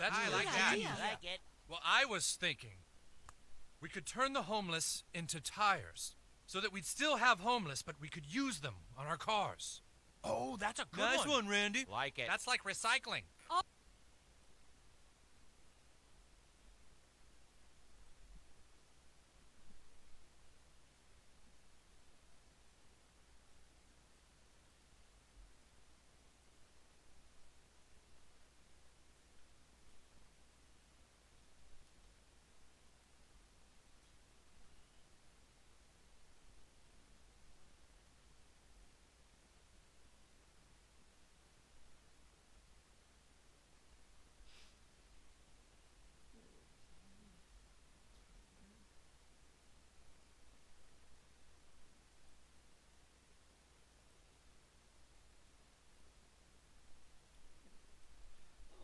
that's I a like good that. idea. I like it. Well, I was thinking we could turn the homeless into tires so that we'd still have homeless, but we could use them on our cars. Oh, that's a good Nice one, Randy. Like it. That's like recycling. Oh,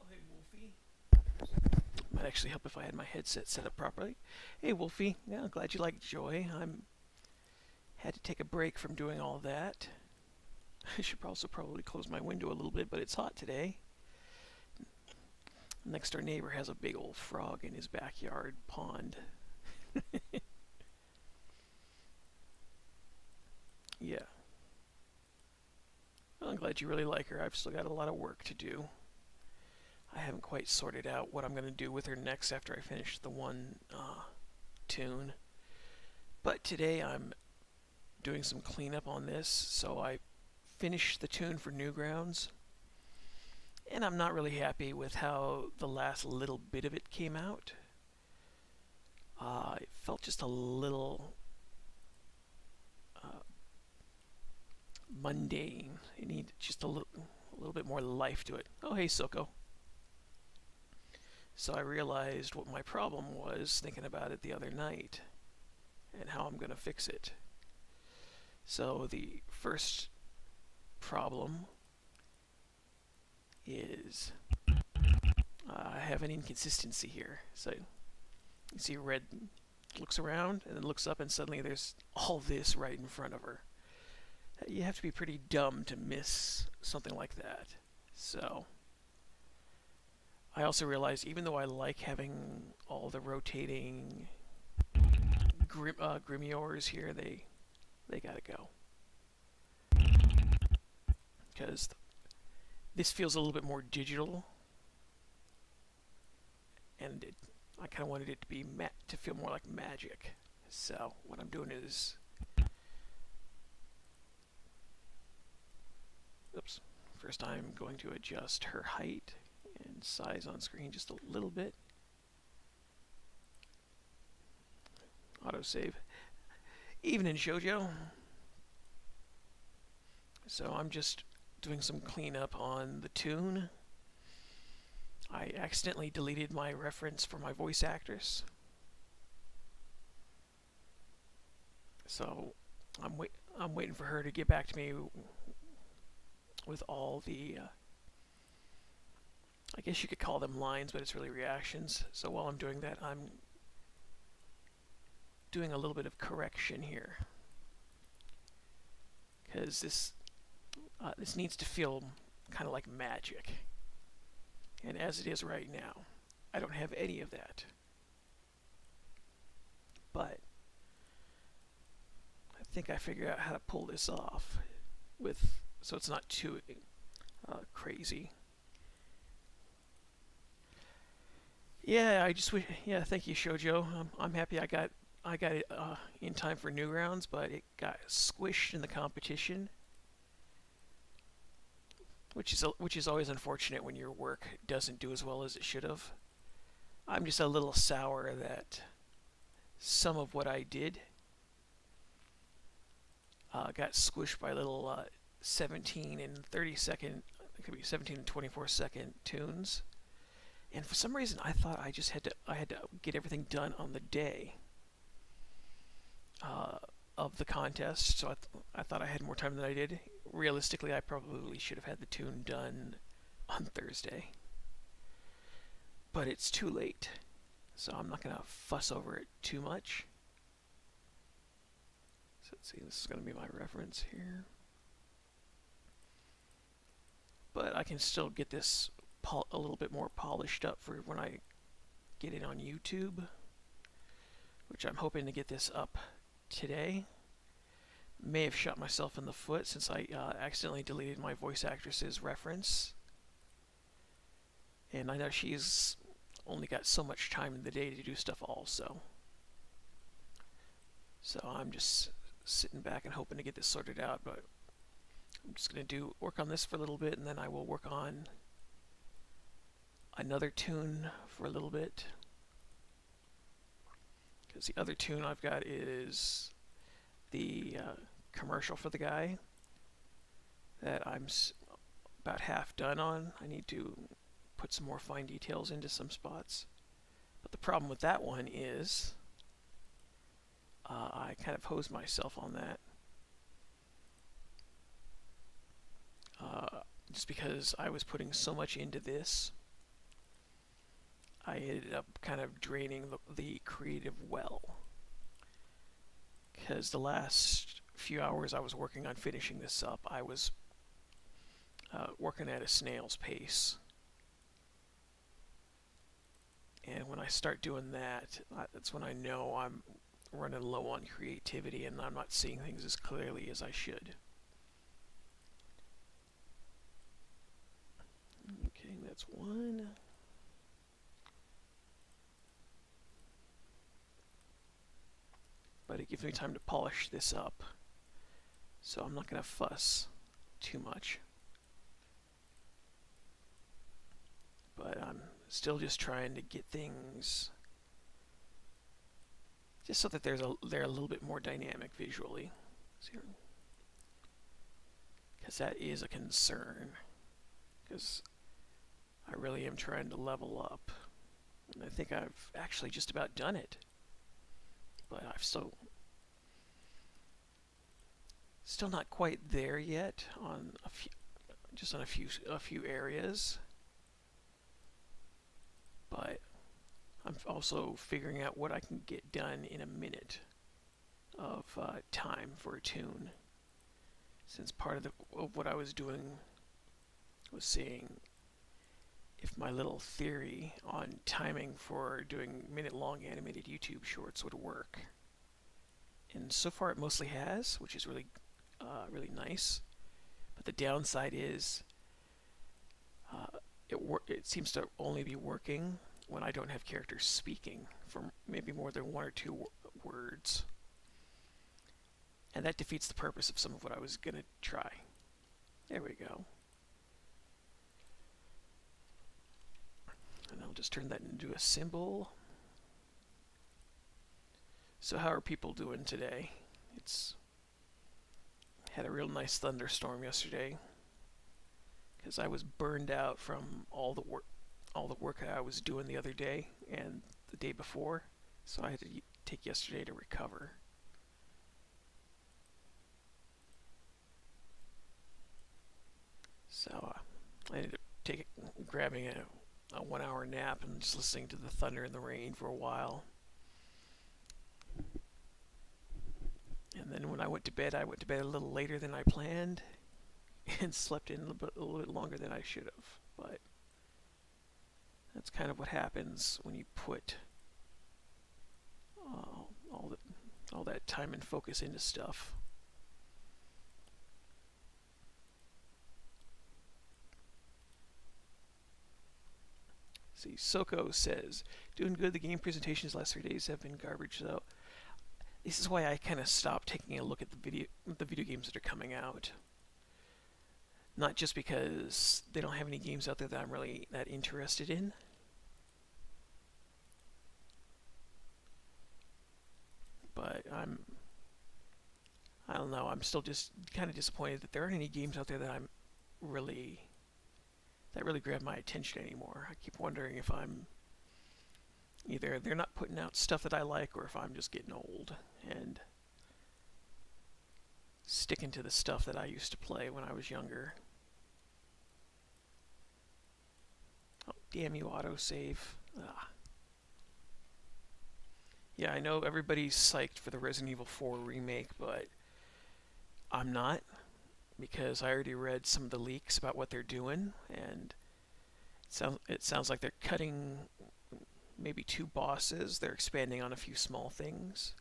hey, Wolfie. Might actually help if I had my headset set up properly. Hey, Wolfie. Yeah, I'm glad you like Joy. Had to take a break from doing all that. I should also probably close my window a little bit, but it's hot today. Next door neighbor has a big old frog in his backyard pond. Yeah. Well, I'm glad you really like her. I've still got a lot of work to do. I haven't quite sorted out what I'm going to do with her next after I finish the one tune. But today I'm doing some cleanup on this, so I finished the tune for Newgrounds. And I'm not really happy with how the last little bit of it came out. It felt just a little mundane. It needed just a little bit more life to it. Oh, hey, Soko. So I realized what my problem was thinking about it the other night and how I'm going to fix it. So the first problem is I have an inconsistency here. So you see Red looks around and then looks up and suddenly there's all this right in front of her. You have to be pretty dumb to miss something like that. So I also realized even though I like having all the rotating grimoires here, they gotta go. Because this feels a little bit more digital, and I kind of wanted it to be to feel more like magic. So what I'm doing is, oops. First, I'm going to adjust her height and size on screen just a little bit. Autosave. Evening, Shoujo. So I'm just doing some cleanup on the tune. I accidentally deleted my reference for my voice actress. So I'm waiting for her to get back to me with all the I guess you could call them lines, but it's really reactions. So while I'm doing that, I'm doing a little bit of correction here, because this needs to feel kind of like magic, and as it is right now, I don't have any of that. But I think I figured out how to pull this off so it's not too crazy. Yeah, I just wish. Yeah, thank you, Shoujo. I'm happy I got it in time for Newgrounds, but it got squished in the competition, which is always unfortunate when your work doesn't do as well as it should have. I'm just a little sour that some of what I did got squished by little 17 and 30 second, it could be 17 and 24 second tunes. And for some reason, I thought I had to get everything done on the day of the contest. So I thought I had more time than I did. Realistically, I probably should have had the tune done on Thursday. But it's too late, so I'm not gonna fuss over it too much. So let's see, this is gonna be my reference here. But I can still get this a little bit more polished up for when I get it on YouTube, which I'm hoping to get this up today. May have shot myself in the foot since I accidentally deleted my voice actress's reference. And I know she's only got so much time in the day to do stuff also. So I'm just sitting back and hoping to get this sorted out, but I'm just going to work on this for a little bit, and then I will work on another tune for a little bit. Because the other tune I've got is the commercial for the guy that I'm about half done on. I need to put some more fine details into some spots. But the problem with that one is I kind of hosed myself on that. Just because I was putting so much into this, I ended up kind of draining the creative well. Because the last few hours I was working on finishing this up, I was working at a snail's pace. And when I start doing that, that's when I know I'm running low on creativity and I'm not seeing things as clearly as I should. Okay, that's one. But it gives me time to polish this up, so I'm not going to fuss too much. But I'm still just trying to get things just so that they're a little bit more dynamic visually. Because that is a concern. Because I really am trying to level up. And I think I've actually just about done it. But I've still not quite there yet on a few areas. But I'm also figuring out what I can get done in a minute of time for a tune. Since part of what I was doing was seeing if my little theory on timing for doing minute-long animated YouTube shorts would work. And so far it mostly has, which is really nice. But the downside is it seems to only be working when I don't have characters speaking for maybe more than one or two words. And that defeats the purpose of some of what I was going to try. There we go. And I'll just turn that into a symbol. So how are people doing today? It's had a real nice thunderstorm yesterday because I was burned out from all the work I was doing the other day and the day before, so I had to take yesterday to recover. So I ended up grabbing a 1 hour nap and just listening to the thunder and the rain for a while. And then when I went to bed a little later than I planned and slept in a little bit longer than I should have. But that's kind of what happens when you put all that time and focus into stuff. See, Soko says, doing good. The game presentations last 3 days have been garbage, though. This is why I kind of stopped taking a look at the video games that are coming out. Not just because they don't have any games out there that I'm really that interested in. But I don't know, I'm still just kind of disappointed that there aren't any games out there that really grab my attention anymore. I keep wondering if I'm either they're not putting out stuff that I like, or if I'm just getting old and sticking to the stuff that I used to play when I was younger. Oh, damn you, autosave. Ah. Yeah, I know everybody's psyched for the Resident Evil 4 remake, but I'm not, because I already read some of the leaks about what they're doing, and It sounds like they're cutting maybe 2 bosses. They're expanding on a few small things.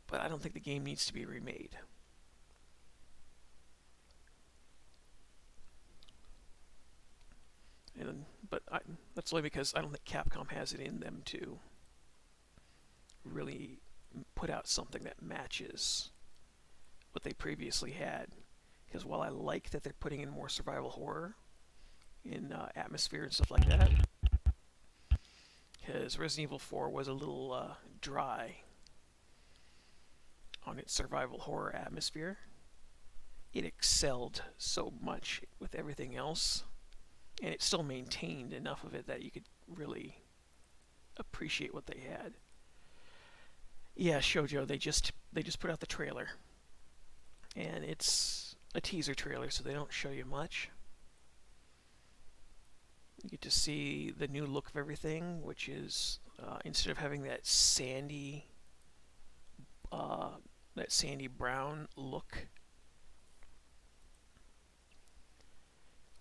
But I don't think the game needs to be remade. That's only because I don't think Capcom has it in them to really put out something that matches what they previously had. Because while I like that they're putting in more survival horror in atmosphere and stuff like that, because Resident Evil 4 was a little dry on its survival horror atmosphere, it excelled so much with everything else, and it still maintained enough of it that you could really appreciate what they had. Yeah, Shoujo, they just put out the trailer, and it's a teaser trailer, so they don't show you much. You get to see the new look of everything, which is instead of having that sandy brown look,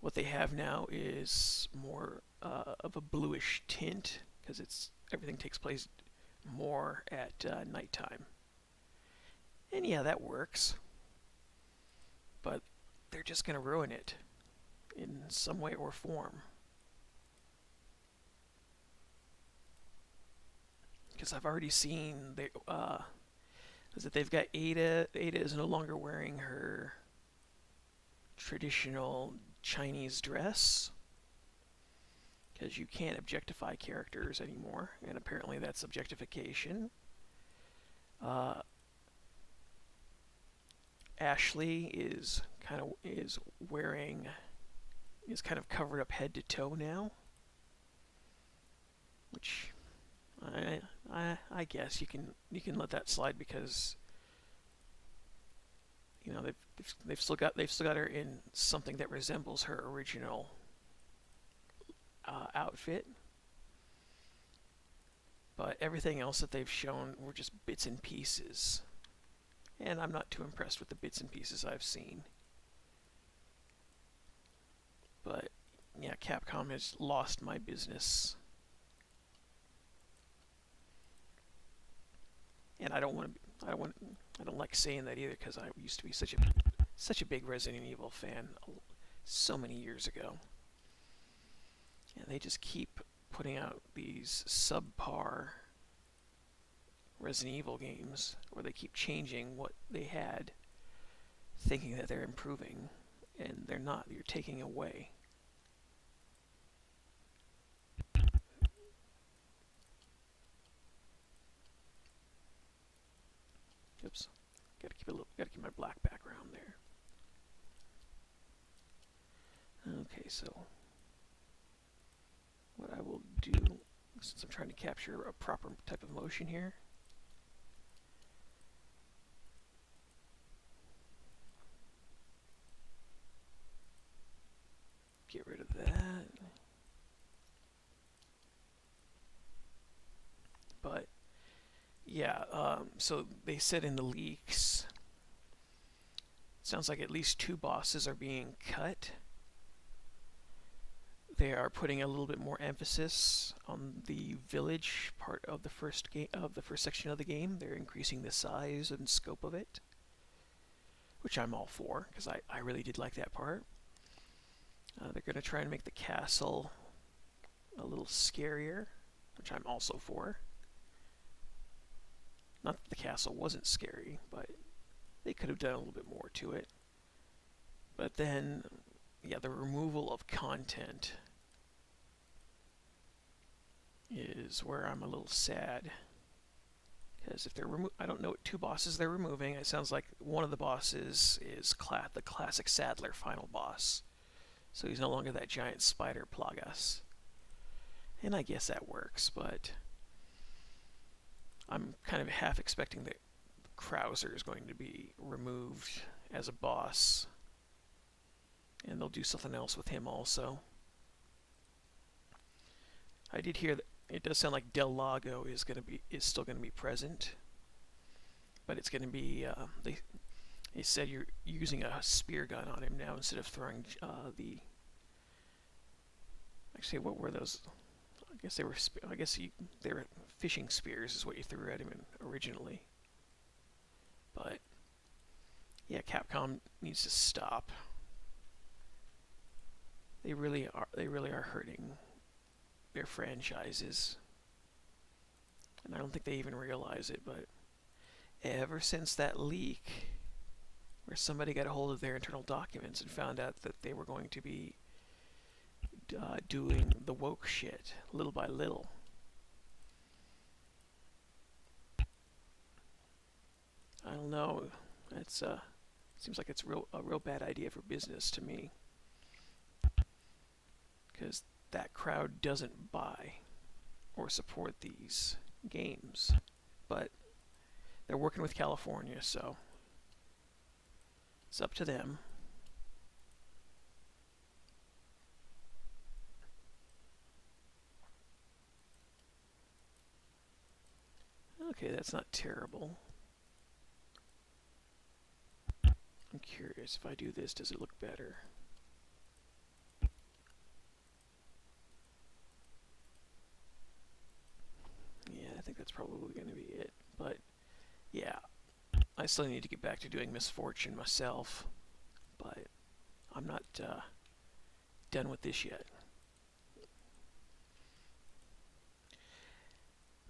what they have now is more of a bluish tint, because everything takes place more at nighttime. And yeah, that works. But they're just going to ruin it in some way or form. Because I've already seen they've got Ada. Ada is no longer wearing her traditional Chinese dress, because you can't objectify characters anymore, and apparently that's objectification. Ashley is kind of covered up head to toe now, which I guess you can let that slide, because they've still got her in something that resembles her original outfit, but everything else that they've shown were just bits and pieces, and I'm not too impressed with the bits and pieces I've seen. But yeah, Capcom has lost my business, and I don't like saying that either, because I used to be such a big Resident Evil fan so many years ago. And they just keep putting out these subpar Resident Evil games, where they keep changing what they had, thinking that they're improving, and they're not. You're taking away. Oops. Gotta keep my black background there. Okay, so what I will do, since I'm trying to capture a proper type of motion here, get rid of that. But yeah, so they said in the leaks, sounds like at least 2 bosses are being cut. They are putting a little bit more emphasis on the village part of the first section of the game. They're increasing the size and scope of it, which I'm all for, because I really did like that part. They're going to try and make the castle a little scarier, which I'm also for. Not that the castle wasn't scary, but they could have done a little bit more to it. But then, yeah, the removal of content is where I'm a little sad. Because if they're I don't know what 2 bosses they're removing. It sounds like one of the bosses is the classic Sadler final boss. So he's no longer that giant spider Plagas. And I guess that works, but I'm kind of half expecting that Krauser is going to be removed as a boss, and they'll do something else with him also. I did hear that it does sound like Del Lago is still going to be present, but it's going to be they said you're using a spear gun on him now instead of throwing the say, what were those? I guess they were. They were fishing spears, is what you threw at him originally. But yeah, Capcom needs to stop. They really are. They really are hurting their franchises, and I don't think they even realize it. But ever since that leak, where somebody got a hold of their internal documents and found out that they were going to be doing the woke shit little by little. I don't know. It's seems like it's a real bad idea for business to me, because that crowd doesn't buy or support these games. But they're working with California, so it's up to them. Okay, that's not terrible. I'm curious, if I do this, does it look better? Yeah, I think that's probably going to be it. But yeah, I still need to get back to doing Misfortune myself. But I'm not done with this yet.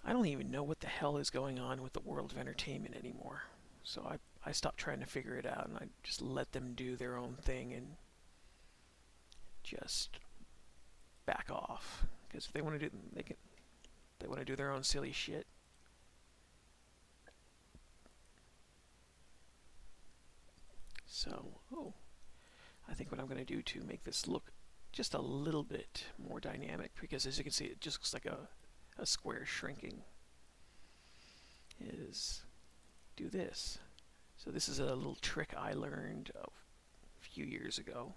I don't even know what the hell is going on with the world of entertainment anymore. So I stopped trying to figure it out, and I just let them do their own thing and just back off. Because if they want to do, they want to do their own silly shit. So, I think what I'm going to do to make this look just a little bit more dynamic, because as you can see, it just looks like a square shrinking, is do this. So this is a little trick I learned a few years ago.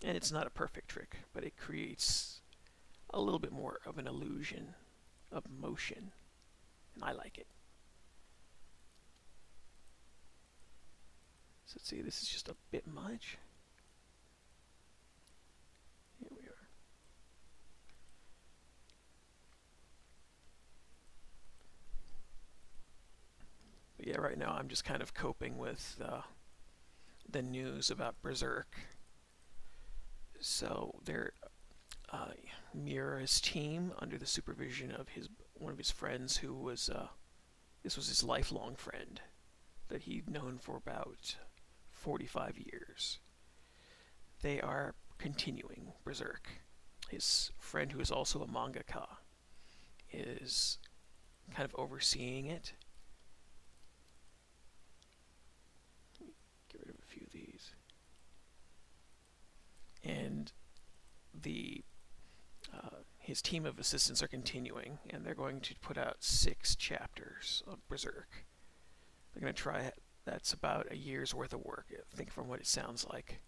And it's not a perfect trick, but it creates a little bit more of an illusion of motion, and I like it. So let's see, this is just a bit much. Here we are. But yeah, right now I'm just kind of coping with the news about Berserk. So Miura's team, under the supervision of one of his friends, who was this was his lifelong friend that he'd known for about 45 years. They are continuing Berserk. His friend, who is also a mangaka, is kind of overseeing it. Get rid of a few of these. And his team of assistants are continuing, and they're going to put out 6 chapters of Berserk. They're going to try it. That's about a year's worth of work, I think, from what it sounds like.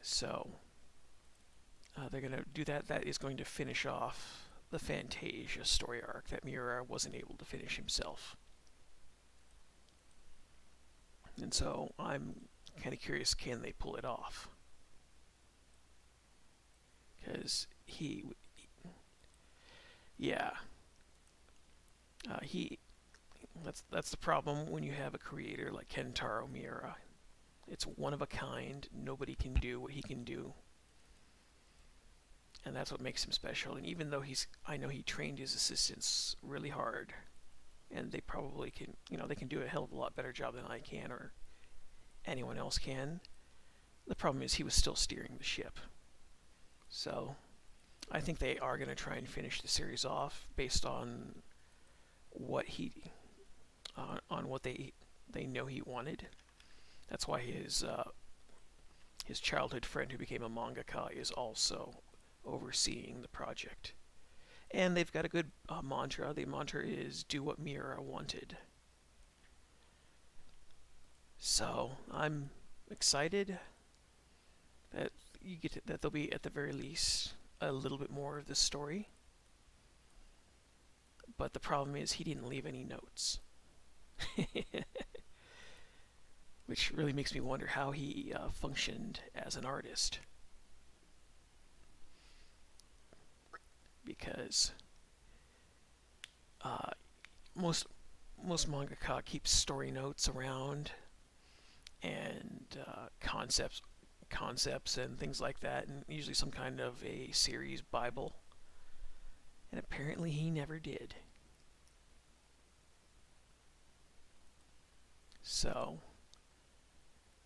So they're going to do that. That is going to finish off the Fantasia story arc that Miura wasn't able to finish himself. And so I'm kind of curious, can they pull it off? Because that's the problem when you have a creator like Kentaro Miura. It's one of a kind. Nobody can do what he can do, and that's what makes him special. And even though I know he trained his assistants really hard, and they probably can, they can do a hell of a lot better job than I can or anyone else can. The problem is he was still steering the ship. So I think they are going to try and finish the series off based on what they know he wanted. That's why his childhood friend, who became a mangaka, is also overseeing the project. And they've got a good mantra. The mantra is "Do what Miura wanted." So I'm excited that that there'll be, at the very least, a little bit more of this story. But the problem is he didn't leave any notes. which really makes me wonder how he functioned as an artist. Because most mangaka keep story notes around and concepts and things like that, and usually some kind of a series bible. And apparently he never did. So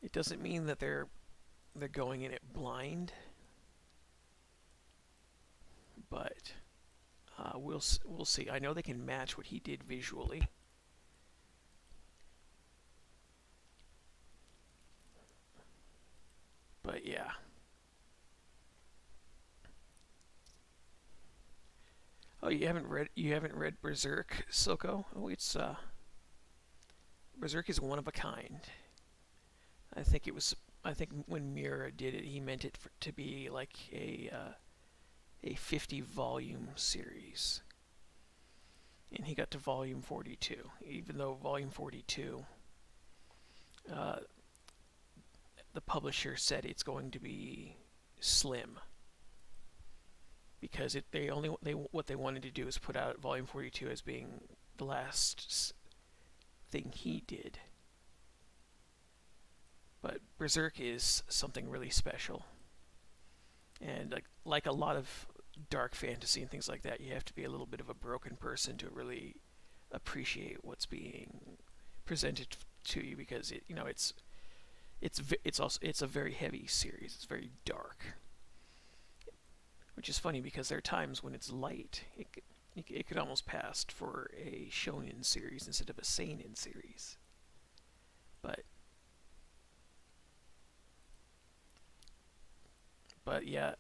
it doesn't mean that they're going in it blind, but we'll see. I know they can match what he did visually. But yeah. Oh, you haven't read Berserk, Silko? Oh, it's Berserk is one of a kind. I think when Miura did it, he meant it to be like a 50 volume series. And he got to volume 42, even though volume 42 the publisher said it's going to be slim, because what they wanted to do is put out volume 42 as being the last thing he did. But Berserk is something really special, and like a lot of dark fantasy and things like that, you have to be a little bit of a broken person to really appreciate what's being presented to you, because it's a very heavy series. It's very dark, which is funny because there are times when it's light. It could almost pass for a shonen series instead of a seinen series. But yeah,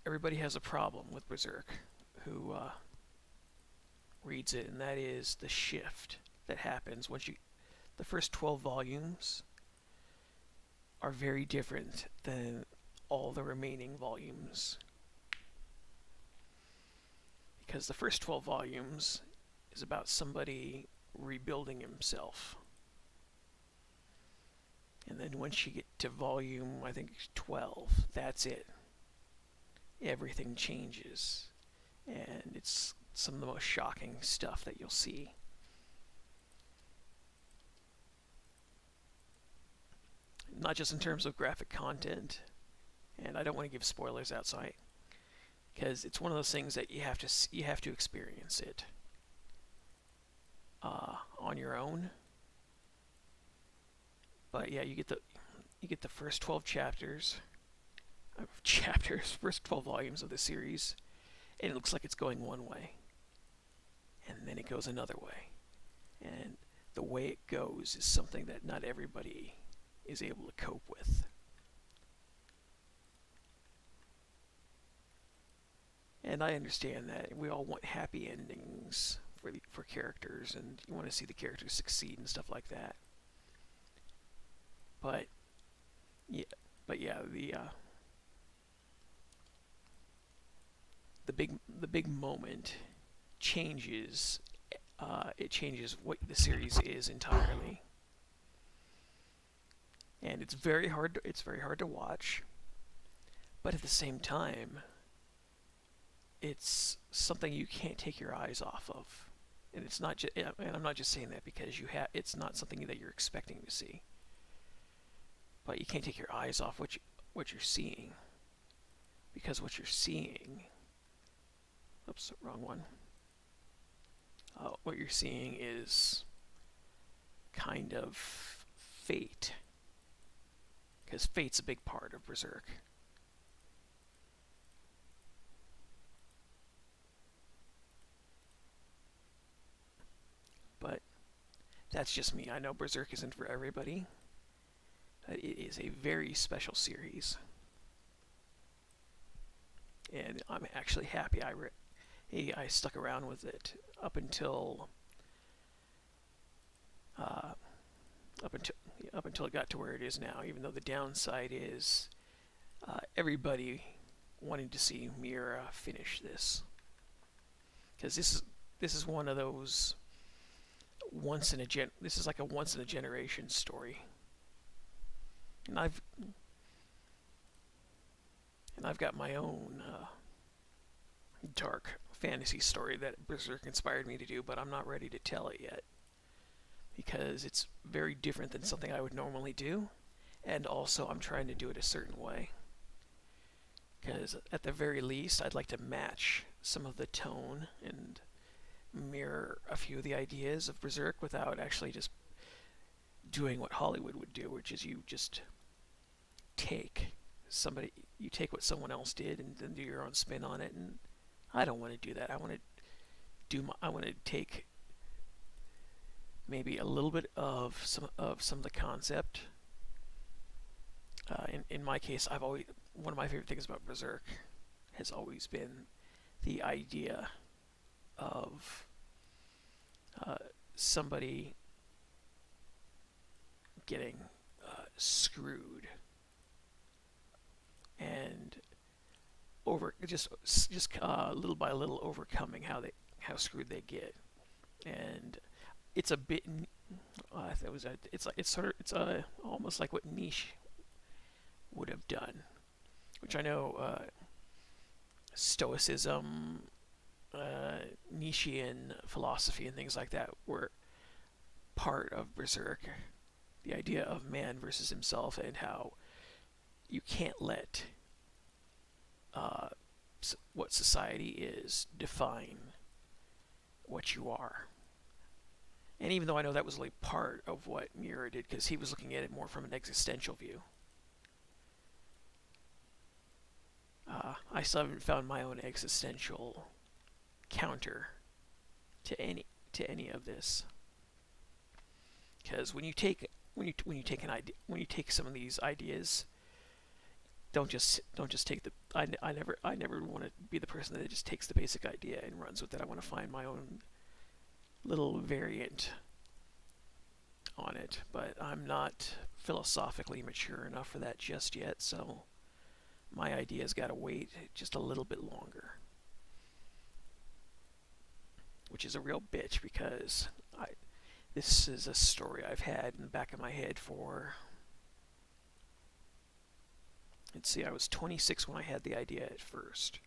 everybody has a problem with Berserk who reads it, and that is the shift that happens once you. The first 12 volumes are very different than all the remaining volumes, because the first 12 volumes is about somebody rebuilding himself. And then once you get to volume, I think 12, that's it. Everything changes. And it's some of the most shocking stuff that you'll see. Not just in terms of graphic content, and I don't want to give spoilers outside, because it's one of those things that you have to experience it on your own. But yeah, you get the first 12 first 12 volumes of the series, and it looks like it's going one way, and then it goes another way, and the way it goes is something that not everybody is able to cope with. And I understand that we all want happy endings for characters, and you want to see the characters succeed and stuff like that. But yeah, the big moment changes. It changes what the series is entirely, and it's very hard to watch. But at the same time, it's something you can't take your eyes off of, and it's not just. And I'm not just saying that because it's not something that you're expecting to see. But you can't take your eyes off what you're seeing, because what you're seeing. Oops, wrong one. What you're seeing is kind of fate, because fate's a big part of Berserk. But that's just me. I know Berserk isn't for everybody. It is a very special series, and I'm actually happy I stuck around with it up until it got to where it is now. Even though the downside is everybody wanting to see Miura finish this, because this is one of those this is like a once in a generation story. and I've got my own dark fantasy story that Berserk inspired me to do, but I'm not ready to tell it yet because it's very different than something I would normally do, and also I'm trying to do it a certain way. Because at the very least, I'd like to match some of the tone and mirror a few of the ideas of Berserk without actually just doing what Hollywood would do, which is you just take you take what someone else did and then do your own spin on it. And I don't want to do that. I want to take maybe a little bit of some of the concept. In my case, one of my favorite things about Berserk has always been the idea of somebody getting screwed and just little by little overcoming how screwed they get. And it's a bit it's almost like what Niche would have done, which I know Stoicism, Nietzschean philosophy, and things like that were part of Berserk. The idea of man versus himself, and how you can't let what society is define what you are. And even though I know that was like part of what Miura did, because he was looking at it more from an existential view, I still haven't found my own existential counter to any of this. Because when you take some of these ideas, don't just take the. I never want to be the person that just takes the basic idea and runs with it. I want to find my own little variant on it, but I'm not philosophically mature enough for that just yet. So my idea's got to wait just a little bit longer, which is a real bitch because this is a story I've had in the back of my head for. Let's see, I was 26 when I had the idea at first.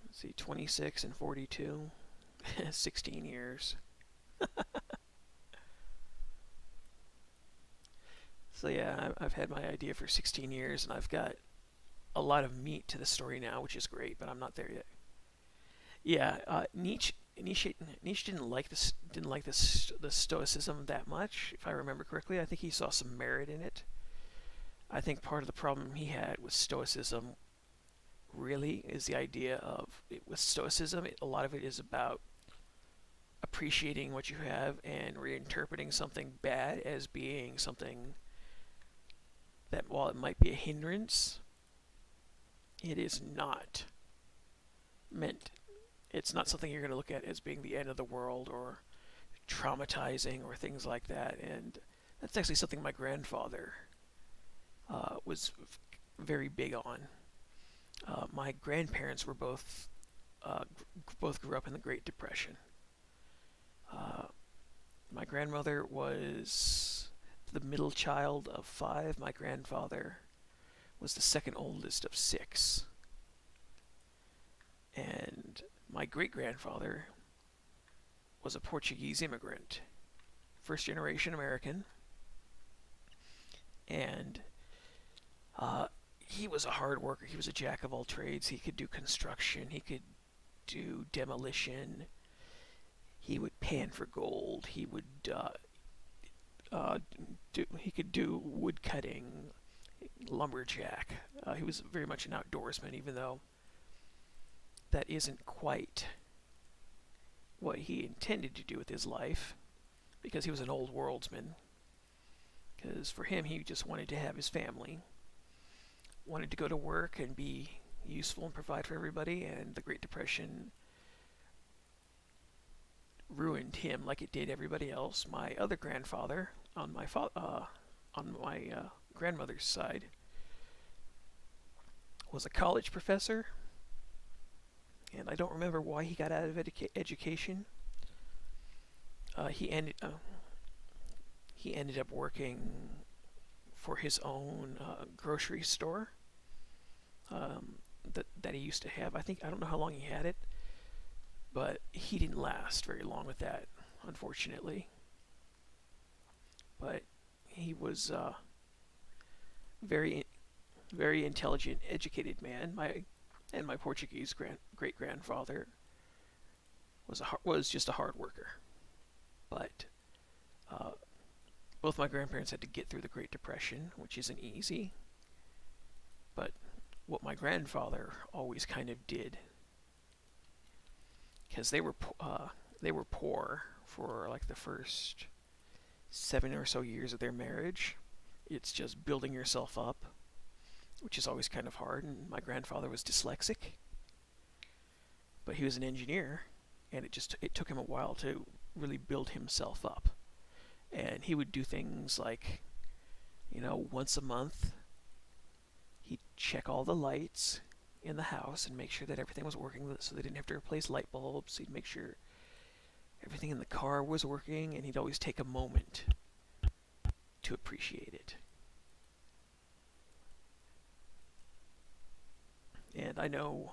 Let's see, 26 and 42, 16 years. So yeah, I've had my idea for 16 years, and I've got a lot of meat to the story now, which is great, but I'm not there yet. Yeah, Nietzsche didn't like the Stoicism that much, if I remember correctly. I think he saw some merit in it. I think part of the problem he had with Stoicism really is the idea of with Stoicism, a lot of it is about appreciating what you have and reinterpreting something bad as being something that, while it might be a hindrance, it is not meant. It's not something you're going to look at as being the end of the world or traumatizing or things like that. And that's actually something my grandfather was very big on. My grandparents were both grew up in the Great Depression. My grandmother was the middle child of 5. My grandfather was the second oldest of 6. And my great-grandfather was a Portuguese immigrant, first generation American, and he was a hard worker. He was a jack of all trades. He could do construction, he could do demolition, he would pan for gold, he could do wood cutting, lumberjack. He was very much an outdoorsman, even though that isn't quite what he intended to do with his life, because he was an old worldsman. Because for him, he just wanted to have his family, wanted to go to work and be useful and provide for everybody, and the Great Depression ruined him like it did everybody else. My other grandfather, on my grandmother's side, was a college professor, and I don't remember why he got out of education. He he ended up working for his own grocery store that he used to have. I don't know how long he had it, but he didn't last very long with that, unfortunately. But he was very, very intelligent, educated man. My Portuguese great grandfather was just a hard worker. But both my grandparents had to get through the Great Depression, which isn't easy. But what my grandfather always kind of did, because they were poor for like the first 7 or so years of their marriage. It's just building yourself up, which is always kind of hard. And my grandfather was dyslexic, but he was an engineer, and it took him a while to really build himself up. And he would do things like, once a month, he'd check all the lights in the house and make sure that everything was working, so they didn't have to replace light bulbs. He'd make sure everything in the car was working, and he'd always take a moment to appreciate it. And I know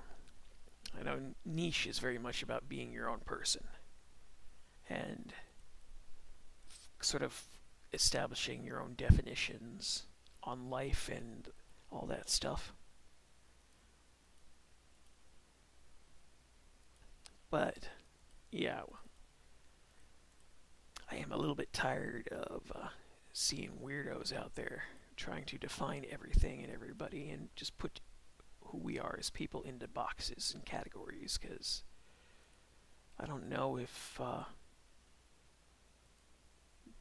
niche is very much about being your own person and sort of establishing your own definitions on life and all that stuff. But yeah, I am a little bit tired of seeing weirdos out there trying to define everything and everybody and just put who we are as people into boxes and categories, because I don't know if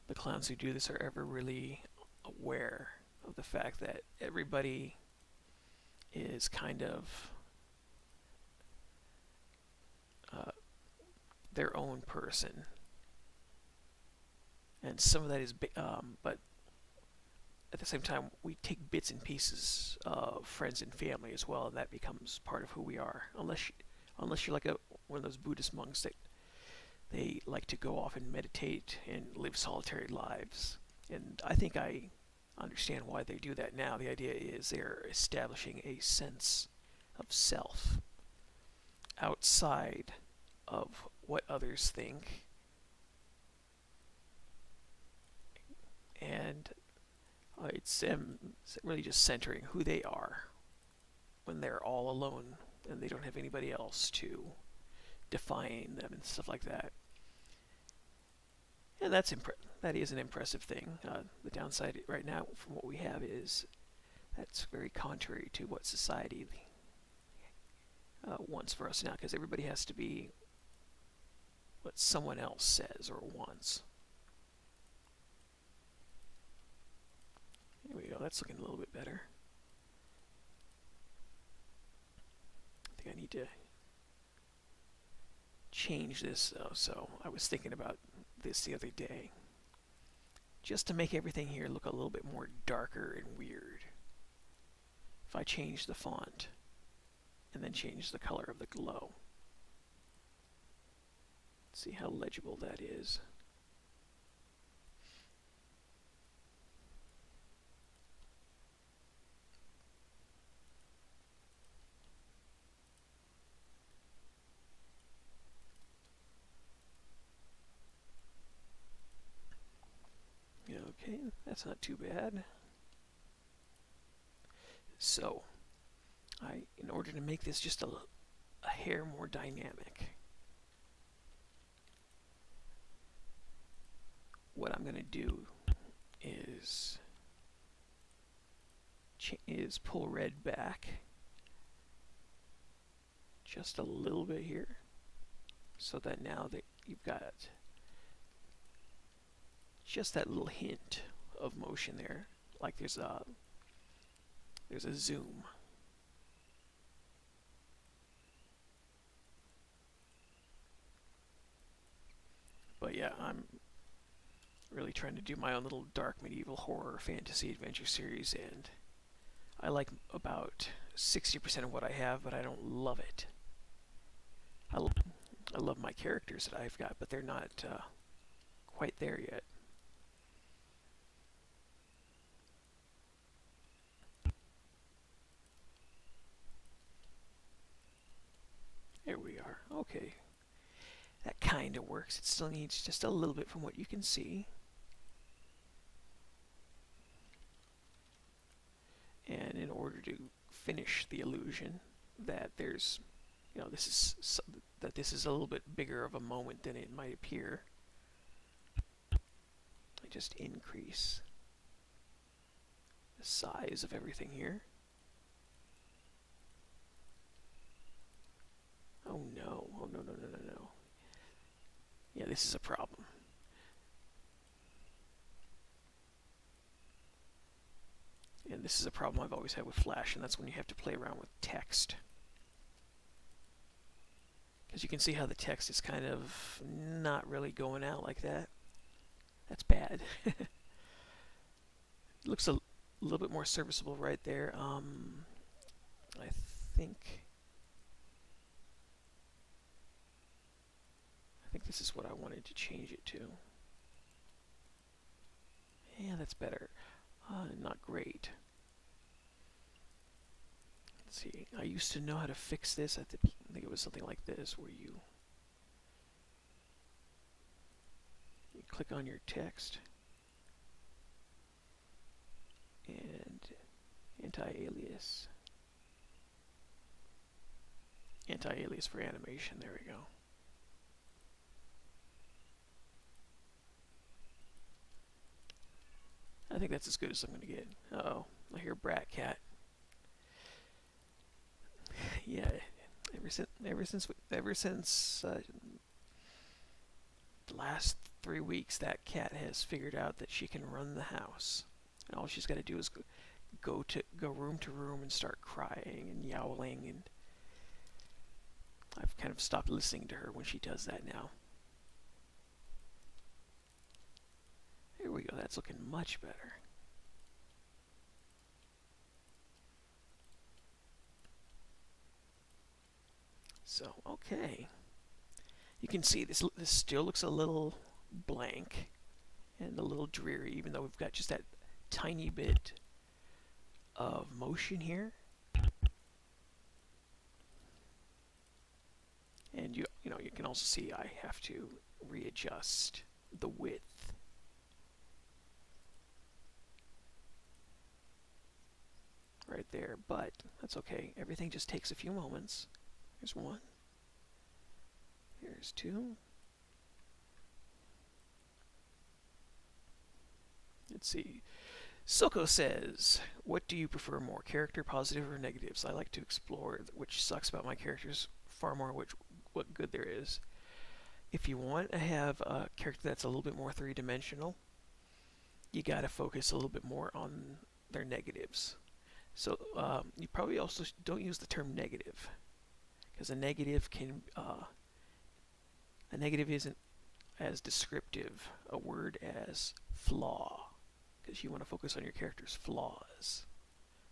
the clowns who do this are ever really aware of the fact that everybody is kind of their own person, and some of that is but at the same time we take bits and pieces of friends and family as well, and that becomes part of who we are, unless you're like one of those Buddhist monks that they like to go off and meditate and live solitary lives. And I think I understand why they do that now. The idea is they're establishing a sense of self outside of what others think, and it's really just centering who they are when they're all alone and they don't have anybody else to define them and stuff like that. And that is an impressive thing. The downside right now from what we have is that's very contrary to what society wants for us now, because everybody has to be what someone else says or wants. There we go, that's looking a little bit better. I think I need to change this though, so I was thinking about this the other day. Just to make everything here look a little bit more darker and weird, if I change the font and then change the color of the glow, see how legible that is. Okay, that's not too bad. So, in order to make this just a hair more dynamic, what I'm going to do is pull red back just a little bit here, so that now that you've got just that little hint of motion there, like there's a zoom. But yeah, I'm really trying to do my own little dark medieval horror fantasy adventure series, and I like about 60% of what I have, but I don't love it. I love my characters that I've got, but they're not quite there yet. kind of works. It still needs just a little bit from what you can see. And in order to finish the illusion that there's, this is a little bit bigger of a moment than it might appear, I just increase the size of everything here. Oh no, oh no, no, no, no, no. Yeah, this is a problem. And this is a problem I've always had with Flash, and that's when you have to play around with text. Because you can see how the text is kind of not really going out like that. That's bad. It looks a little bit more serviceable right there. I think this is what I wanted to change it to. Yeah, that's better. Not great. Let's see. I used to know how to fix this. I think it was something like this, where you click on your text and anti-alias for animation. There we go. I think that's as good as I'm going to get. Uh-oh, I hear Brat Cat. Yeah, ever since the last 3 weeks, that cat has figured out that she can run the house, and all she's got to do is go room to room and start crying and yowling, and I've kind of stopped listening to her when she does that now. Here we go, that's looking much better. So, okay. You can see this still looks a little blank and a little dreary, even though we've got just that tiny bit of motion here. And you can also see I have to readjust the width. Right there, but that's okay. Everything just takes a few moments. Here's one. Here's two. Let's see. Soko says, what do you prefer more, character, positive, or negatives? I like to explore which sucks about my characters far more what good there is. If you want to have a character that's a little bit more three-dimensional, you got to focus a little bit more on their negatives. So you probably also don't use the term negative, because a negative isn't as descriptive a word as flaw, because you want to focus on your character's flaws.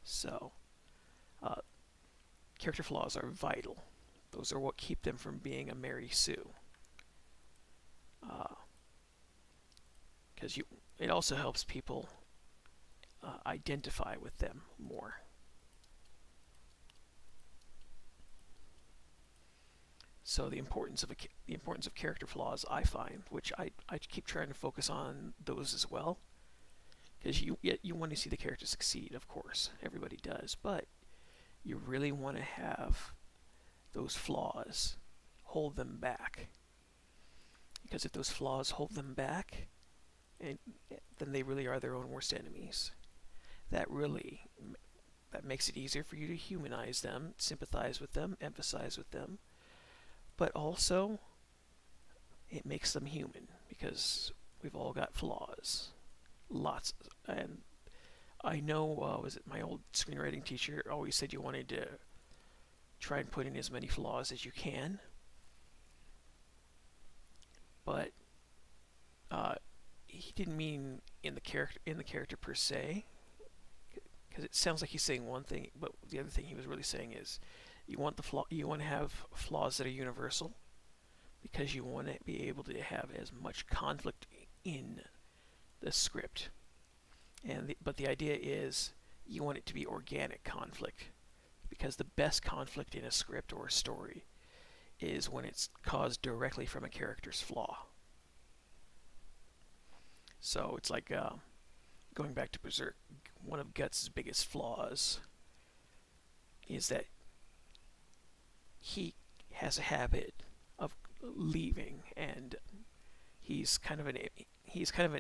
So character flaws are vital. Those are what keep them from being a Mary Sue. Because it also helps people identify with them more. So the importance of character flaws, I find, which I keep trying to focus on those as well, because you want to see the character succeed, of course, everybody does, but you really want to have those flaws hold them back, because if those flaws hold them back, then they really are their own worst enemies. That makes it easier for you to humanize them, sympathize with them, empathize with them, but also it makes them human, because we've all got flaws, lots. And I know, was it my old screenwriting teacher always said you wanted to try and put in as many flaws as you can, but he didn't mean in the character per se, because it sounds like he's saying one thing, but the other thing he was really saying is you want to have flaws that are universal, because you want to be able to have as much conflict in the script. But the idea is you want it to be organic conflict, because the best conflict in a script or a story is when it's caused directly from a character's flaw. So it's like going back to Berserk, one of Guts' biggest flaws is that he has a habit of leaving, and he's kind of an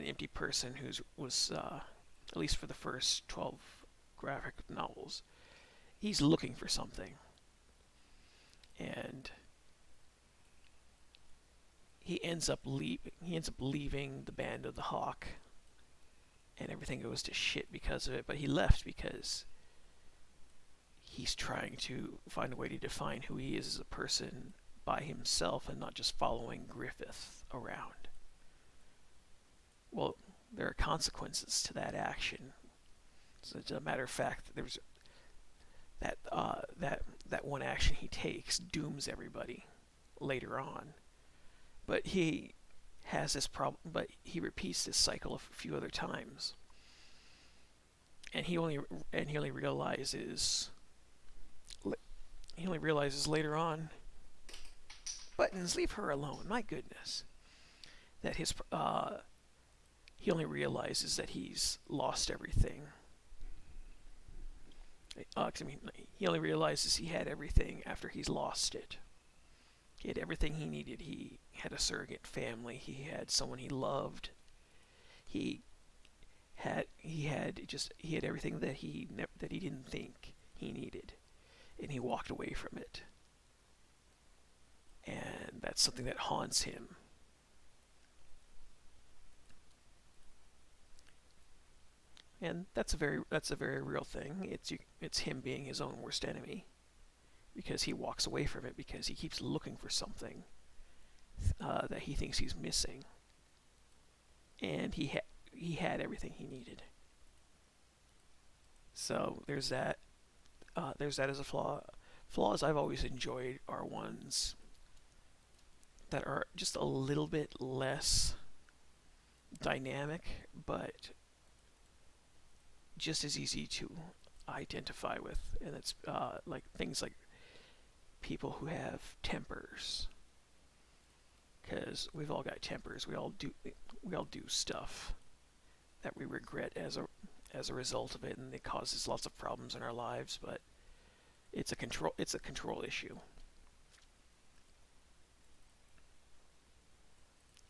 empty person who was at least for the first 12 graphic novels, he's looking for something, and he ends up leaving the Band of the Hawk, and everything goes to shit because of it. But he left because he's trying to find a way to define who he is as a person by himself and not just following Griffith around. Well, there are consequences to that action. So as a matter of fact, there's that one action he takes dooms everybody later on. But he has this problem, but he repeats this cycle a few other times, and he only realizes later on. Buttons, leave her alone. My goodness, that he only realizes that he's lost everything. He only realizes he had everything after he's lost it. He had everything he needed. He had a surrogate family. He had someone he loved. He had everything that he didn't think he needed, and he walked away from it. And that's something that haunts him. And that's a very real thing. It's him being his own worst enemy, because he walks away from it because he keeps looking for something that he thinks he's missing, and he had everything he needed. So there's that. There's that as a flaw. Flaws I've always enjoyed are ones that are just a little bit less dynamic, but just as easy to identify with, and it's like things like people who have tempers, because we've all got tempers. We all do stuff that we regret as a result of it, and it causes lots of problems in our lives. But it's a control issue,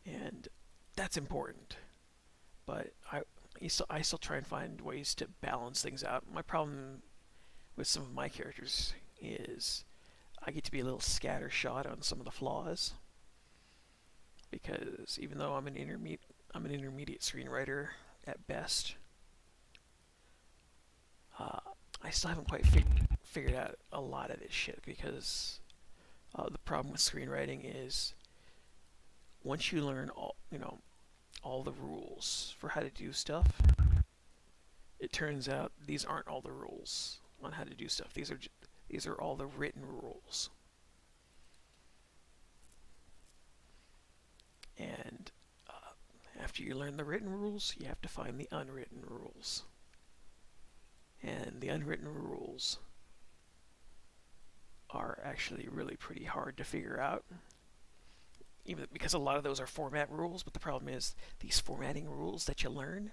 and that's important. But I still try and find ways to balance things out. My problem with some of my characters is I get to be a little scattershot on some of the flaws, because even though I'm an intermediate screenwriter at best, I still haven't quite figured out a lot of this shit, because the problem with screenwriting is once you learn all the rules for how to do stuff, it turns out these aren't all the rules on how to do stuff. These are all the written rules. And after you learn the written rules, you have to find the unwritten rules. And the unwritten rules are actually really pretty hard to figure out, even because a lot of those are format rules. But the problem is these formatting rules that you learn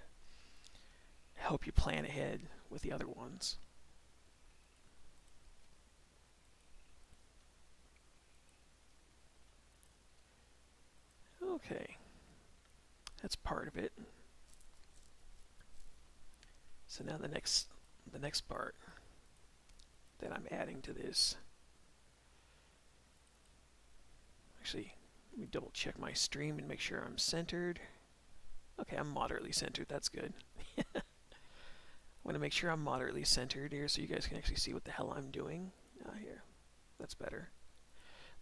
help you plan ahead with the other ones. Okay, that's part of it. So now the next part that I'm adding to this. Actually, let me double check my stream and make sure I'm centered. Okay, I'm moderately centered. That's good. I want to make sure I'm moderately centered here so you guys can actually see what the hell I'm doing. Here, that's better.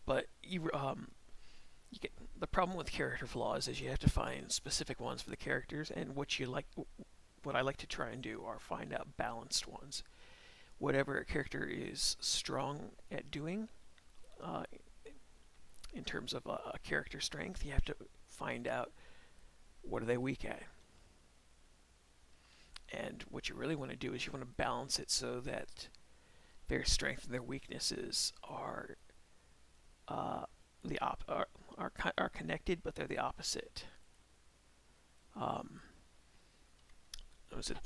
But you get the problem with character flaws is you have to find specific ones for the characters, and what I like to try and do are find out balanced ones. Whatever a character is strong at doing, in terms of a character strength, you have to find out what are they weak at. And what you really want to do is you want to balance it so that their strength and their weaknesses are the are connected, but they're the opposite. Was it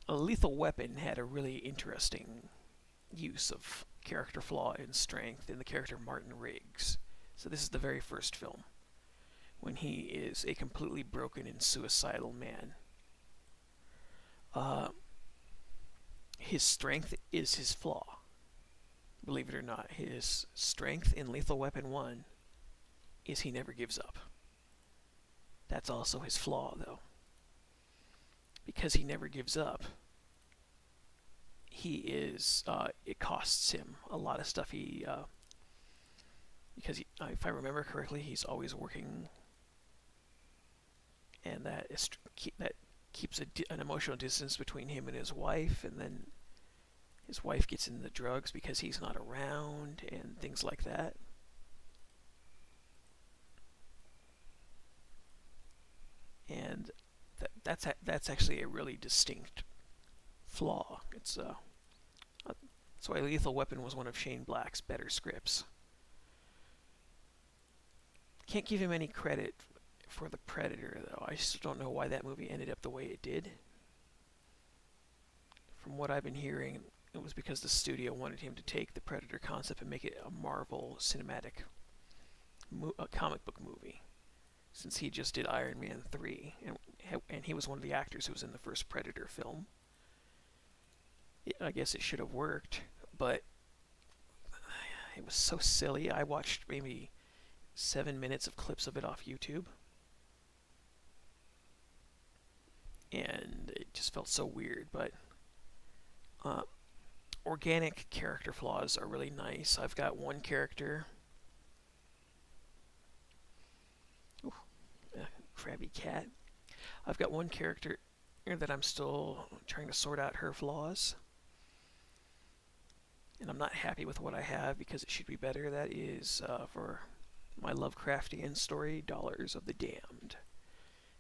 a Lethal Weapon had a really interesting use of character flaw and strength in the character Martin Riggs. So this is the very first film when he is a completely broken and suicidal man. His strength is his flaw. Believe it or not, his strength in Lethal Weapon 1 is he never gives up. That's also his flaw, though. Because he never gives up, it costs him a lot of stuff. Because if I remember correctly, he's always working, and that keeps an emotional distance between him and his wife, and then his wife gets into drugs because he's not around, and things like that. And that's actually a really distinct flaw. That's why Lethal Weapon was one of Shane Black's better scripts. Can't give him any credit for The Predator, though. I still don't know why that movie ended up the way it did. From what I've been hearing, it was because the studio wanted him to take the Predator concept and make it a Marvel cinematic comic book movie, since he just did Iron Man 3, and he was one of the actors who was in the first Predator film. I guess it should have worked, but it was so silly. I watched maybe 7 minutes of clips of it off YouTube, and it just felt so weird. But organic character flaws are really nice. I've got one character, Krabby Cat. I've got one character that I'm still trying to sort out her flaws, and I'm not happy with what I have because it should be better. That is for my Lovecraftian story, Dollars of the Damned.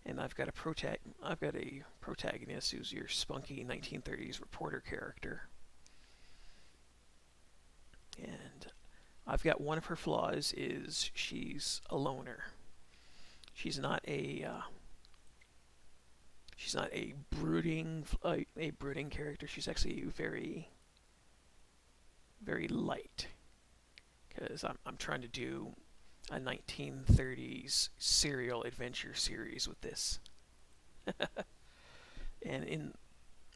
And I've got a protagonist who's your spunky 1930s reporter character. And I've got one of her flaws is she's a loner. She's not a brooding character. She's actually very, very light. Because I'm trying to do a 1930s serial adventure series with this. And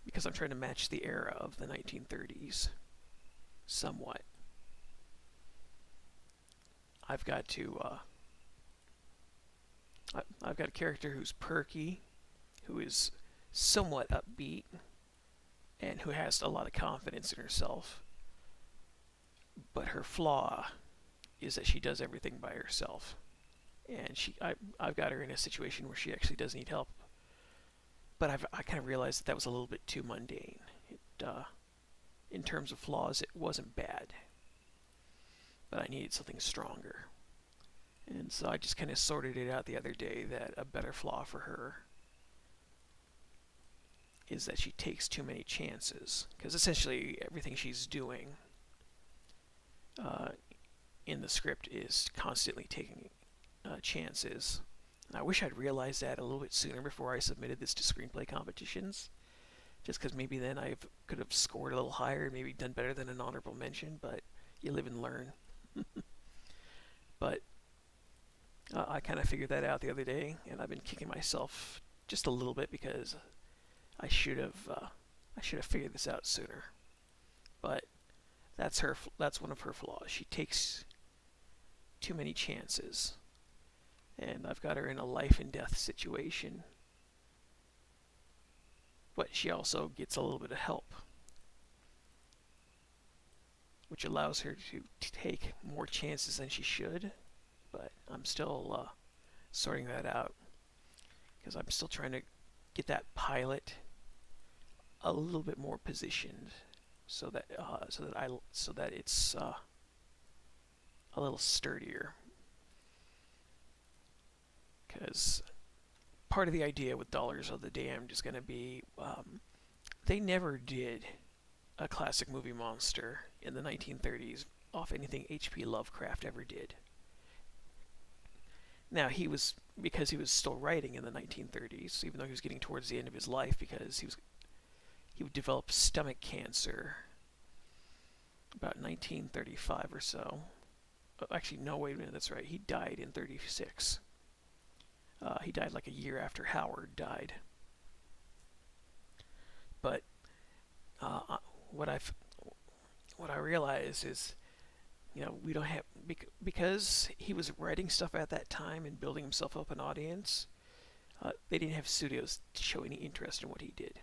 because I'm trying to match the era of the 1930s somewhat. I've got a character who's perky, who is somewhat upbeat, and who has a lot of confidence in herself. But her flaw is that she does everything by herself. And I've got her in a situation where she actually does need help. But I kind of realized that was a little bit too mundane. In terms of flaws, it wasn't bad. But I needed something stronger. And so I just kind of sorted it out the other day that a better flaw for her is that she takes too many chances. Because essentially everything she's doing in the script is constantly taking chances. And I wish I'd realized that a little bit sooner before I submitted this to screenplay competitions. Just because maybe then I could have scored a little higher, maybe done better than an honorable mention, but you live and learn. But I kind of figured that out the other day, and I've been kicking myself just a little bit because I should have figured this out sooner. But that's one of her flaws. She takes too many chances, and I've got her in a life and death situation. But she also gets a little bit of help, which allows her to take more chances than she should. But I'm still sorting that out because I'm still trying to get that pilot a little bit more positioned so that it's a little sturdier. Because part of the idea with Dollars of the Damned is going to be they never did a classic movie monster in the 1930s off anything H.P. Lovecraft ever did. Now because he was still writing in the 1930s, even though he was getting towards the end of his life, because he would develop stomach cancer about 1935 or so. Actually, no, wait a minute, that's right. He died in 36. He died like a year after Howard died. But uh, what I realized is, we don't have, because he was writing stuff at that time and building himself up an audience. They didn't have studios to show any interest in what he did.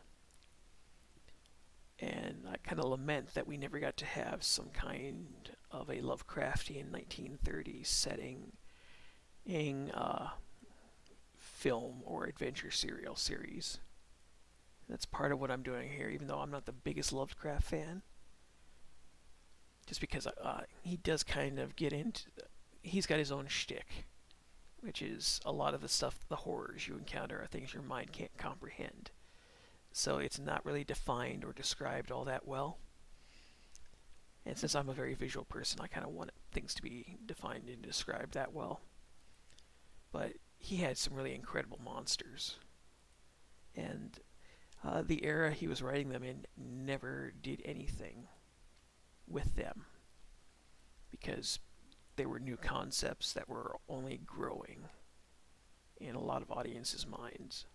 And I kind of lament that we never got to have some kind of a Lovecraftian 1930s setting in film or adventure serial series. That's part of what I'm doing here, even though I'm not the biggest Lovecraft fan. Just because he does kind of get into... He's got his own shtick, which is a lot of the stuff, the horrors you encounter are things your mind can't comprehend. So it's not really defined or described all that well. And since I'm a very visual person, I kind of want things to be defined and described that well. But he had some really incredible monsters. And the era he was writing them in never did anything with them, because they were new concepts that were only growing in a lot of audiences' minds.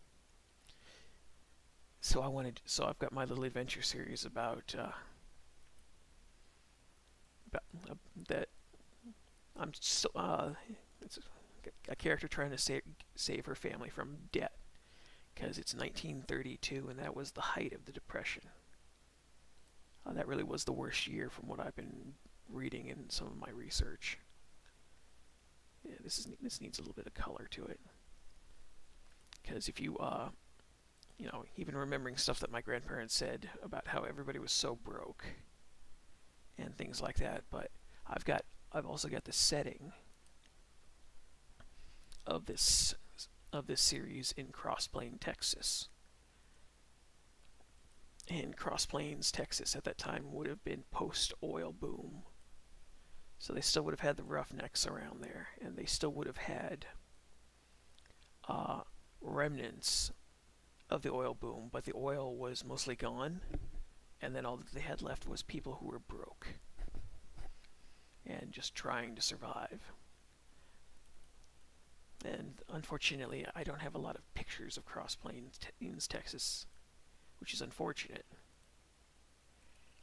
So I've got my little adventure series about that. I'm so it's a character trying to save her family from debt, because it's 1932 and that was the height of the Depression. That really was the worst year from what I've been reading in some of my research. Yeah, this needs a little bit of color to it, because if you even remembering stuff that my grandparents said about how everybody was so broke and things like that. But I've also got the setting of this series in Cross Plains, Texas. And Cross Plains, Texas at that time would have been post-oil boom. So they still would have had the roughnecks around there, and they still would have had remnants of the oil boom, but the oil was mostly gone, and then all that they had left was people who were broke and just trying to survive. And unfortunately, I don't have a lot of pictures of Cross Plains, Texas, which is unfortunate.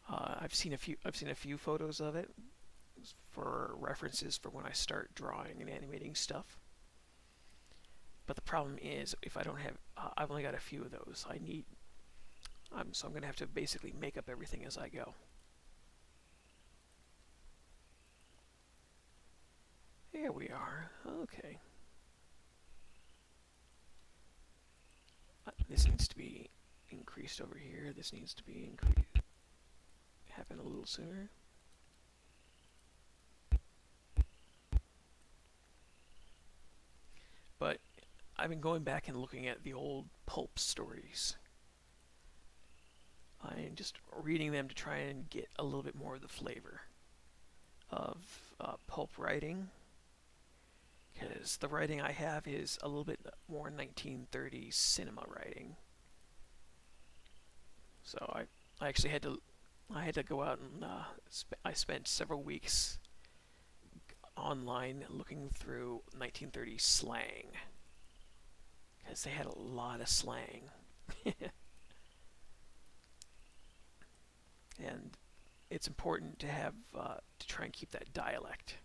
I've seen a few photos of it for references for when I start drawing and animating stuff. But the problem is, if I don't have, I've only got a few of those. So I'm going to have to basically make up everything as I go. There we are. Okay. This needs to be increased over here. This needs to be happen a little sooner. But I've been going back and looking at the old pulp stories. I'm just reading them to try and get a little bit more of the flavor of pulp writing, because the writing I have is a little bit more 1930s cinema writing. So I actually had to go out and I spent several weeks online looking through 1930s slang, because they had a lot of slang. And it's important to have to try and keep that dialect.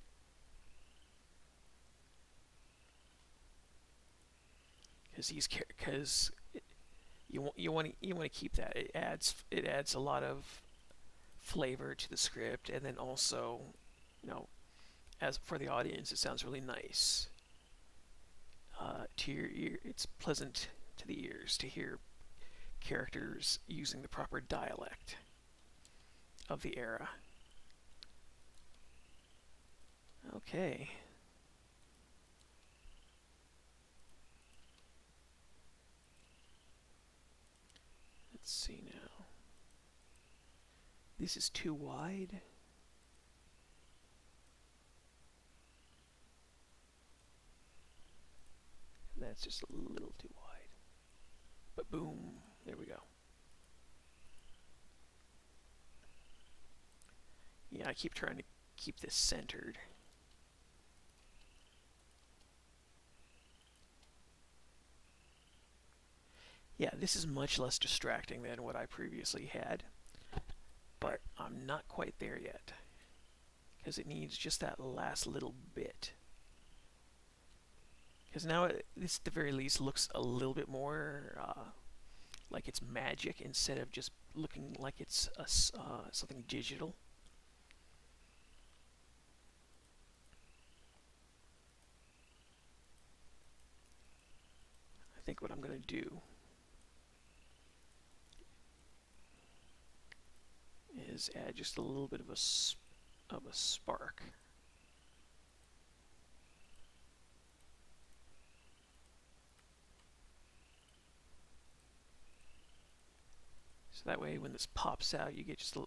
Because you want to keep that. It adds a lot of flavor to the script, and then also, as for the audience, it sounds really nice. To your ear, it's pleasant to the ears to hear characters using the proper dialect of the era. Okay. Let's see now. This is too wide. That's just a little too wide. But boom, there we go. Yeah, I keep trying to keep this centered. Yeah, this is much less distracting than what I previously had, but I'm not quite there yet, because it needs just that last little bit. Because now this at the very least looks a little bit more like it's magic instead of just looking like it's something digital. I think what I'm going to do is add just a little bit of a spark. So that way when this pops out, you get just a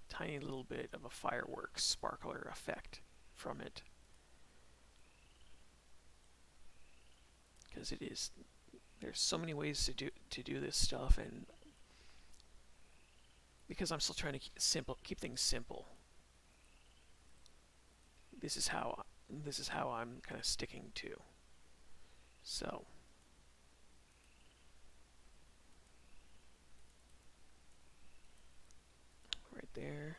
tiny little bit of a fireworks sparkler effect from it. Because there's so many ways to do this stuff, and because I'm still trying to keep things simple, this is how I'm kind of sticking to. So right there.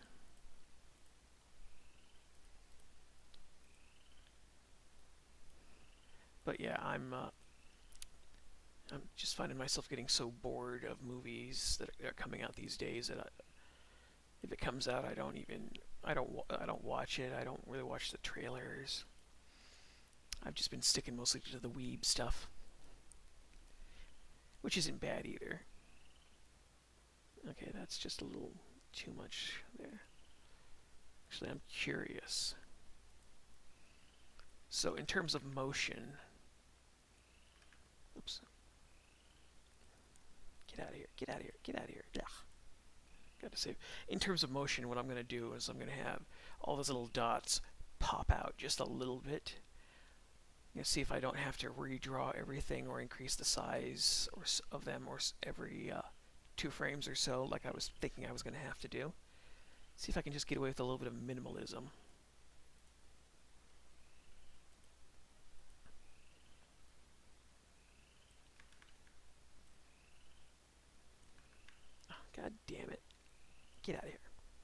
But yeah, I'm just finding myself getting so bored of movies that are coming out these days that if it comes out, I don't watch it. I don't really watch the trailers. I've just been sticking mostly to the weeb stuff, which isn't bad either. Okay, that's just a little too much there. Actually, I'm curious. So in terms of motion, oops. Get out of here, get out of here, get out of here. Ugh. Gotta save. In terms of motion, what I'm going to do is I'm going to have all those little dots pop out just a little bit. I'm going to see if I don't have to redraw everything or increase the size of them or every 2 frames or so like I was thinking I was going to have to do. See if I can just get away with a little bit of minimalism. Oh, God damn it. Get out of here.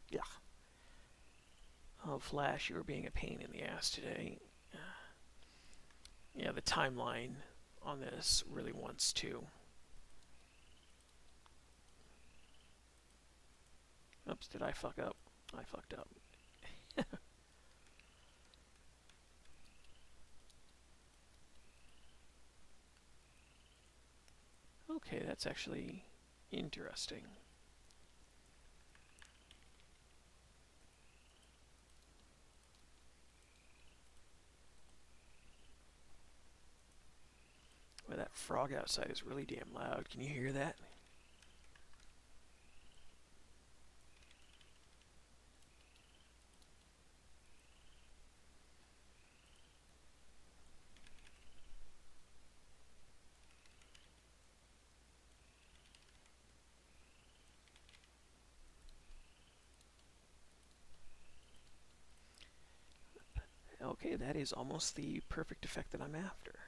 Yeah. Oh, Flash, you were being a pain in the ass today. Yeah, the timeline on this really wants to. Oops, did I fuck up? I fucked up. Okay, that's actually interesting. Well, that frog outside is really damn loud. Can you hear that? Okay, that is almost the perfect effect that I'm after.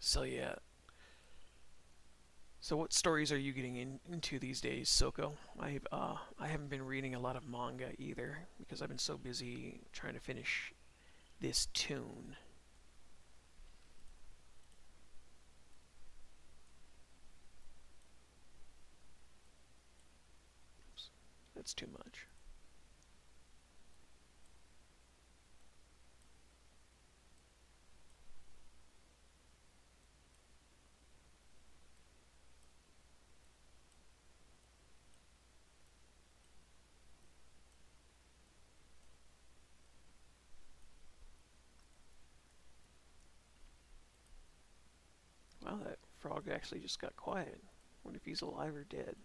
So yeah. So what stories are you getting into these days, Soko? I haven't been reading a lot of manga either because I've been so busy trying to finish this tune. Oops, that's too much. Wow, that frog actually just got quiet. Wonder if he's alive or dead.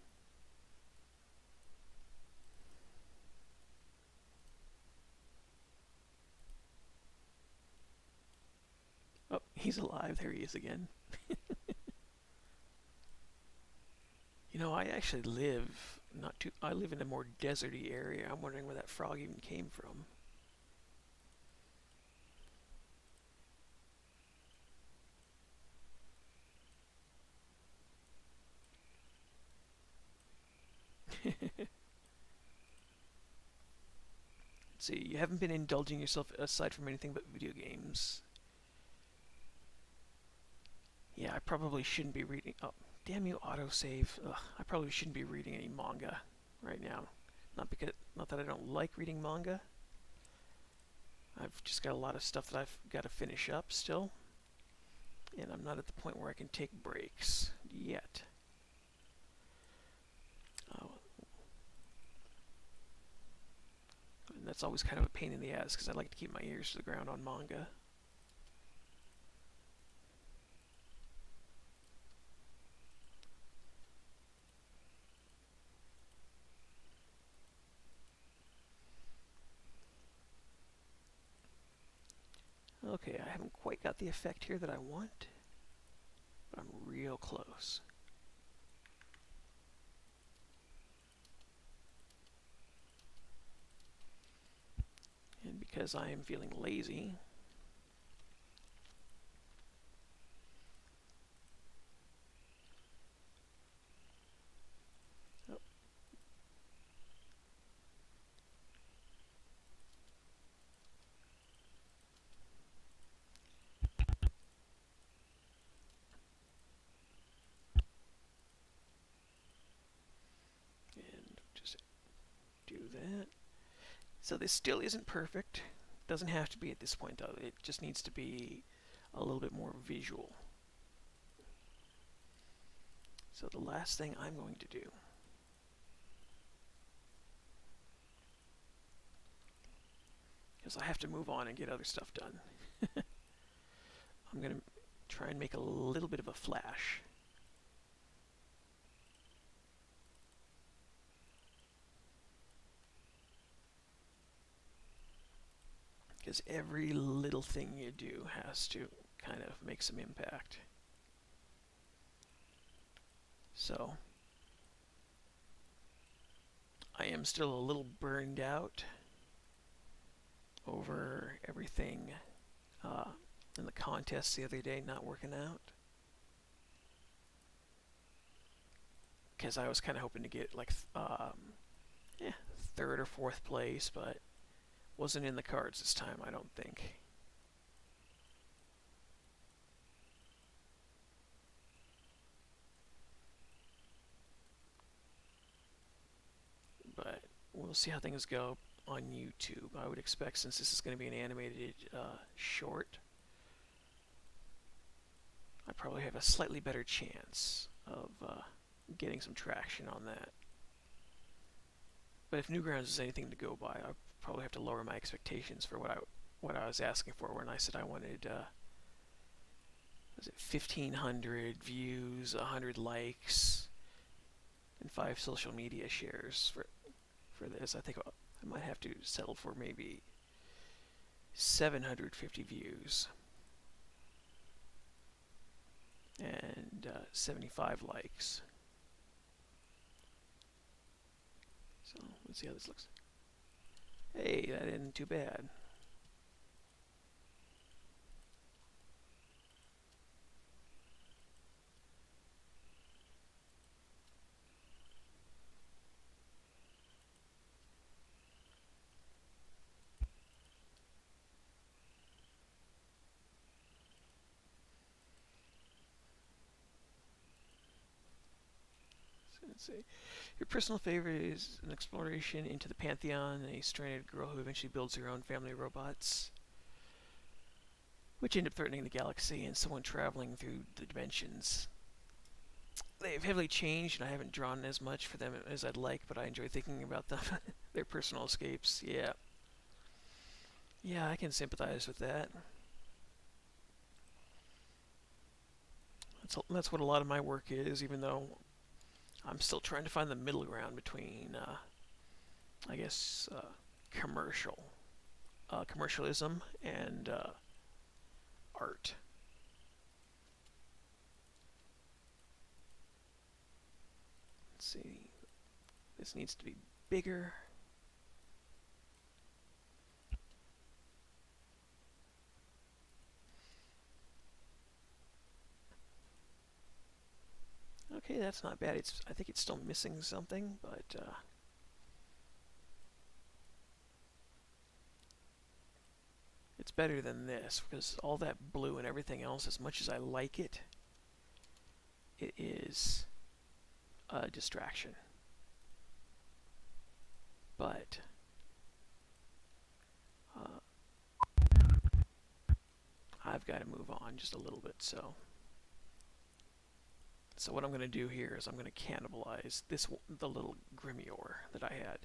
He's alive. There he is again. You know, I actually live I live in a more deserty area. I'm wondering where that frog even came from. Let's see, you haven't been indulging yourself aside from anything but video games. Yeah, I probably shouldn't be reading. Oh, damn you, autosave. Ugh, I probably shouldn't be reading any manga right now. Not that I don't like reading manga. I've just got a lot of stuff that I've got to finish up still, and I'm not at the point where I can take breaks yet. And that's always kind of a pain in the ass because I like to keep my ears to the ground on manga. Okay, I haven't quite got the effect here that I want, but I'm real close. And because I am feeling lazy, oh, and just do that. So this still isn't perfect. Doesn't have to be at this point though. It just needs to be a little bit more visual. So the last thing I'm going to do because I have to move on and get other stuff done. I'm going to try and make a little bit of a flash. Because every little thing you do has to kind of make some impact. So I am still a little burned out over everything in the contest the other day not working out. Because I was kind of hoping to get like third or fourth place, but wasn't in the cards this time, I don't think. But we'll see how things go on YouTube. I would expect, since this is going to be an animated short, I probably have a slightly better chance of getting some traction on that. But if Newgrounds is anything to go by, I'll probably have to lower my expectations for what I was asking for when I said I wanted was it 1,500 views, 100 likes, and 5 social media shares for this. I think I might have to settle for maybe 750 views and 75 likes. So let's see how this looks. Hey, that isn't too bad. Let's see. Your personal favorite is an exploration into the pantheon, a stranded girl who eventually builds her own family of robots, which end up threatening the galaxy, and someone traveling through the dimensions. They've heavily changed, and I haven't drawn as much for them as I'd like, but I enjoy thinking about them, their personal escapes. Yeah. Yeah, I can sympathize with that. That's what a lot of my work is, even though I'm still trying to find the middle ground between, I guess, commercialism and art. This needs to be bigger. Okay, that's not bad. I think it's still missing something, but it's better than this, because all that blue and everything else, as much as I like it, it is a distraction. But I've got to move on just a little bit, so what I'm going to do here is I'm going to cannibalize the little grimoire that I had.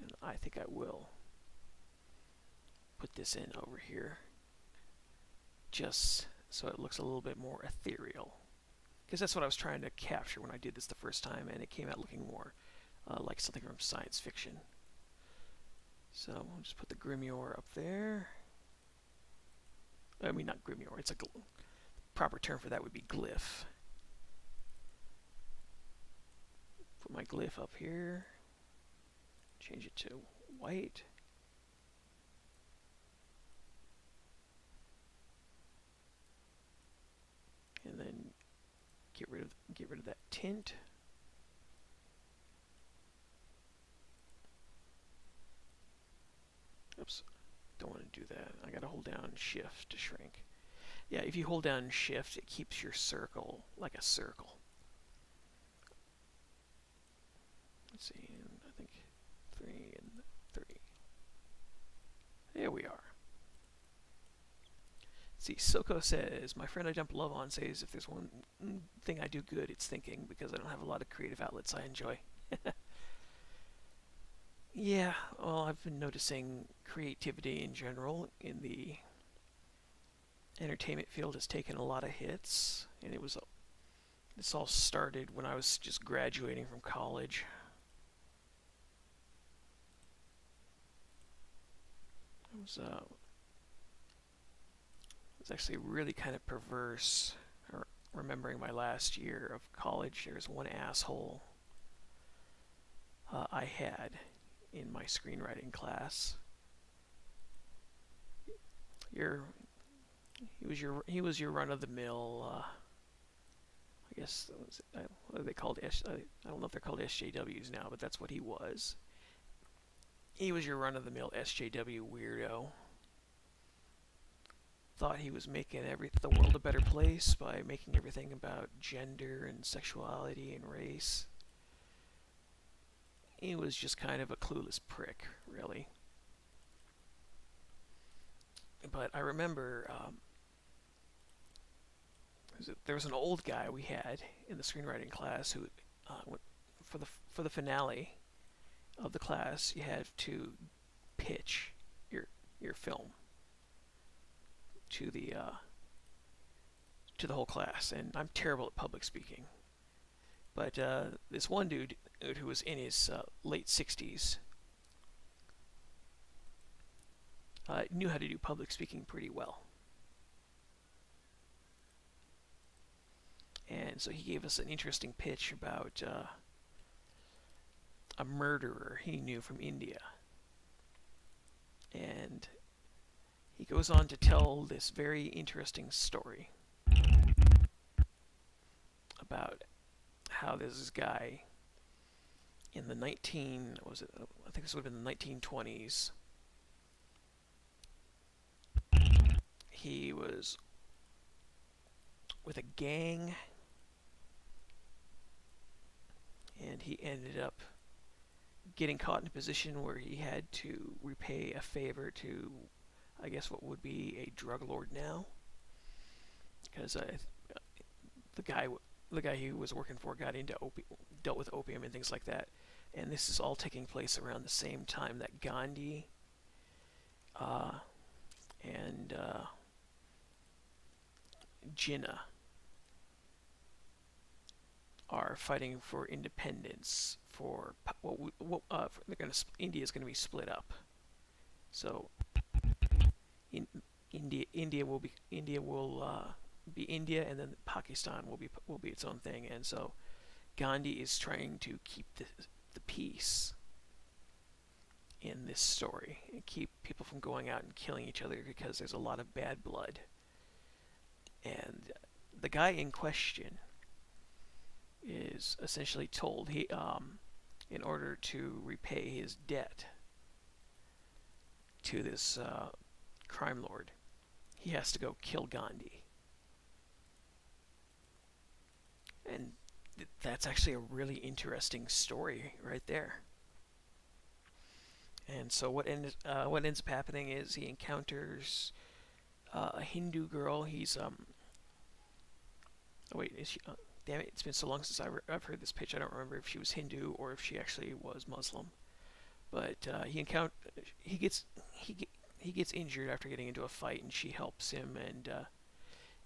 And I think I will put this in over here, just so it looks a little bit more ethereal. Because that's what I was trying to capture when I did this the first time, and it came out looking more like something from science fiction. So we'll just put the grimoire up there. I mean, not grimoire, it's a proper term for that would be glyph. Put my glyph up here. Change it to white. And then get rid of that tint. Oops, don't want to do that. I gotta hold down shift to shrink. Yeah, if you hold down shift, it keeps your circle like a circle. Let's see, I think 3 and 3. There we are. See, Soko says, my friend I dump love on says, if there's one thing I do good, it's thinking, because I don't have a lot of creative outlets I enjoy. Yeah, well, I've been noticing creativity in general in the entertainment field has taken a lot of hits, and this all started when I was just graduating from college. It was actually really kind of perverse. Remembering my last year of college, there was one asshole I had in my screenwriting class. He was your run-of-the-mill. I guess what are they called? I don't know if they're called SJWs now, but that's what he was. He was your run-of-the-mill SJW weirdo. Thought he was making the world a better place by making everything about gender and sexuality and race. He was just kind of a clueless prick, really. But I remember there was an old guy we had in the screenwriting class who, for the finale of the class, you had to pitch your film to the whole class, and I'm terrible at public speaking. But this one dude who was in his late 60s knew how to do public speaking pretty well. And so he gave us an interesting pitch about a murderer he knew from India. And he goes on to tell this very interesting story about how this guy in the I think this would have been the 1920s. He was with a gang, and he ended up getting caught in a position where he had to repay a favor to, I guess, what would be a drug lord now, because the guy he was working for got into dealt with opium and things like that, and this is all taking place around the same time that Gandhi and Jinnah are fighting for independence. For India's going to be split up. So India will be India, and then Pakistan will be its own thing. And so Gandhi is trying to keep the peace in this story and keep people from going out and killing each other because there's a lot of bad blood. And the guy in question is essentially told in order to repay his debt to this crime lord, he has to go kill Gandhi. And that's actually a really interesting story right there. And so what ends up happening is he encounters a Hindu girl. He's oh wait, is she? Damn it! It's been so long since I've heard this pitch. I don't remember if she was Hindu or if she actually was Muslim. But he gets injured after getting into a fight, and she helps him and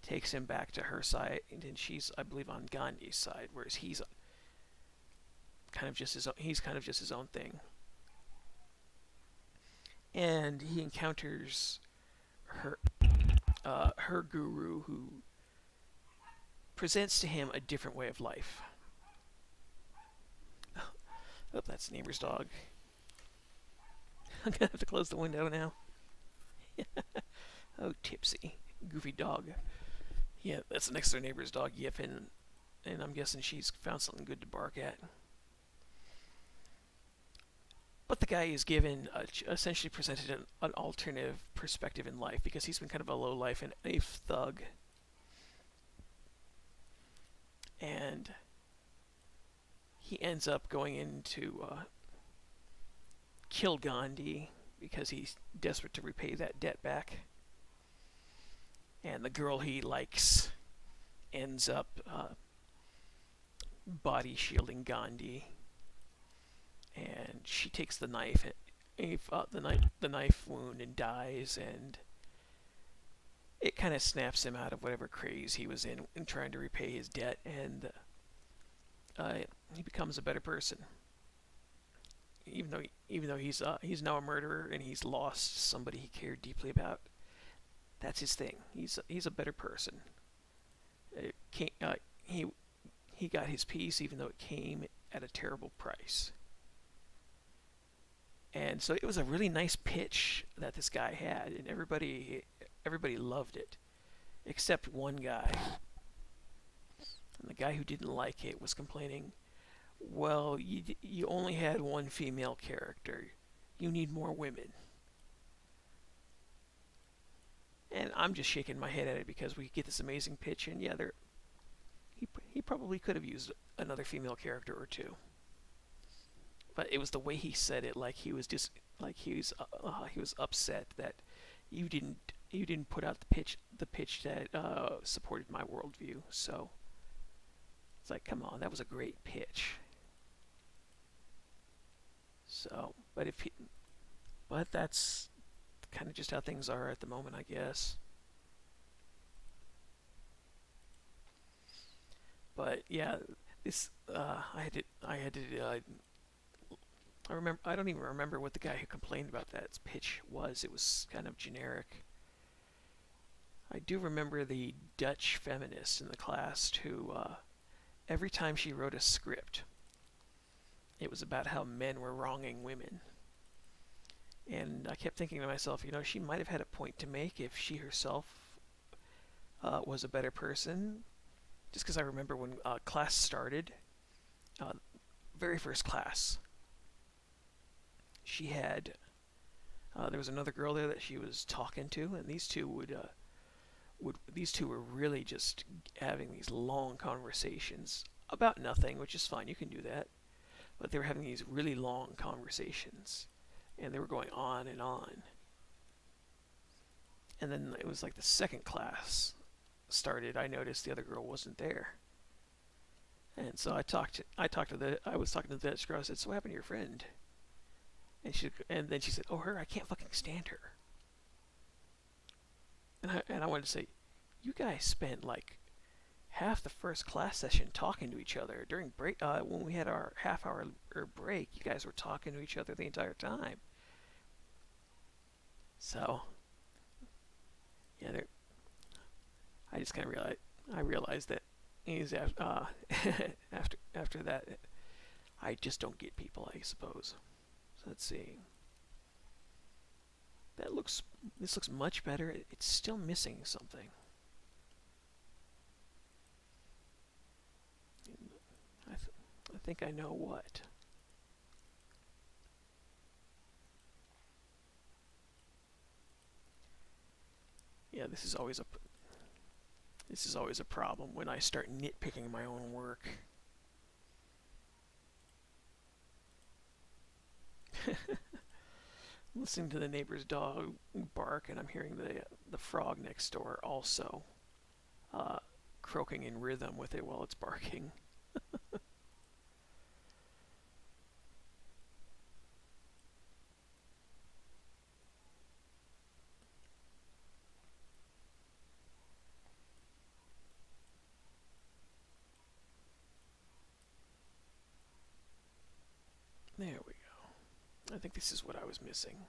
takes him back to her side. And then she's, I believe, on Gandhi's side, whereas he's kind of just his own thing. And he encounters her guru, who presents to him a different way of life. Oh, that's the neighbor's dog. I'm gonna have to close the window now. Oh, Tipsy, goofy dog. Yeah, that's the next door neighbor's dog, Yip, and I'm guessing she's found something good to bark at. But the guy is given, essentially presented an alternative perspective in life, because he's been kind of a lowlife and a thug. And he ends up going in to kill Gandhi because he's desperate to repay that debt back. And the girl he likes ends up body shielding Gandhi. And she takes the knife, the knife wound, and dies. And it kind of snaps him out of whatever craze he was in trying to repay his debt, and he becomes a better person. Even though he's now a murderer and he's lost somebody he cared deeply about, that's his thing. He's a better person. He got his peace even though it came at a terrible price. And so it was a really nice pitch that this guy had, and everybody loved it, except one guy. And the guy who didn't like it was complaining, well, you only had one female character. You need more women. And I'm just shaking my head at it because we get this amazing pitch, and yeah, he probably could have used another female character or two. But it was the way he said it, like he was upset that you didn't put out the pitch that supported my worldview. So it's like, come on, that was a great pitch. So, but that's kind of just how things are at the moment, I guess. But yeah, this I don't even remember what the guy who complained about that pitch was. It was kind of generic. I do remember the Dutch feminist in the class who, every time she wrote a script, it was about how men were wronging women. And I kept thinking to myself, she might have had a point to make if she herself was a better person. Just because I remember when class started, very first class, she had, there was another girl there that she was talking to, and these two were really just having these long conversations about nothing, which is fine, you can do that. But they were having these really long conversations, and they were going on and on. And then it was like the second class started, I noticed the other girl wasn't there. And so I was talking to the Dutch girl. I said, "So what happened to your friend?" And then she said, "Oh, her, I can't fucking stand her." And I wanted to say, you guys spent like half the first class session talking to each other during break. When we had our half-hour break, you guys were talking to each other the entire time. So Yeah, I just kind of realized that is after that, I just don't get people, I suppose. So let's see. This looks much better. It's still missing something. I think I know what. Yeah, this is always a problem when I start nitpicking my own work. Listening to the neighbor's dog bark, and I'm hearing the frog next door also croaking in rhythm with it while it's barking. There we go. I think this is what I was missing.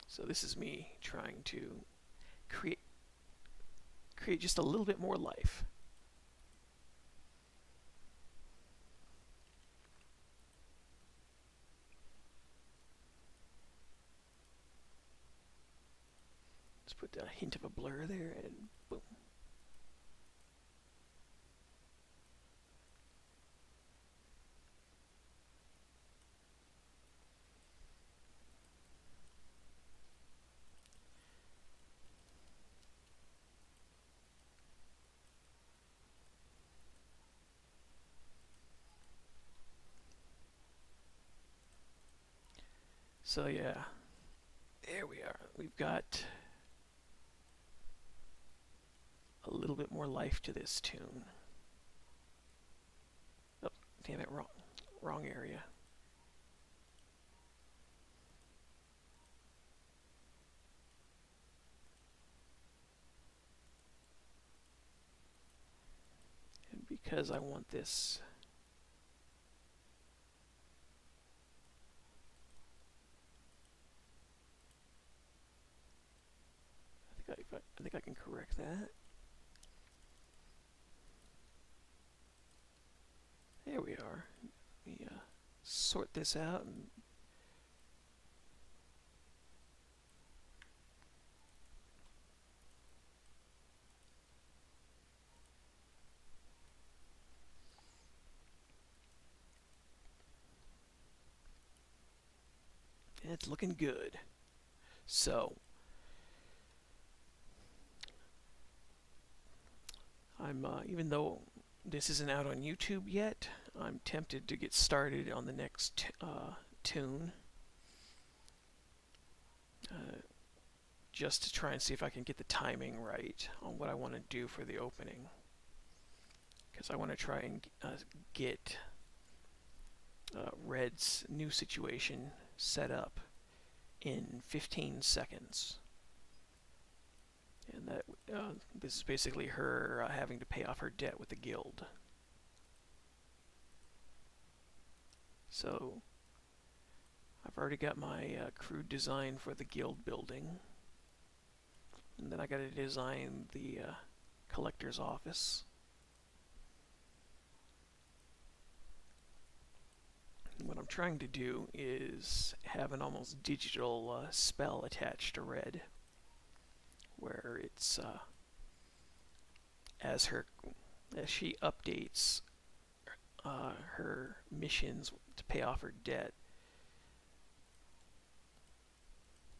So this is me trying to create just a little bit more life. Let's put a hint of a blur there, and boom. So yeah, there we are. We've got a little bit more life to this tune. Oh, damn it, wrong area. And because I want this I think I can correct that. There we are. Let me sort this out. And it's looking good. So I'm even though this isn't out on YouTube yet, I'm tempted to get started on the next tune, just to try and see if I can get the timing right on what I want to do for the opening, because I want to try and get Red's new situation set up in 15 seconds. And that this is basically her having to pay off her debt with the guild. So I've already got my crude design for the guild building, and then I got to design the collector's office. And what I'm trying to do is have an almost digital spell attached to Red, where it's as she updates her missions to pay off her debt,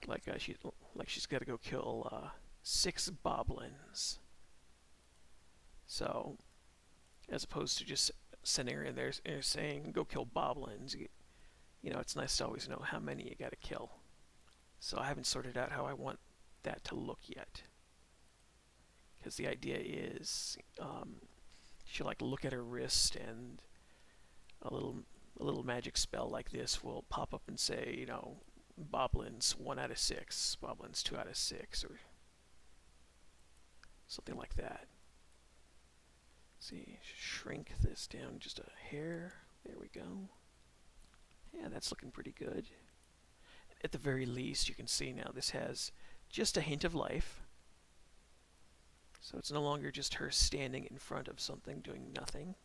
like she's got to go kill 6 boblins. So as opposed to just scenario there saying go kill boblins, you know, it's nice to always know how many you got to kill. So I haven't sorted out how I want that to look yet, because the idea is she'll like look at her wrist, and a little magic spell like this will pop up and say, you know, boblins 1 out of 6, boblins 2 out of 6, or something like that. see, shrink this down just a hair. There we go. Yeah, that's looking pretty good. At the very least, you can see now this has just a hint of life. So it's no longer just her standing in front of something doing nothing.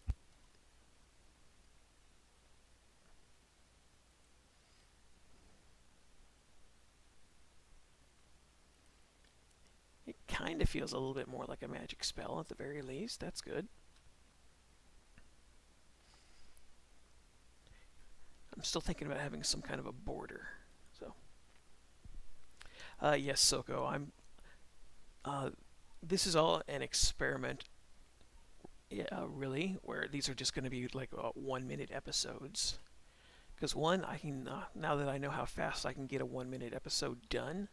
It kind of feels a little bit more like a magic spell at the very least. That's good. I'm still thinking about having some kind of a border. So, yes, Soko, this is all an experiment, yeah, really, where these are just going to be like 1-minute episodes. Because one, I can now that I know how fast I can get a 1-minute episode done,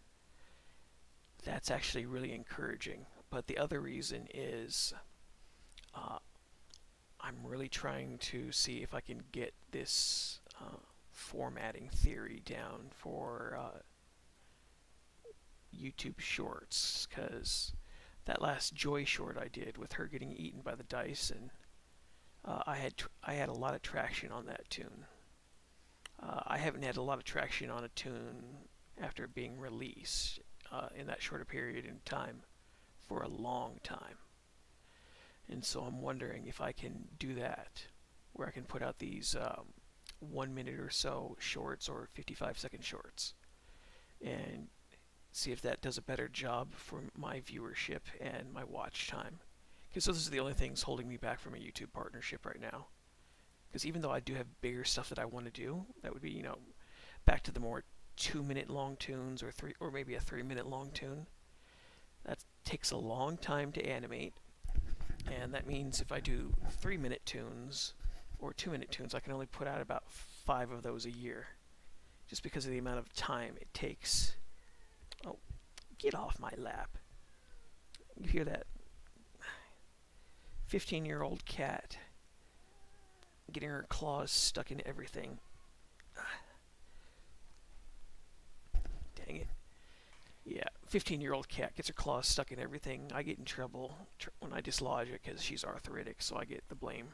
that's actually really encouraging. But the other reason is I'm really trying to see if I can get this formatting theory down for YouTube Shorts, because that last Joy short I did with her getting eaten by the dice, and I had a lot of traction on that tune. I haven't had a lot of traction on a tune after being released in that shorter period in time for a long time. And so I'm wondering if I can do that, where I can put out these 1 minute or so shorts or 55-second shorts, and see if that does a better job for my viewership and my watch time. Because those are the only things holding me back from a YouTube partnership right now. Because even though I do have bigger stuff that I want to do, that would be, back to the more 2-minute long tunes or maybe a 3-minute long tune. That takes a long time to animate, and that means if I do 3-minute tunes or 2-minute tunes, I can only put out about 5 of those a year, just because of the amount of time it takes. Oh, get off my lap. You hear that? 15-year-old cat getting her claws stuck in everything. Dang it. Yeah, 15-year-old cat gets her claws stuck in everything. I get in trouble when I dislodge it because she's arthritic, so I get the blame.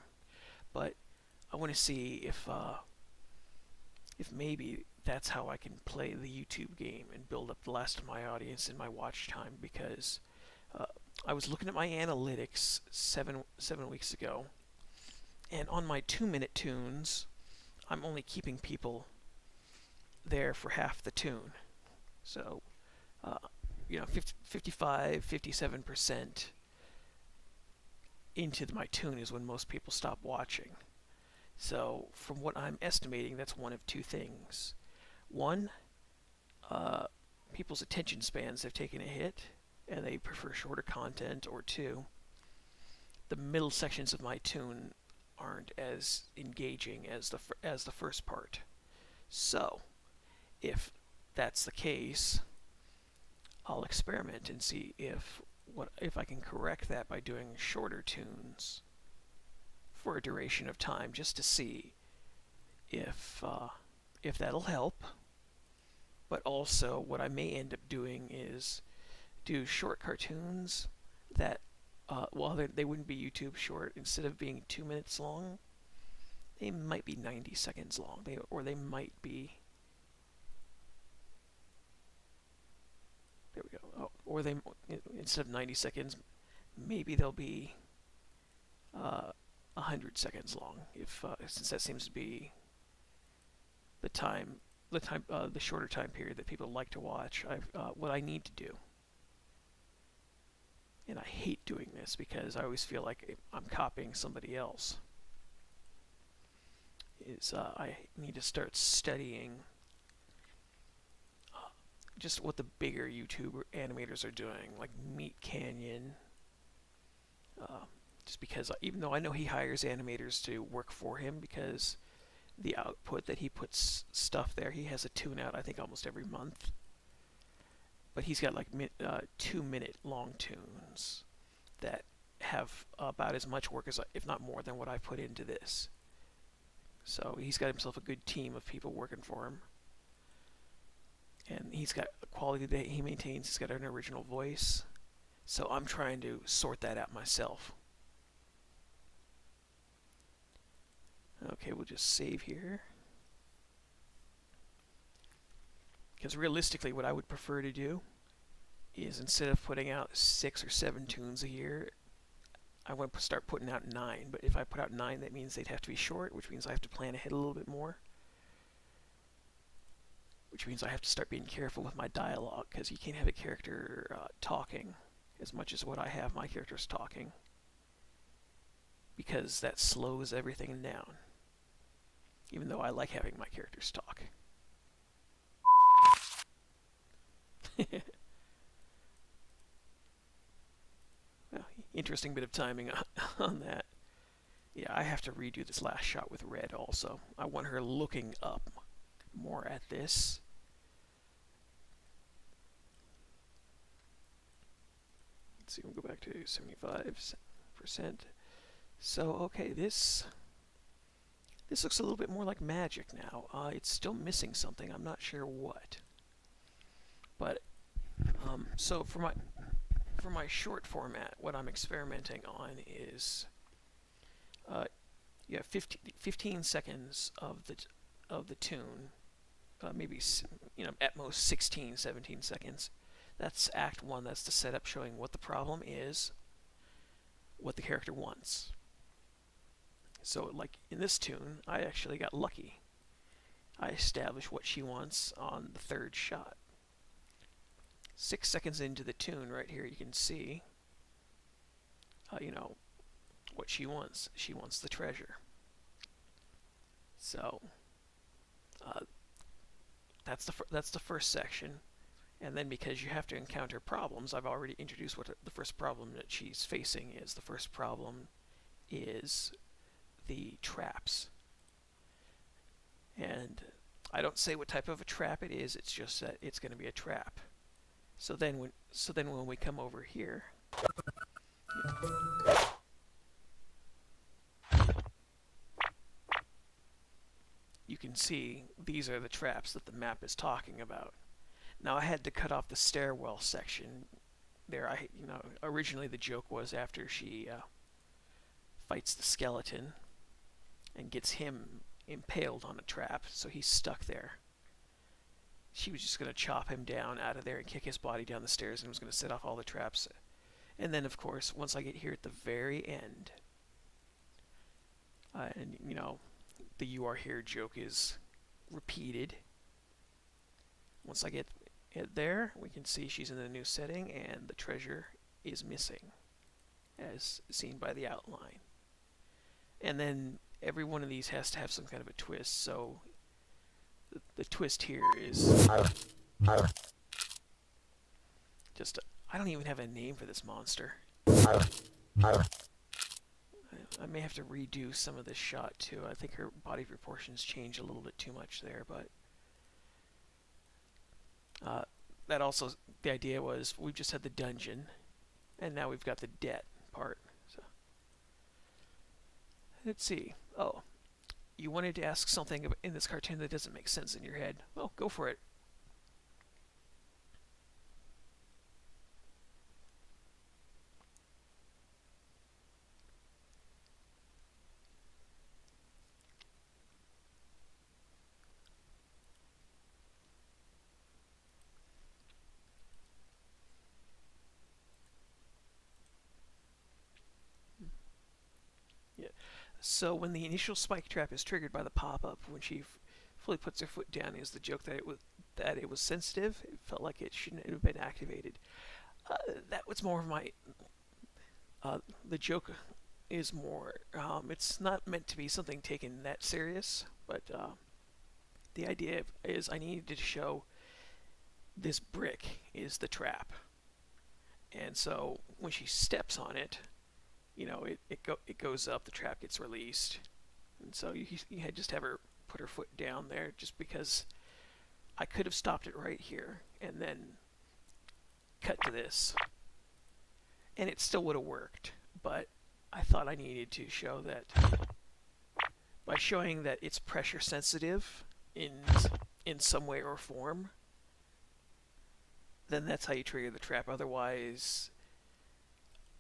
But I want to see if maybe that's how I can play the YouTube game and build up the last of my audience and my watch time, because I was looking at my analytics seven weeks ago, and on my 2-minute tunes, I'm only keeping people there for half the tune. So, 55, 57% into my tune is when most people stop watching. So, from what I'm estimating, that's one of two things. One, people's attention spans have taken a hit, and they prefer shorter content. Or two, the middle sections of my tune aren't as engaging as the first part. So, if that's the case, I'll experiment and see if I can correct that by doing shorter tunes for a duration of time, just to see if that'll help. But also, what I may end up doing is do short cartoons that, they wouldn't be YouTube short. Instead of being 2 minutes long, they might be 90 seconds long. They might be. There we go. Oh, or they, instead of 90 seconds, maybe they'll be 100 seconds long. Since that seems to be the shorter time period that people like to watch. What I need to do, and I hate doing this because I always feel like I'm copying somebody else, is I need to start studying just what the bigger YouTube animators are doing, like Meat Canyon. Just because, even though I know he hires animators to work for him, because the output that he puts stuff there, he has a tune out, I think, almost every month. But he's got like 2-minute long tunes that have about as much work as, if not more than, what I put into this. So he's got himself a good team of people working for him. And he's got a quality that he maintains. He's got an original voice. So I'm trying to sort that out myself. Okay, we'll just save here. Because realistically, what I would prefer to do is instead of putting out 6 or 7 tunes a year, I want to start putting out 9. But if I put out 9, that means they'd have to be short, which means I have to plan ahead a little bit more. Which means I have to start being careful with my dialogue, because you can't have a character talking as much as what I have my characters talking, because that slows everything down, even though I like having my characters talk. Well, interesting bit of timing on that. Yeah, I have to redo this last shot with red also. I want her looking up more at this. Let's see, we'll go back to 75%. So, okay, this looks a little bit more like magic now. It's still missing something. I'm not sure what. But, so for my short format, what I'm experimenting on is, you have 15 seconds of the tune, maybe at most 16, 17 seconds. That's Act 1. That's the setup showing what the problem is, what the character wants. So, like in this tune, I actually got lucky. I established what she wants on the 3rd shot. 6 seconds into the tune, right here, you can see, what she wants. She wants the treasure. So, that's the first section. And then because you have to encounter problems, I've already introduced what the first problem that she's facing is. The first problem is the traps. And I don't say what type of a trap it is, it's just that it's going to be a trap. So then when we come over here, you can see these are the traps that the map is talking about. Now I had to cut off the stairwell section there. Originally the joke was after she fights the skeleton and gets him impaled on a trap, so he's stuck there. She was just going to chop him down out of there and kick his body down the stairs, and was going to set off all the traps. And then, of course, once I get here at the very end, and the "you are here" joke is repeated. Once I get there, we can see she's in a new setting, and the treasure is missing, as seen by the outline. And then every one of these has to have some kind of a twist, so the twist here is just I don't even have a name for this monster. I may have to redo some of this shot too. I think her body proportions change a little bit too much there, but that also, the idea was we've just had the dungeon, and now we've got the debt part. So let's see. Oh, you wanted to ask something in this cartoon that doesn't make sense in your head. Well, go for it. So when the initial spike trap is triggered by the pop-up, when she fully puts her foot down, is the joke that it was sensitive. It felt like it shouldn't have been activated. That was more of my. The joke is more. It's not meant to be something taken that serious, but the idea is I needed to show this brick is the trap, and so when she steps on it, it goes up, the trap gets released, and so you just have her put her foot down there, just because I could have stopped it right here and then cut to this, and it still would have worked, but I thought I needed to show that by showing that it's pressure sensitive in some way or form, then that's how you trigger the trap. Otherwise,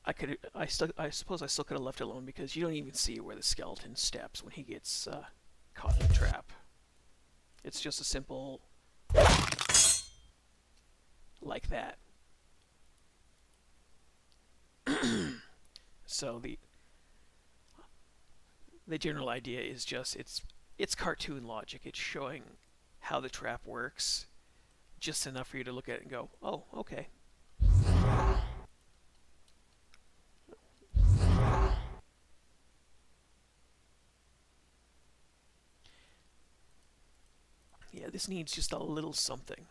I suppose I still could have left it alone because you don't even see where the skeleton steps when he gets caught in the trap. It's just a simple like that. So the general idea is just it's cartoon logic. It's showing how the trap works, just enough for you to look at it and go, "Oh, okay." Yeah, this needs just a little something.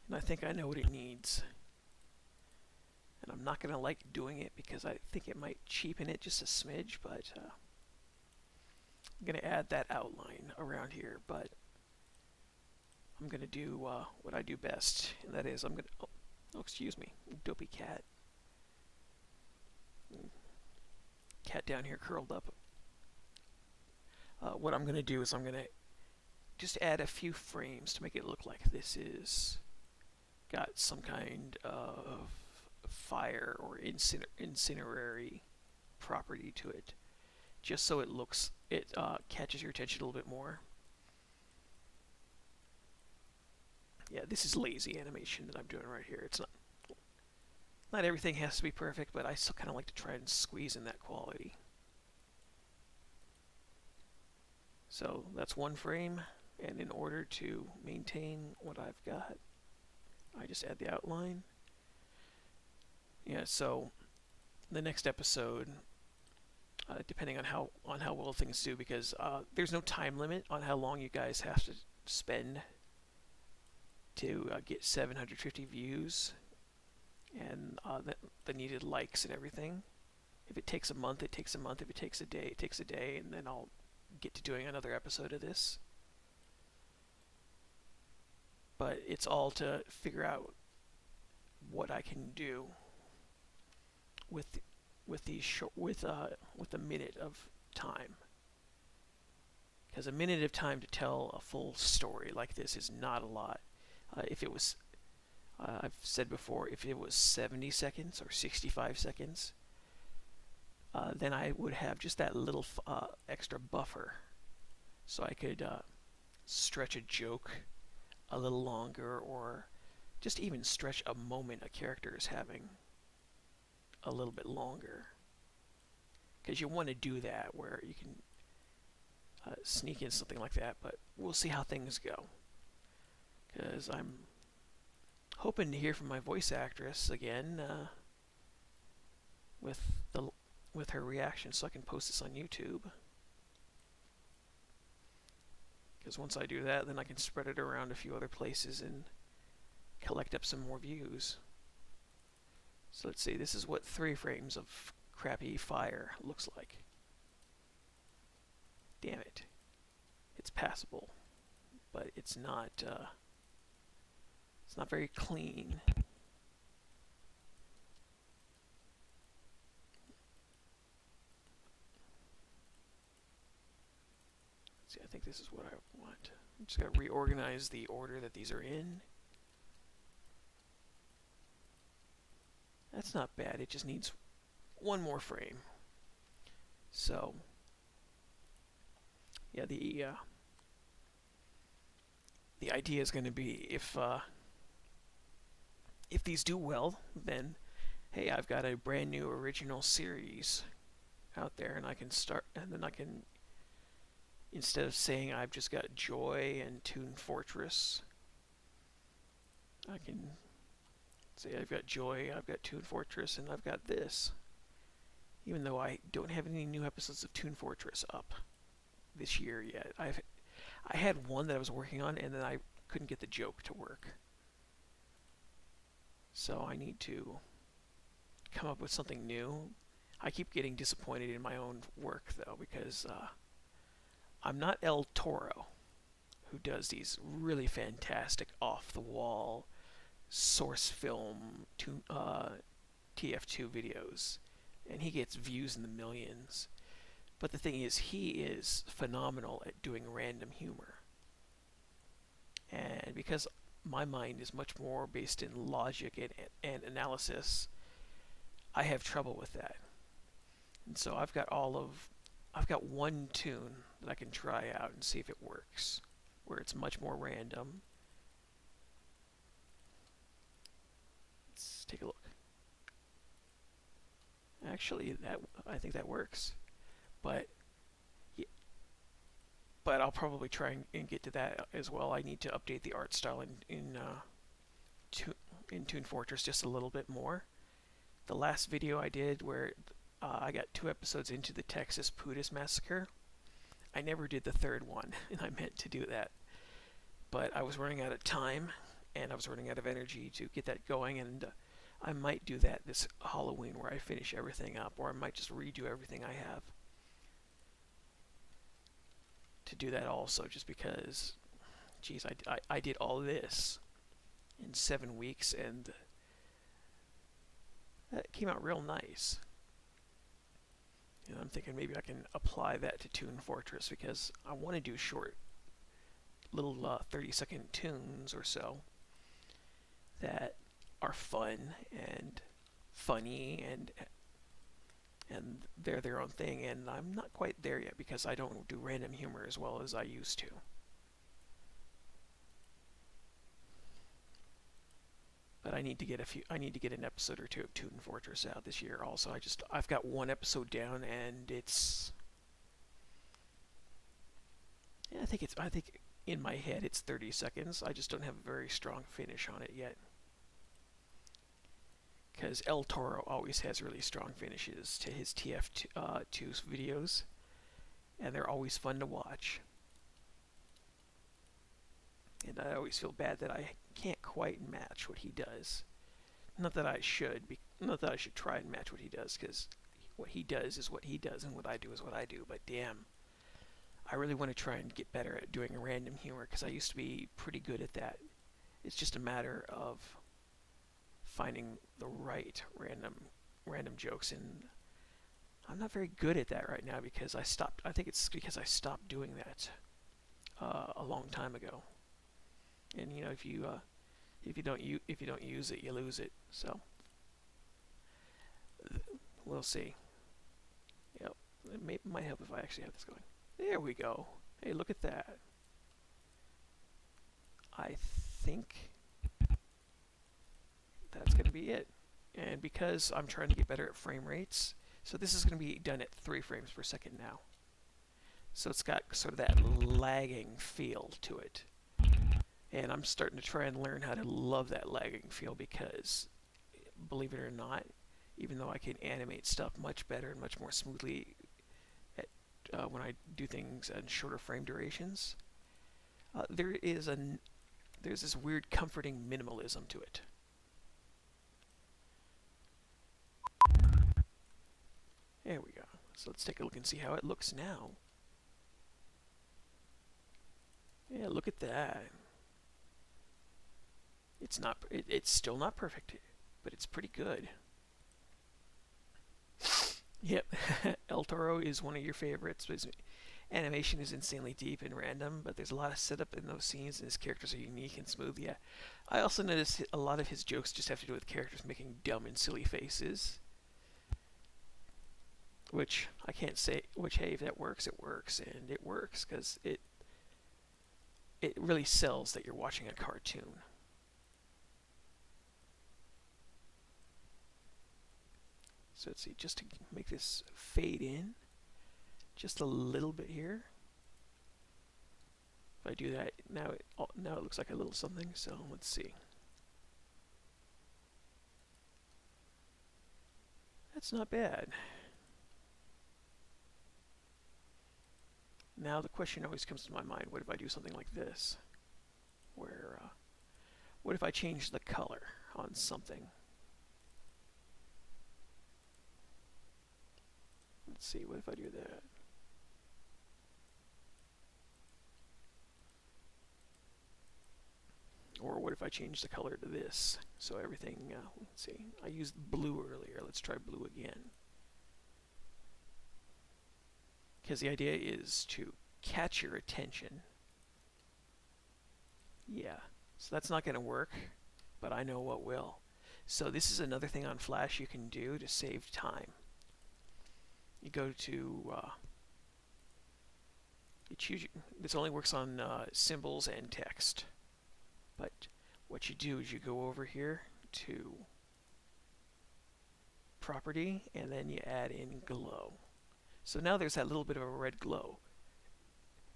And I think I know what it needs. And I'm not going to like doing it because I think it might cheapen it just a smidge, but I'm going to add that outline around here, but I'm going to do what I do best, and that is I'm going to, oh, excuse me, dopey cat. Cat down here curled up. What I'm going to do is I'm going to just add a few frames to make it look like this is got some kind of fire or incinerary property to it, just so it looks, it catches your attention a little bit more. Yeah, this is lazy animation that I'm doing right here. It's not everything has to be perfect, but I still kind of like to try and squeeze in that quality. So that's one frame, and in order to maintain what I've got, I just add the outline. Yeah, so the next episode, depending on how well things do, because there's no time limit on how long you guys have to spend to get 750 views and the needed likes and everything. If it takes a month, it takes a month. If it takes a day, it takes a day, and then I'll get to doing another episode of this. But it's all to figure out what I can do with these with a minute of time, because a minute of time to tell a full story like this is not a lot. If it was, I've said before, if it was 70 seconds or 65 seconds, then I would have just that little extra buffer, so I could stretch a joke a little longer, or just even stretch a moment a character is having a little bit longer. Because you want to do that where you can sneak in something like that, but we'll see how things go. Because I'm hoping to hear from my voice actress again with her reaction, so I can post this on YouTube. Because once I do that, then I can spread it around a few other places and collect up some more views. So let's see, this is what 3 frames of crappy fire looks like. Damn it. It's passable, but it's not very clean. See, I think this is what I want. I'm just going to reorganize the order that these are in. That's not bad. It just needs one more frame. So, yeah, the idea is going to be if these do well, then hey, I've got a brand new original series out there, and I can start, and then I can, instead of saying I've just got Joy and Toon Fortress, I can say I've got Joy, I've got Toon Fortress, and I've got this. Even though I don't have any new episodes of Toon Fortress up this year yet. I had one that I was working on, and then I couldn't get the joke to work. So I need to come up with something new. I keep getting disappointed in my own work, though, because I'm not El Toro, who does these really fantastic off-the-wall source film TF2 videos, and he gets views in the millions. But the thing is, he is phenomenal at doing random humor. And because my mind is much more based in logic and analysis, I have trouble with that. And so I've got one tune that I can try out and see if it works, where it's much more random. Let's take a look. Actually, I think that works, but I'll probably try and get to that as well. I need to update the art style in Toon Fortress just a little bit more. The last video I did where I got 2 episodes into the Texas Pudis Massacre, I never did the 3rd one, and I meant to do that. But I was running out of time, and I was running out of energy to get that going, and I might do that this Halloween where I finish everything up, or I might just redo everything I have to do that also, just because, geez, I did all this in 7 weeks, and that came out real nice. And I'm thinking maybe I can apply that to Toon Fortress, because I want to do short, little 30-second tunes or so that are fun and funny, and they're their own thing. And I'm not quite there yet because I don't do random humor as well as I used to. But I need to get an episode or 2 of Toon Fortress out this year. Also, I've got 1 episode down, and it's, yeah, I think in my head it's 30 seconds. I just don't have a very strong finish on it yet, because El Toro always has really strong finishes to his TF2 videos, and they're always fun to watch. And I always feel bad that I can't quite match what he does. Not that I should try and match what he does, because what he does is what he does, and what I do is what I do. But damn, I really want to try and get better at doing random humor, because I used to be pretty good at that. It's just a matter of finding the right random jokes, and I'm not very good at that right now because I stopped. I think it's because I stopped doing that a long time ago. And you know, if you don't use it, you lose it. So we'll see. Yep, it might help if I actually have this going. There we go. Hey, look at that. I think that's going to be it. And because I'm trying to get better at frame rates, so this is going to be done at 3 frames per second now. So it's got sort of that lagging feel to it. And I'm starting to try and learn how to love that lagging feel, because, believe it or not, even though I can animate stuff much better and much more smoothly when I do things in shorter frame durations, there's this weird comforting minimalism to it. There we go. So let's take a look and see how it looks now. Yeah, look at that. It's still not perfect, but it's pretty good. Yep, El Toro is one of your favorites. His animation is insanely deep and random, but there's a lot of setup in those scenes, and his characters are unique and smooth. Yeah, I also noticed a lot of his jokes just have to do with characters making dumb and silly faces, which I can't say. Which, hey, if that works, it works, and it works because it really sells that you're watching a cartoon. So let's see, just to make this fade in just a little bit here. If I do that, now it looks like a little something. So let's see. That's not bad. Now the question always comes to my mind: what if I do something like this? Where, what if I change the color on something? Let's see, what if I do that? Or what if I change the color to this? So everything, let's see, I used blue earlier. Let's try blue again. Because the idea is to catch your attention. Yeah, so that's not going to work, but I know what will. So this is another thing on Flash you can do to save time. You go to, you choose, this only works on symbols and text. But what you do is you go over here to Property, and then you add in Glow. So now there's that little bit of a red glow.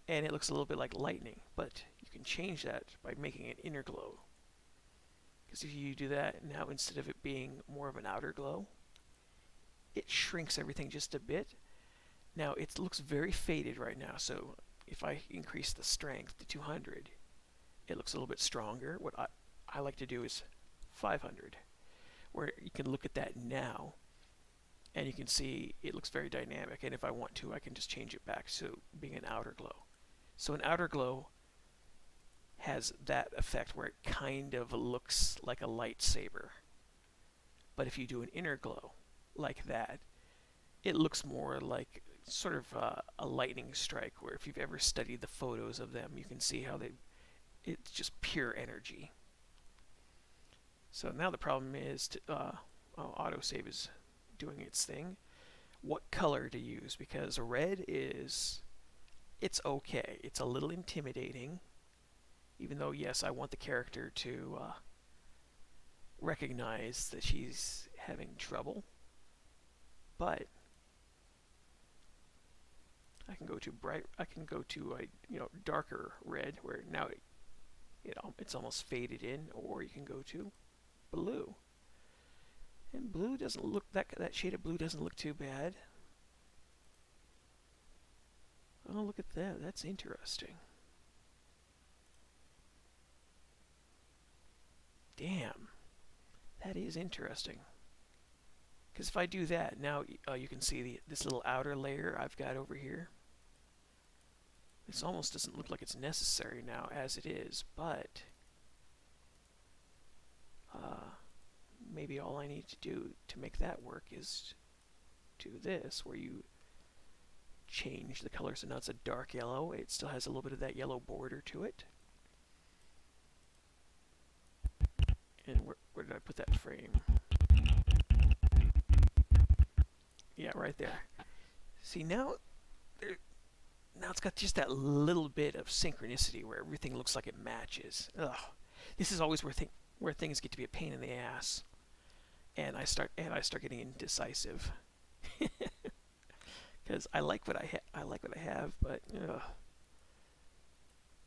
And it looks a little bit like lightning, but you can change that by making it inner glow. Because if you do that, now instead of it being more of an outer glow, it shrinks everything just a bit. Now it looks very faded right now, so if I increase the strength to 200, it looks a little bit stronger. What I like to do is 500, where you can look at that now, and you can see it looks very dynamic, and if I want to, I can just change it back to being an outer glow. So an outer glow has that effect where it kind of looks like a lightsaber. But if you do an inner glow like that, it looks more like sort of a lightning strike, where if you've ever studied the photos of them, you can see how it's just pure energy. So now the problem is autosave is doing its thing. What color to use? Because red it's okay. It's a little intimidating, even though yes, I want the character to recognize that she's having trouble. But I can go to bright. I can go to a darker red, where now it's almost faded in, or you can go to blue. And blue doesn't look that shade of blue doesn't look too bad. Oh, look at that. That's interesting. Damn. That is interesting. Because if I do that, now you can see this little outer layer I've got over here. This almost doesn't look like it's necessary now as it is, but maybe all I need to do to make that work is do this, where you change the color. So now it's a dark yellow. It still has a little bit of that yellow border to it. And where did I put that frame? Yeah, right there. See, now it's got just that little bit of synchronicity where everything looks like it matches. Ugh. This is always where things get to be a pain in the ass, and I start getting indecisive. Because I like what I have, but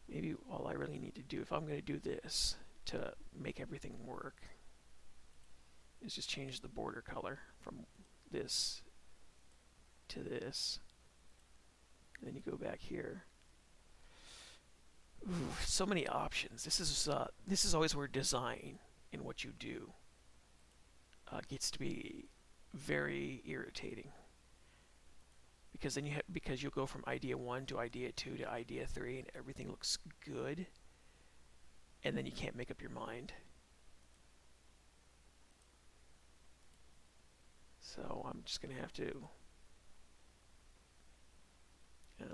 maybe all I really need to do, if I'm going to do this to make everything work, is just change the border color from this to this, and then you go back here. Ooh, so many options. This is always where design in what you do gets to be very irritating. Because then you'll go from idea 1 to idea 2 to idea 3, and everything looks good, and then you can't make up your mind. So I'm just gonna have to.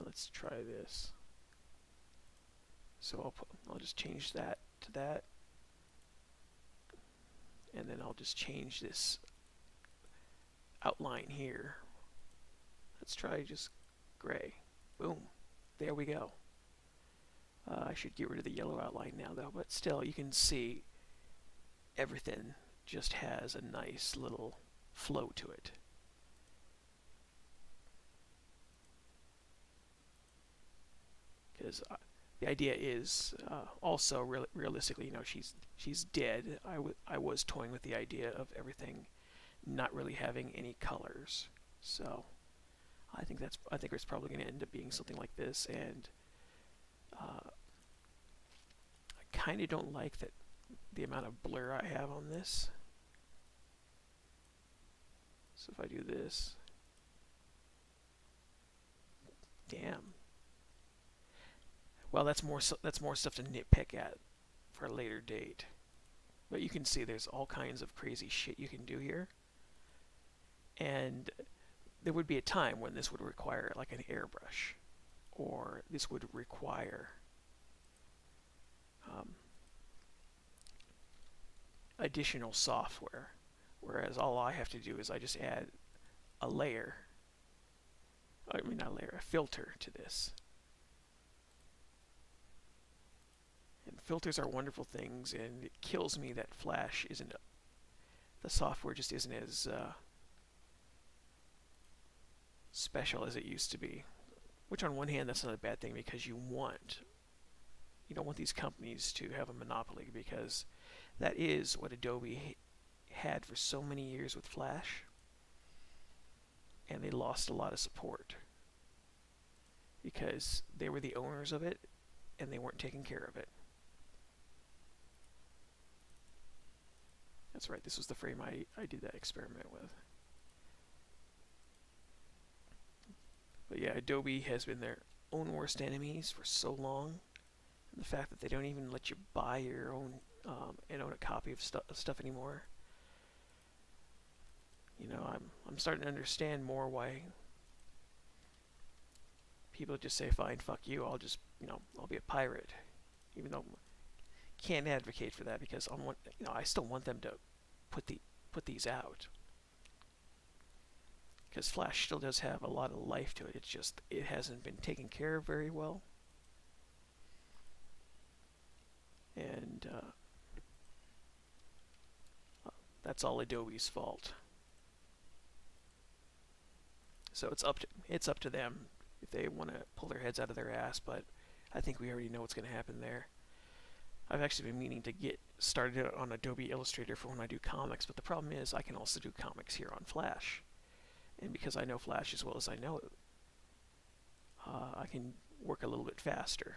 Let's try this. So I'll just change that to that, and then I'll just change this outline here. Let's try just gray. Boom. There we go. I should get rid of the yellow outline now, though, but still, you can see everything just has a nice little flow to it. Because the idea is also realistically, she's dead. I was toying with the idea of everything not really having any colors, so I think it's probably going to end up being something like this. And I kind of don't like that the amount of blur I have on this. So if I do this, damn. Well, that's more stuff to nitpick at for a later date. But you can see there's all kinds of crazy shit you can do here. And there would be a time when this would require like an airbrush, or this would require additional software, whereas all I have to do is I just add a layer, I mean not a layer, a filter to this. And filters are wonderful things, and it kills me that Flash isn't, the software just isn't as special as it used to be. Which on one hand, that's not a bad thing, because you don't want these companies to have a monopoly, because that is what Adobe had for so many years with Flash, and they lost a lot of support because they were the owners of it and they weren't taking care of it. That's right, this was the frame I did that experiment with. But yeah, Adobe has been their own worst enemies for so long. And the fact that they don't even let you buy your own and own a copy of stuff anymore. You know, I'm starting to understand more why people just say, fine, fuck you, I'll just, I'll be a pirate. Even though I can't advocate for that, because I still want them to put these out. Because Flash still does have a lot of life to it. It's just, it hasn't been taken care of very well. And that's all Adobe's fault. So it's up to them if they want to pull their heads out of their ass, but I think we already know what's going to happen there. I've actually been meaning to get started on Adobe Illustrator for when I do comics, but the problem is I can also do comics here on Flash. And because I know Flash as well as I know it, I can work a little bit faster.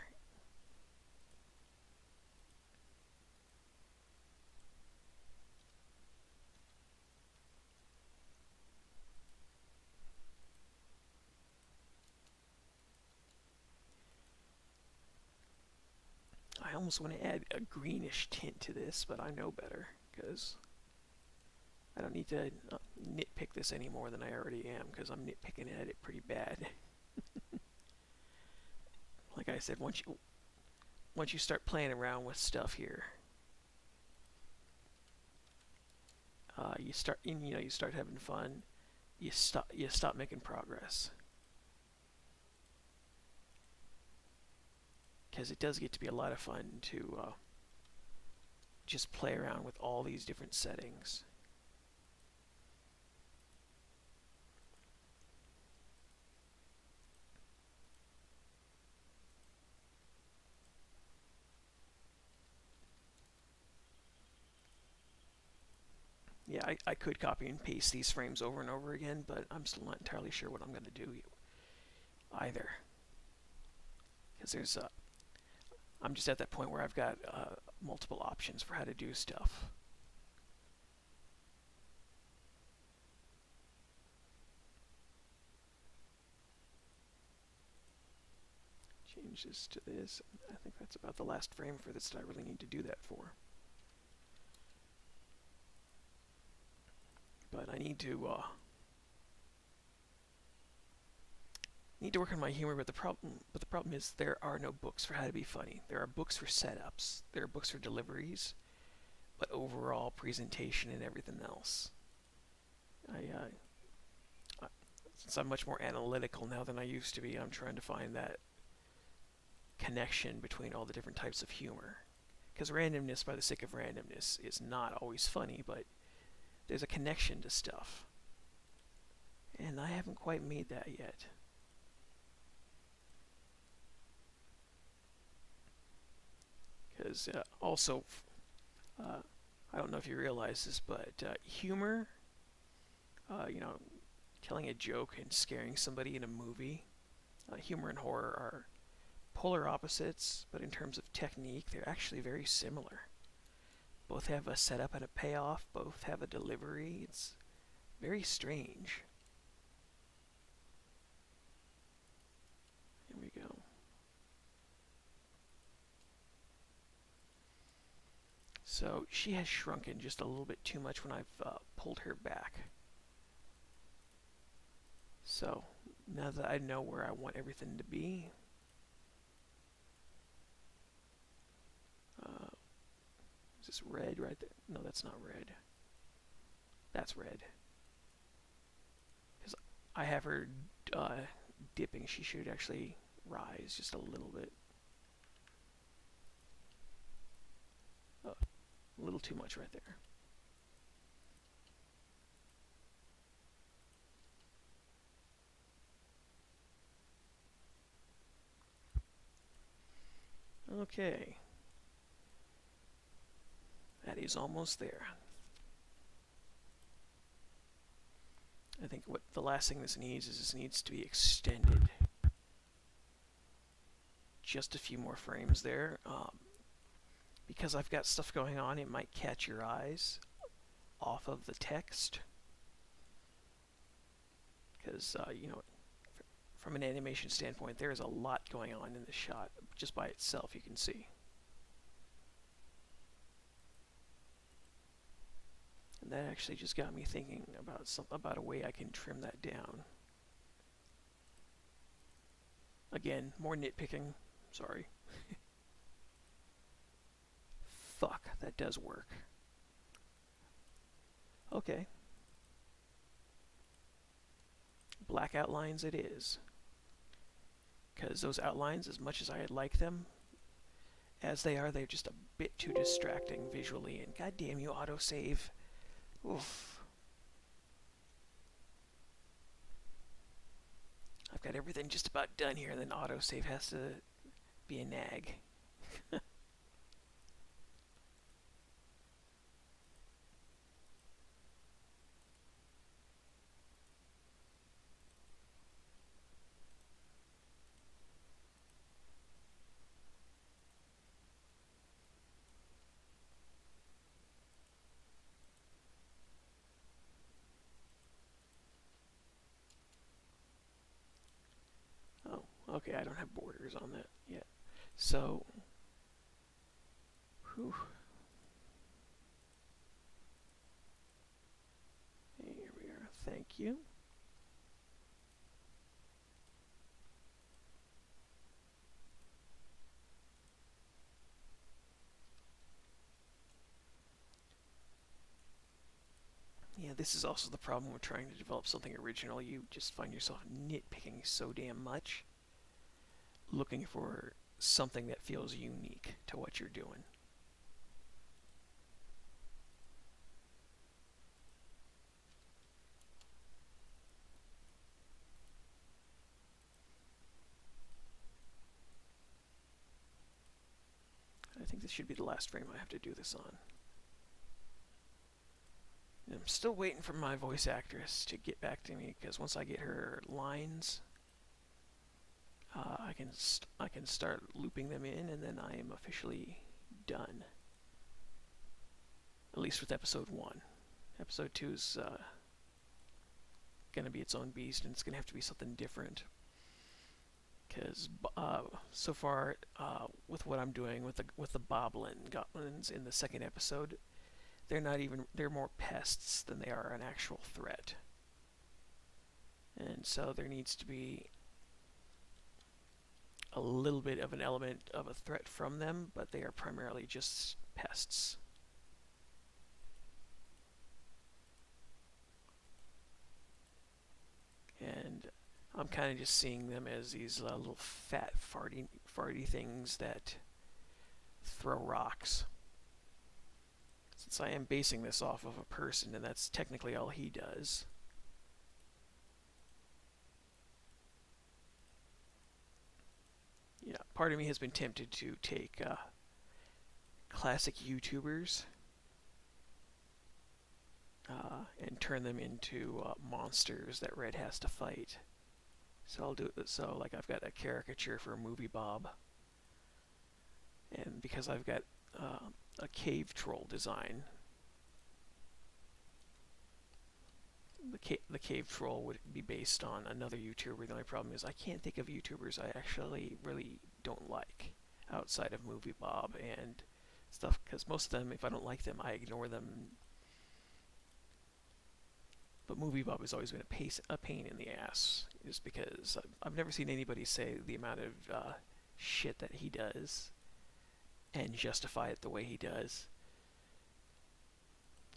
I almost want to add a greenish tint to this, but I know better, because I don't need to nitpick this any more than I already am, because I'm nitpicking at it pretty bad. Like I said, once you start playing around with stuff here, you start having fun. You stop making progress, because it does get to be a lot of fun to just play around with all these different settings. Yeah, I could copy and paste these frames over and over again, but I'm still not entirely sure what I'm going to do either. Because I'm just at that point where I've got multiple options for how to do stuff. Change this to this. I think that's about the last frame for this that I really need to do that for. But I need to work on my humor. But the problem is there are no books for how to be funny. There are books for setups. There are books for deliveries, but overall presentation and everything else. Since I'm much more analytical now than I used to be, I'm trying to find that connection between all the different types of humor. Because randomness by the sake of randomness is not always funny, but there's a connection to stuff. And I haven't quite made that yet. Because also, I don't know if you realize this, but humor, telling a joke and scaring somebody in a movie, humor and horror are polar opposites, but in terms of technique, they're actually very similar. Both have a setup and a payoff, both have a delivery. It's very strange. Here we go. So she has shrunken just a little bit too much when I've pulled her back. So now that I know where I want everything to be, Is this red right there? No, that's not red. That's red. Because I have her dipping. She should actually rise just a little bit. Oh, a little too much right there. Okay. That is almost there. I think what the last thing this needs is this needs to be extended. Just a few more frames there. Because I've got stuff going on, it might catch your eyes off of the text. Because, you know, from an animation standpoint, there is a lot going on in this shot. Just by itself, you can see. And that actually just got me thinking about a way I can trim that down. Again, more nitpicking. Sorry. Fuck, that does work. Okay. Black outlines it is. Because those outlines, as much as I like them, as they are, they're just a bit too distracting visually. And goddamn you, autosave. Oof. I've got everything just about done here, and then autosave has to be a nag. Okay, I don't have borders on that yet. So, whew. Here we are. Thank you. Yeah, this is also the problem with trying to develop something original. You just find yourself nitpicking so damn much, looking for something that feels unique to what you're doing. I think this should be the last frame I have to do this on. And I'm still waiting for my voice actress to get back to me, because once I get her lines, I can start looping them in, and then I am officially done. At least with episode 1. Episode 2 is going to be its own beast, and it's going to have to be something different. Because so far, with what I'm doing with the goblins in the second episode, they're more pests than they are an actual threat. And so there needs to be a little bit of an element of a threat from them, but they are primarily just pests. And I'm kind of just seeing them as these little fat farty things that throw rocks. Since I am basing this off of a person, and that's technically all he does. Yeah, part of me has been tempted to take classic YouTubers and turn them into monsters that Red has to fight. So I'll do it. So like I've got a caricature for Movie Bob, and because I've got a cave troll design, the cave troll would be based on another YouTuber. The only problem is I can't think of YouTubers I actually really don't like outside of Movie Bob and stuff, because most of them, if I don't like them, I ignore them. But Movie Bob has always been a pain in the ass, just because I've never seen anybody say the amount of shit that he does and justify it the way he does.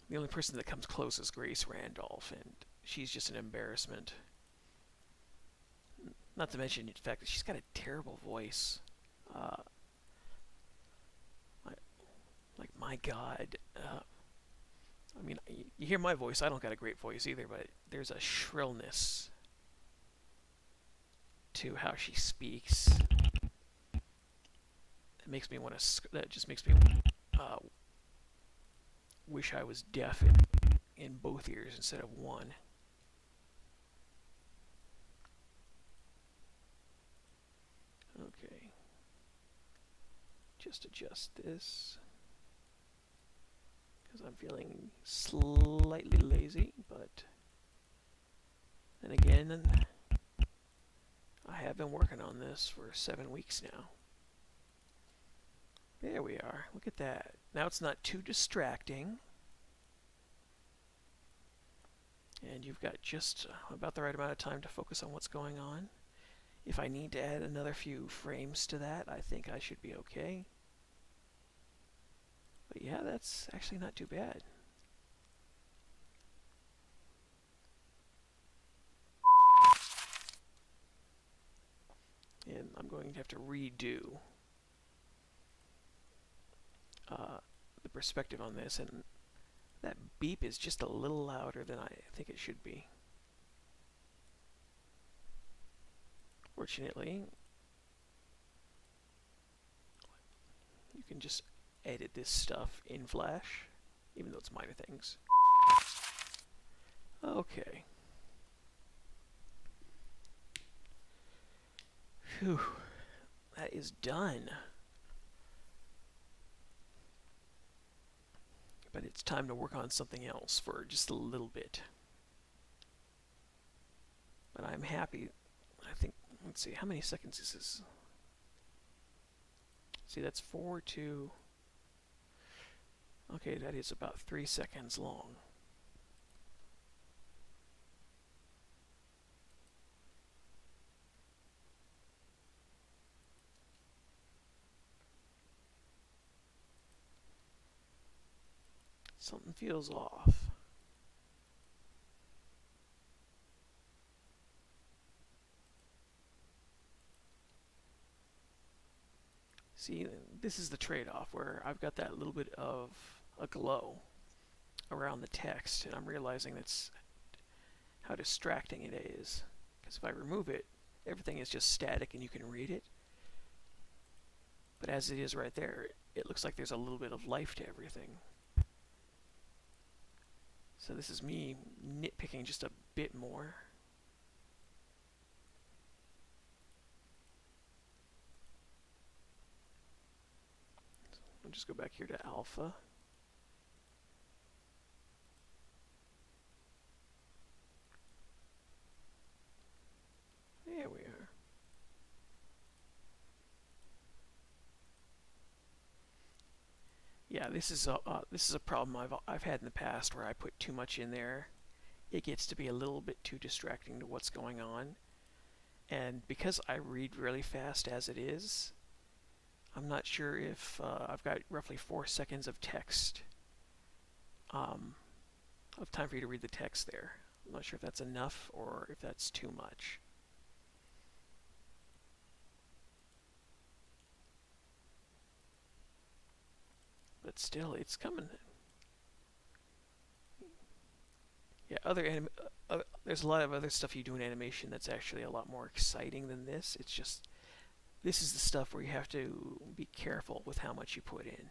The only person that comes close is Grace Randolph, and she's just an embarrassment. Not to mention the fact that she's got a terrible voice. Uh, like, my God. I mean, you hear my voice. I don't got a great voice either, but there's a shrillness to how she speaks. It makes me want to. That just makes me wish I was deaf in both ears instead of one. Okay. Just adjust this. Because I'm feeling slightly lazy, but then again, I have been working on this for 7 weeks now. There we are. Look at that. Now it's not too distracting. And you've got just about the right amount of time to focus on what's going on. If I need to add another few frames to that, I think I should be okay. But yeah, that's actually not too bad. And I'm going to have to redo the perspective on this, and that beep is just a little louder than I think it should be. Fortunately, you can just edit this stuff in Flash, even though it's minor things. Okay. Phew. That is done. But it's time to work on something else for just a little bit. But I'm happy. I think, let's see, how many seconds is this? See, that's 4 to... Okay, that is about 3 seconds long. Something feels off. See, this is the trade-off where I've got that little bit of a glow around the text, and I'm realizing that's how distracting it is. Because if I remove it, everything is just static and you can read it. But as it is right there, it looks like there's a little bit of life to everything. So this is me nitpicking just a bit more. So I'll just go back here to alpha. There we are. Yeah, this is a problem I've had in the past where I put too much in there. It gets to be a little bit too distracting to what's going on. And because I read really fast as it is, I'm not sure if I've got roughly 4 seconds of text, of time for you to read the text there. I'm not sure if that's enough or if that's too much. But still, it's coming. Yeah, there's a lot of other stuff you do in animation that's actually a lot more exciting than this. It's just, this is the stuff where you have to be careful with how much you put in.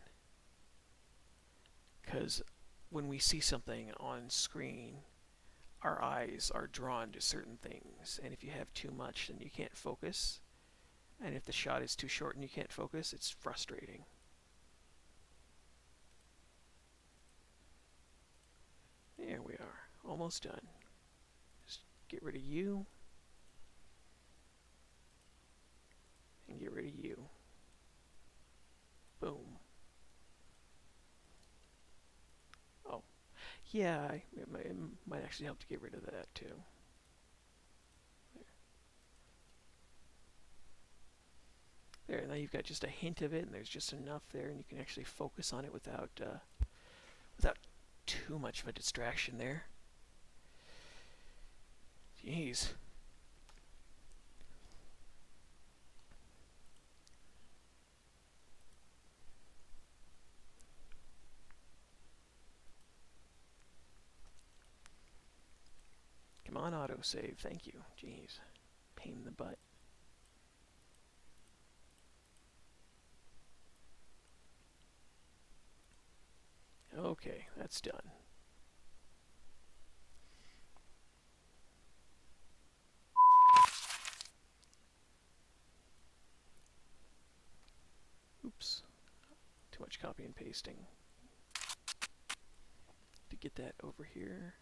Because when we see something on screen, our eyes are drawn to certain things. And if you have too much, then you can't focus. And if the shot is too short and you can't focus, it's frustrating. There we are, almost done. Just get rid of you, and get rid of you. Boom. Oh, yeah, it might actually help to get rid of that too. There, now you've got just a hint of it, and there's just enough there, and you can actually focus on it without too much of a distraction there. Jeez. Come on, autosave. Thank you. Jeez. Pain in the butt. Okay, that's done. Oops. Too much copy and pasting. To get that over here.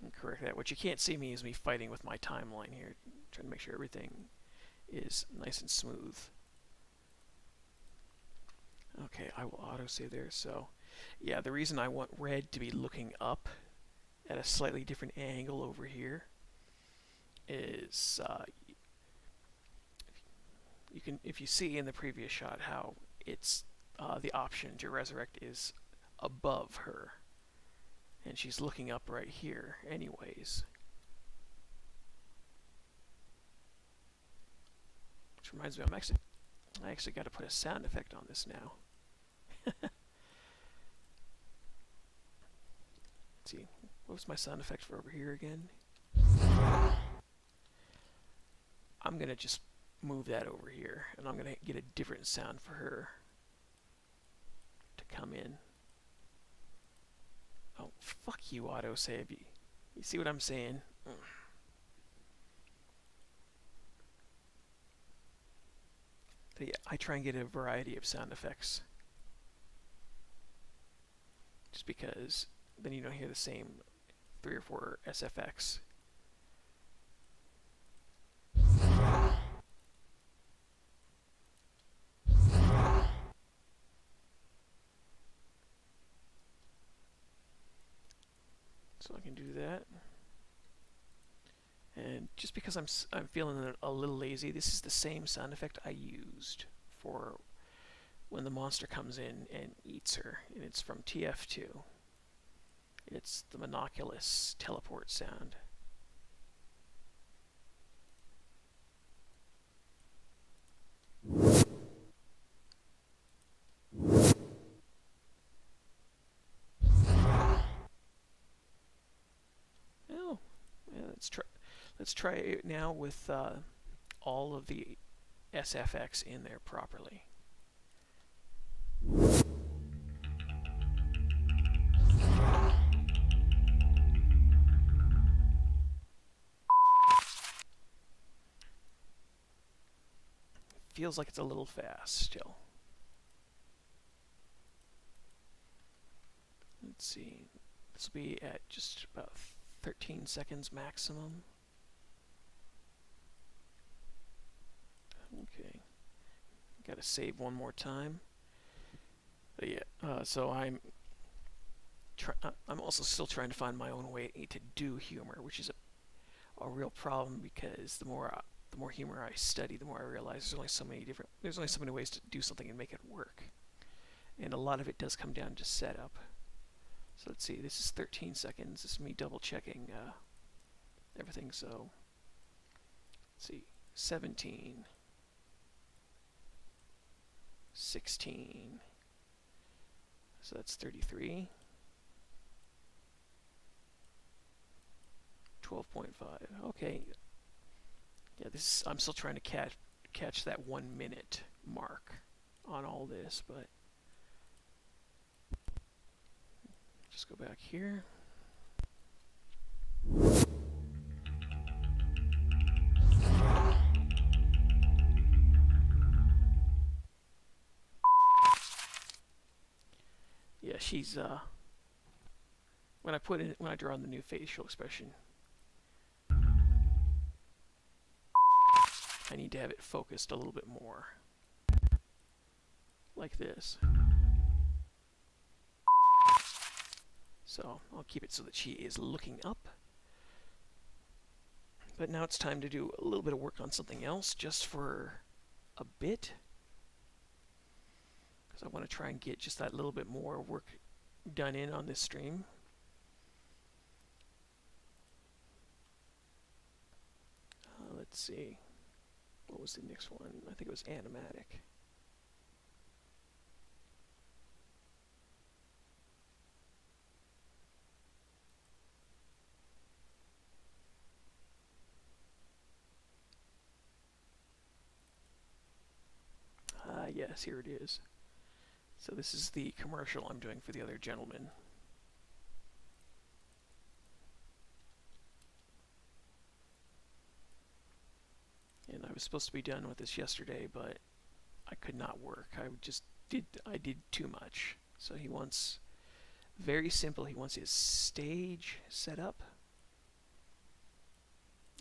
And correct that. What you can't see me is me fighting with my timeline here. Trying to make sure everything is nice and smooth. Okay, I will autosave there. So, yeah, the reason I want red to be looking up at a slightly different angle over here is if you see in the previous shot how it's the option to resurrect is above her, and she's looking up right here anyways. Which reminds me, I actually got to put a sound effect on this now. Let's see, what was my sound effect for over here again? I'm gonna just move that over here, and I'm gonna get a different sound for her to come in. Oh, fuck you, autosave. You see what I'm saying? But yeah, I try and get a variety of sound effects. Just because then you don't hear the same 3 or 4 SFX. So I can do that. And just because I'm feeling a little lazy, this is the same sound effect I used for when the monster comes in and eats her, and it's from TF2. It's the monoculous teleport sound. Oh, yeah, let's try it now with all of the SFX in there properly. Feels like it's a little fast still. Let's see. This will be at just about 13 seconds maximum. Okay. Gotta save one more time. But yeah, so I'm also still trying to find my own way to do humor, which is a real problem, because the more humor I study, the more I realize there's only so many ways to do something and make it work. And a lot of it does come down to setup. So let's see, this is 13 seconds. This is me double checking everything. So let's see, 17, 16, so that's 33, 12.5. Okay. Yeah, I'm still trying to catch that 1 minute mark on all this, but just go back here. Yeah, she's when I draw in the new facial expression, I need to have it focused a little bit more, like this. So I'll keep it so that she is looking up. But now it's time to do a little bit of work on something else, just for a bit. because I want to try and get just that little bit more work done in on this stream. Let's see. What was the next one? I think it was animatic. Yes, here it is. So this is the commercial I'm doing for the other gentleman. And I was supposed to be done with this yesterday, but I could not work. I did too much. So he wants, very simple, he wants his stage set up.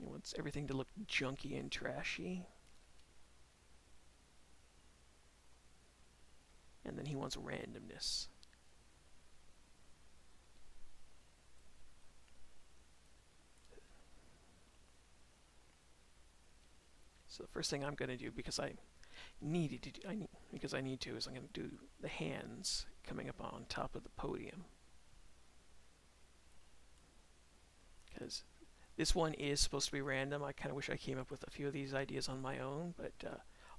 He wants everything to look junky and trashy. And then he wants randomness. So the first thing I'm going to do, because I need to, is I'm going to do the hands coming up on top of the podium. Because this one is supposed to be random. I kind of wish I came up with a few of these ideas on my own, but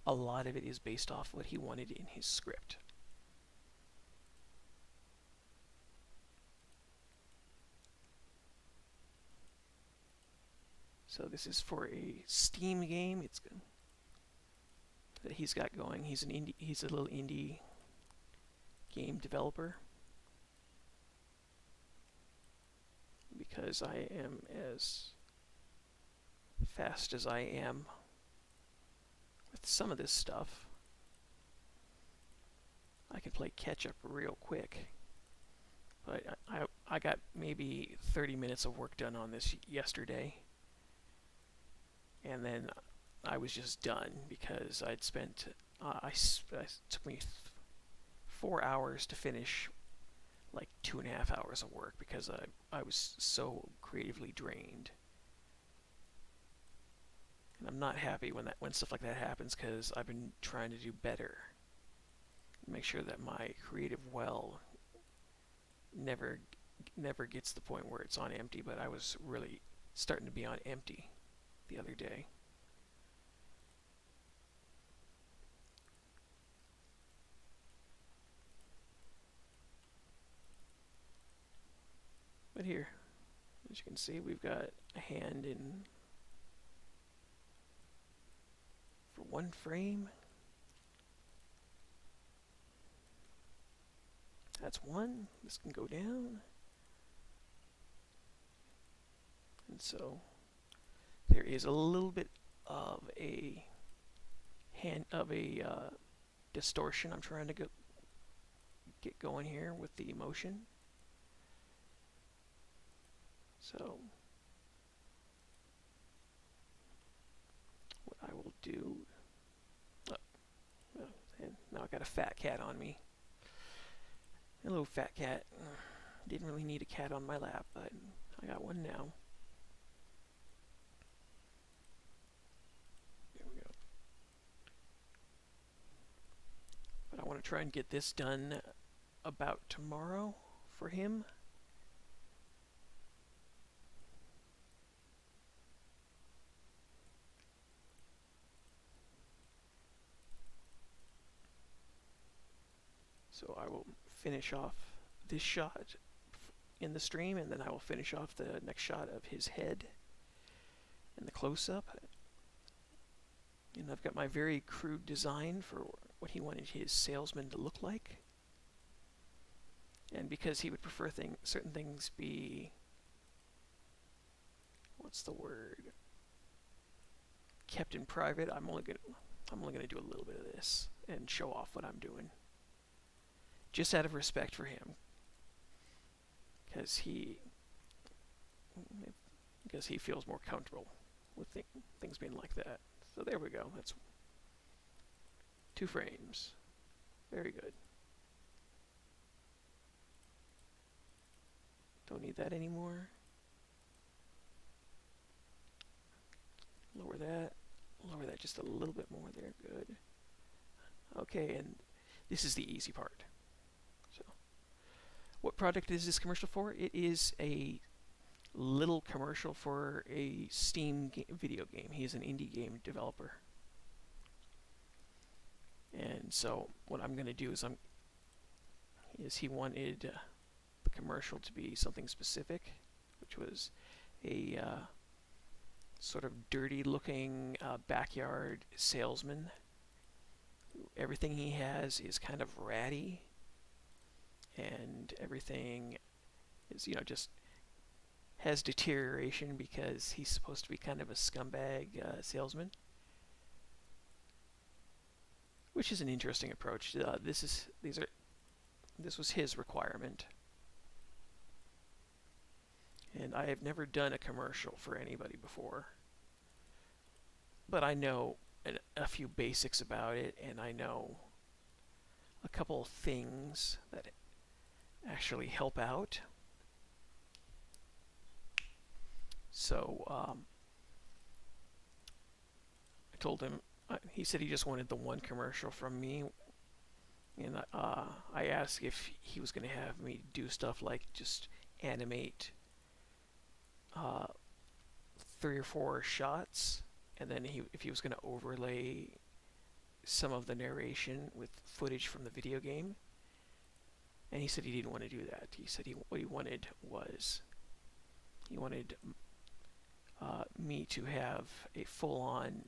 a lot of it is based off what he wanted in his script. So this is for a Steam game. It's good that he's got going. He's a little indie game developer. Because I am as fast as I am with some of this stuff, I can play catch up real quick. But I got maybe 30 minutes of work done on this yesterday. And then I was just done because I'd spent, it took me 4 hours to finish like 2.5 hours of work because I was so creatively drained. And I'm not happy when stuff like that happens because I've been trying to do better. Make sure that my creative well never gets to the point where it's on empty, but I was really starting to be on empty the other day. But here, as you can see, we've got a hand in for one frame. That's one. This can go down. And so there is a little bit of a distortion I'm trying to get going here with the motion. So what I will do, and now I got a fat cat on me. Hello, fat cat. Didn't really need a cat on my lap, but I got one now. There we go. But I want to try and get this done about tomorrow for him. So I will finish off this shot in the stream, and then I will finish off the next shot of his head and the close-up. And I've got my very crude design for what he wanted his salesman to look like. And because he would prefer certain things be, what's the word, kept in private, I'm only gonna do a little bit of this and show off what I'm doing. Just out of respect for him, because he feels more comfortable with things being like that. So there we go. That's 2 frames. Very good. Don't need that anymore. Lower that just a little bit more there. Good. Okay, and This is the easy part. So, what product is this commercial for? It is a little commercial for a Steam video game. He is an indie game developer. And so what I'm going to do is he wanted the commercial to be something specific, which was a sort of dirty-looking backyard salesman. Everything he has is kind of ratty, and everything is, just has deterioration because he's supposed to be kind of a scumbag salesman, which is an interesting approach. This was his requirement, and I have never done a commercial for anybody before, but I know a few basics about it, and I know a couple things that actually help out. So I told him, he said he just wanted the one commercial from me, and I asked if he was going to have me do stuff like just animate 3 or 4 shots, and then if he was going to overlay some of the narration with footage from the video game. And he said he didn't want to do that. He said what he wanted was me to have a full-on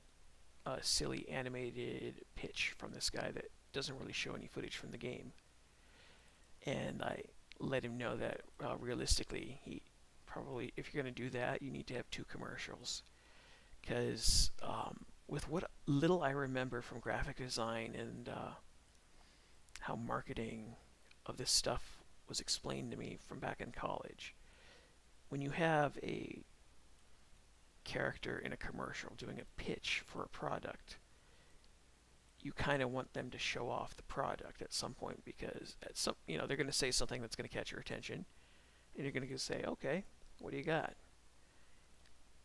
silly animated pitch from this guy that doesn't really show any footage from the game. And I let him know that realistically, he probably, if you're going to do that, you need to have 2 commercials. Because with what little I remember from graphic design and how marketing of this stuff was explained to me from back in college, when you have a character in a commercial doing a pitch for a product, you kind of want them to show off the product at some point, because at some, they're going to say something that's going to catch your attention, and you're going to say, okay, what do you got?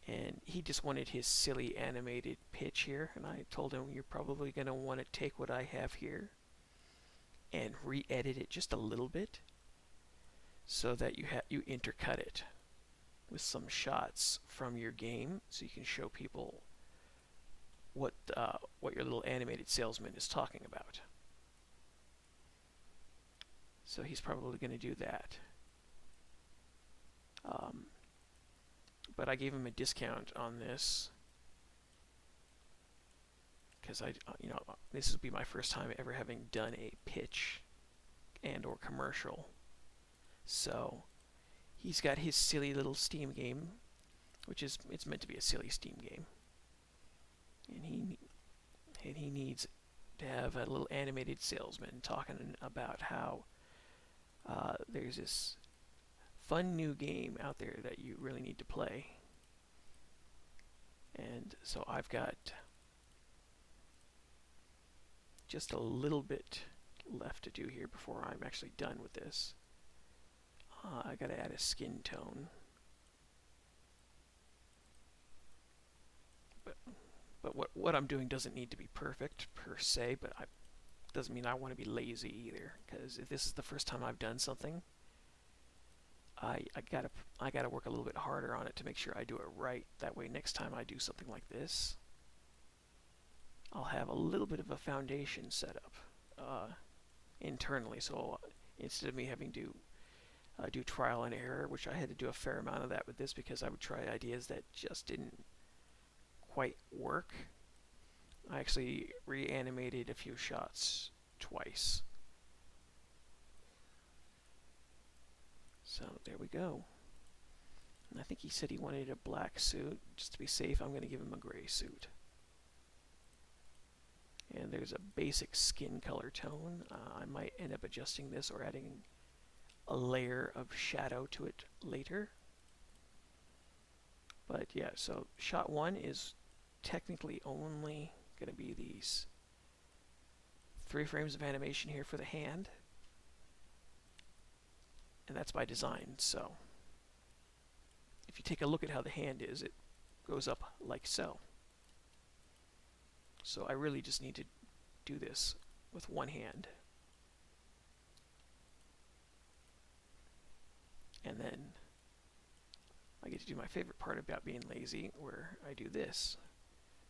And he just wanted his silly animated pitch here, and I told him, you're probably going to want to take what I have here and re-edit it just a little bit so that you intercut it with some shots from your game, so you can show people what your little animated salesman is talking about. So he's probably going to do that. But I gave him a discount on this because this would be my first time ever having done a pitch and or commercial. So he's got his silly little Steam game, which is, it's meant to be a silly Steam game, and he needs to have a little animated salesman talking about how there's this fun new game out there that you really need to play. And so I've got just a little bit left to do here before I'm actually done with this. I gotta add a skin tone. But what I'm doing doesn't need to be perfect per se, but doesn't mean I want to be lazy either, because if this is the first time I've done something, I gotta work a little bit harder on it to make sure I do it right. That way next time I do something like this, I'll have a little bit of a foundation set up internally. So instead of me having to do trial and error, which I had to do a fair amount of that with this because I would try ideas that just didn't quite work, I actually reanimated a few shots twice. So there we go. And I think he said he wanted a black suit. Just to be safe, I'm going to give him a gray suit. And there's a basic skin color tone. I might end up adjusting this or adding a layer of shadow to it later. But yeah, so shot 1 is technically only going to be these 3 frames of animation here for the hand. And that's by design. So if you take a look at how the hand is, it goes up like so. So I really just need to do this with one hand. I get to do my favorite part about being lazy, where I do this.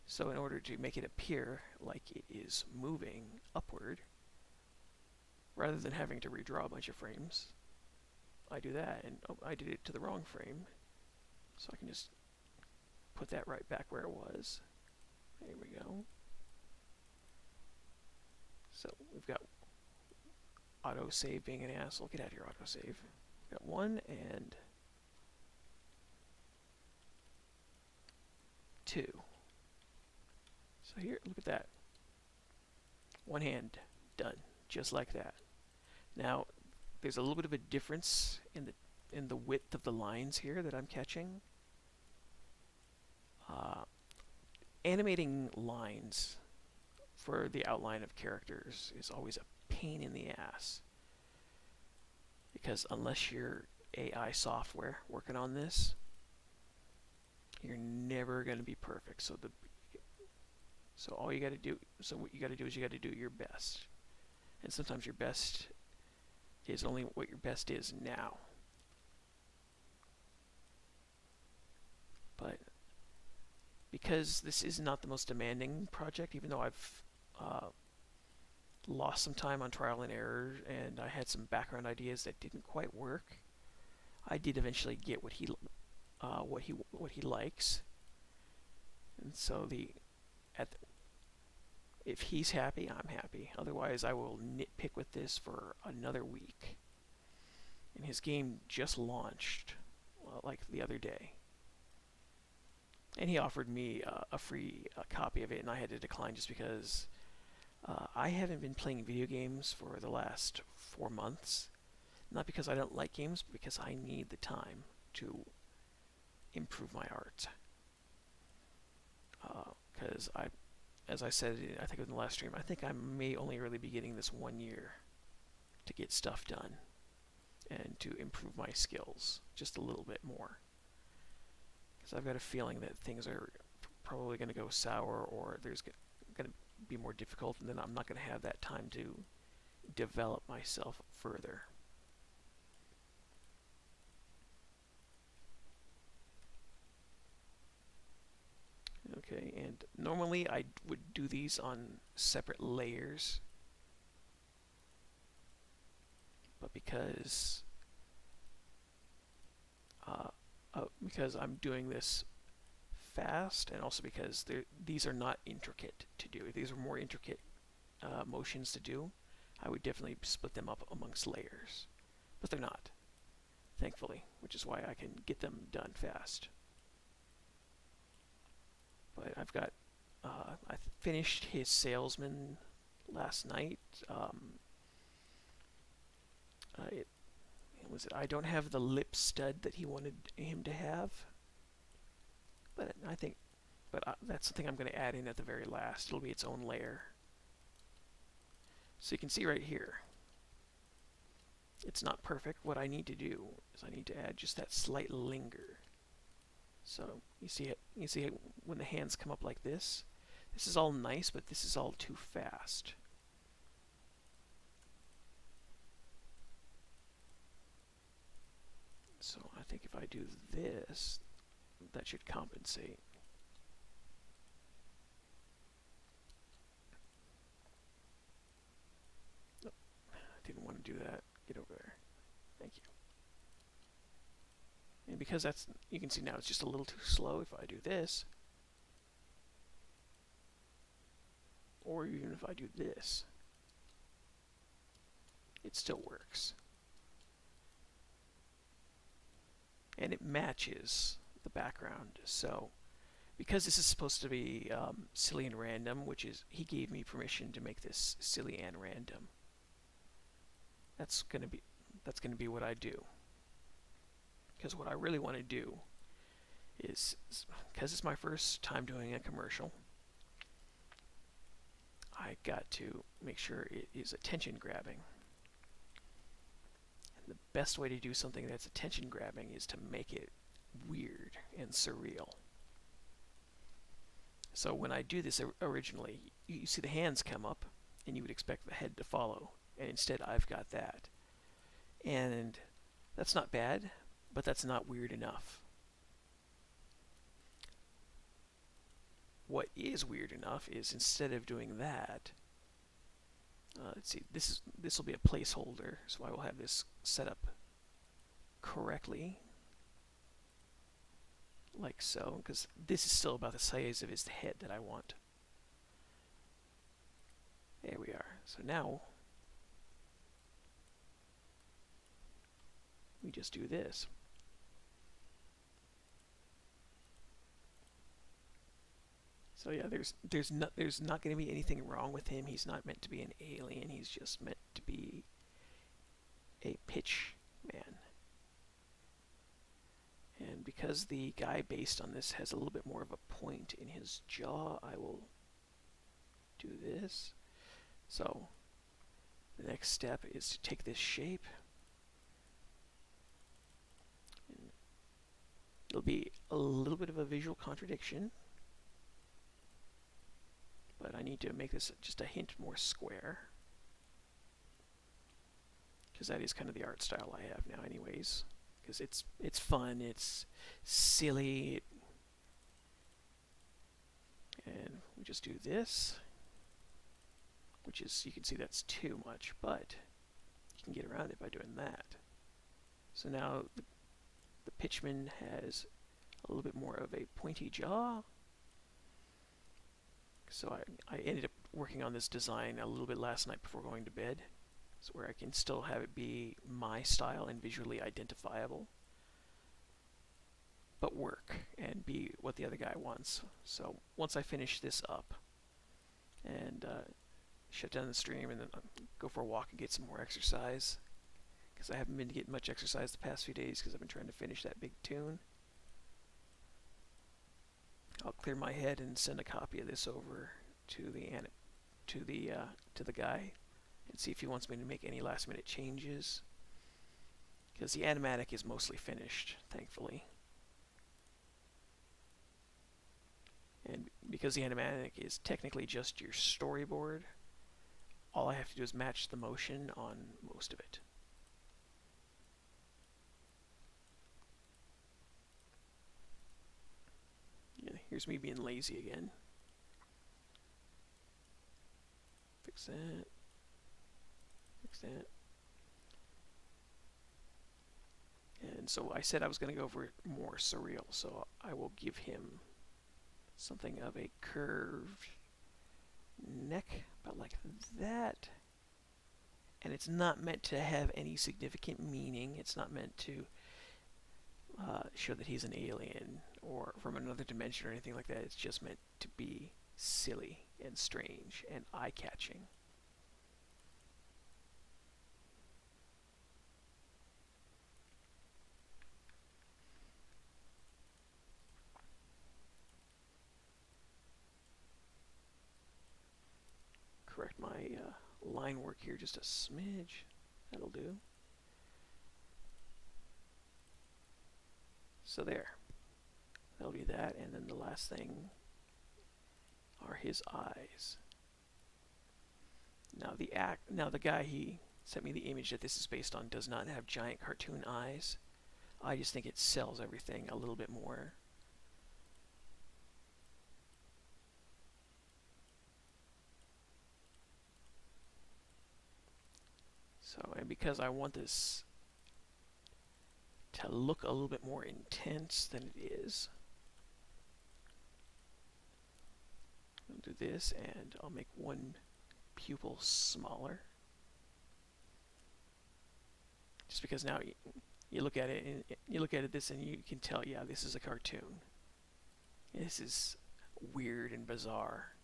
So in order to make it appear like it is moving upward, rather than having to redraw a bunch of frames, I do that, and I did it to the wrong frame. So I can just put that right back where it was. There we go. So we've got autosave being an asshole. Get out of here, autosave. We've got 1 and 2. So here, look at that. One hand, done, just like that. Now, there's a little bit of a difference in the width of the lines here that I'm catching. Animating lines for the outline of characters is always a pain in the ass, because unless you're AI software working on this, you're never going to be perfect. So all you got to do, so what you got to do is you got to do your best, and sometimes your best is only what your best is now. But because this is not the most demanding project, even though I've lost some time on trial and error, and I had some background ideas that didn't quite work, I did eventually get what he likes, and so if he's happy, I'm happy. Otherwise, I will nitpick with this for another week. And his game just launched, like the other day. And he offered me a free copy of it, and I had to decline just because I haven't been playing video games for the last 4 months. Not because I don't like games, but because I need the time to improve my art. Because as I said, I think in the last stream, I think I may only really be getting this 1 year to get stuff done and to improve my skills just a little bit more. Because I've got a feeling that things are probably going to go sour, or there's going to be more difficult, and then I'm not going to have that time to develop myself further. Okay, and normally I would do these on separate layers, but because I'm doing this fast, and also because these are not intricate to do. If these are more intricate motions to do, I would definitely split them up amongst layers, but they're not, thankfully, which is why I can get them done fast. But I've got, I finished his salesman last night. I don't have the lip stud that he wanted him to have, but that's something I'm going to add in at the very last. It'll be its own layer. So you can see right here, it's not perfect. What I need to do is I need to add just that slight linger. So you see it when the hands come up like this. This is all nice, but this is all too fast. So I think if I do this, that should compensate. Nope, I didn't want to do that. Get over there. Thank you. And because you can see now it's just a little too slow if I do this, or even if I do this, it still works. And it matches the background. So because this is supposed to be silly and random, which is, he gave me permission to make this silly and random. That's gonna be what I do. Because what I really want to do is, because it's my first time doing a commercial, I got to make sure it is attention grabbing. And the best way to do something that's attention grabbing is to make it weird and surreal. So when I do this originally, you see the hands come up, and you would expect the head to follow, and instead I've got that. And that's not bad, but that's not weird enough. what is weird enough is instead of doing that, let's see, this will be a placeholder, so I will have this set up correctly, like so, because this is still about the size of his head that I want. There we are. So now we just do this. So yeah, there's not going to be anything wrong with him. He's not meant to be an alien. He's just meant to be a pitch man. And because the guy based on this has a little bit more of a point in his jaw, I will do this. So the next step is to take this shape. And it'll be a little bit of a visual contradiction, but I need to make this just a hint more square, because that is kind of the art style I have now anyways, because it's fun, it's silly, and we just do this, which is, you can see that's too much, but you can get around it by doing that. So now the pitchman has a little bit more of a pointy jaw. So I ended up working on this design a little bit last night before going to bed, so where I can still have it be my style and visually identifiable, but work and be what the other guy wants. So once I finish this up and shut down the stream and then go for a walk and get some more exercise, because I haven't been getting much exercise the past few days because I've been trying to finish that big tune, I'll clear my head and send a copy of this over to the guy and see if he wants me to make any last minute changes, because the animatic is mostly finished, thankfully. And because the animatic is technically just your storyboard, all I have to do is match the motion on most of it. Yeah, here's me being lazy again. Fix that. Fix that. And so I said I was going to go for more surreal, so I will give him something of a curved neck, about like that. And it's not meant to have any significant meaning. It's not meant to show that he's an alien or from another dimension or anything like that. It's just meant to be silly and strange and eye-catching. Correct my line work here just a smidge. That'll do. So there. That'll be that, and then the last thing are his eyes. Now the guy he sent me the image that this is based on does not have giant cartoon eyes. I just think it sells everything a little bit more. So, and because I want this to look a little bit more intense than it is, I'll do this, and I'll make one pupil smaller. Just because now you look at it, and you look at this, and you can tell, yeah, this is a cartoon. This is weird and bizarre.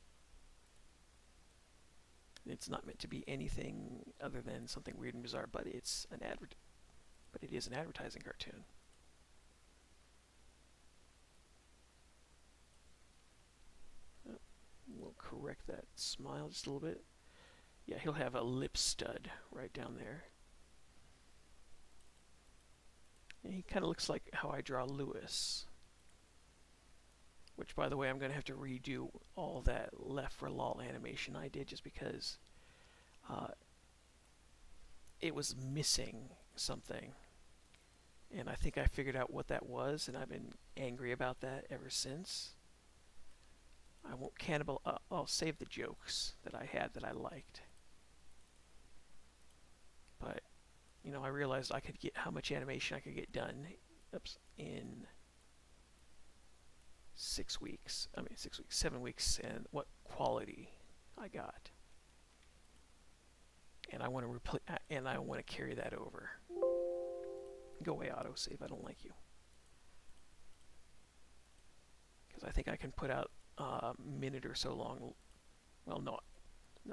It's not meant to be anything other than something weird and bizarre, but it's an but it is an advertising cartoon. We'll correct that smile just a little bit. Yeah, he'll have a lip stud right down there. And he kind of looks like how I draw Lewis. Which, by the way, I'm going to have to redo all that Left for Lol animation I did just because it was missing something. And I think I figured out what that was, and I've been angry about that ever since. I won't cannibal. I'll save the jokes that I had that I liked. But I realized I could get how much animation I could get done. In 6 weeks. 6 weeks, 7 weeks, and what quality I got. And I want to carry that over. Go away, autosave. I don't like you. Because I think I can put out a minute or so long. Well, no,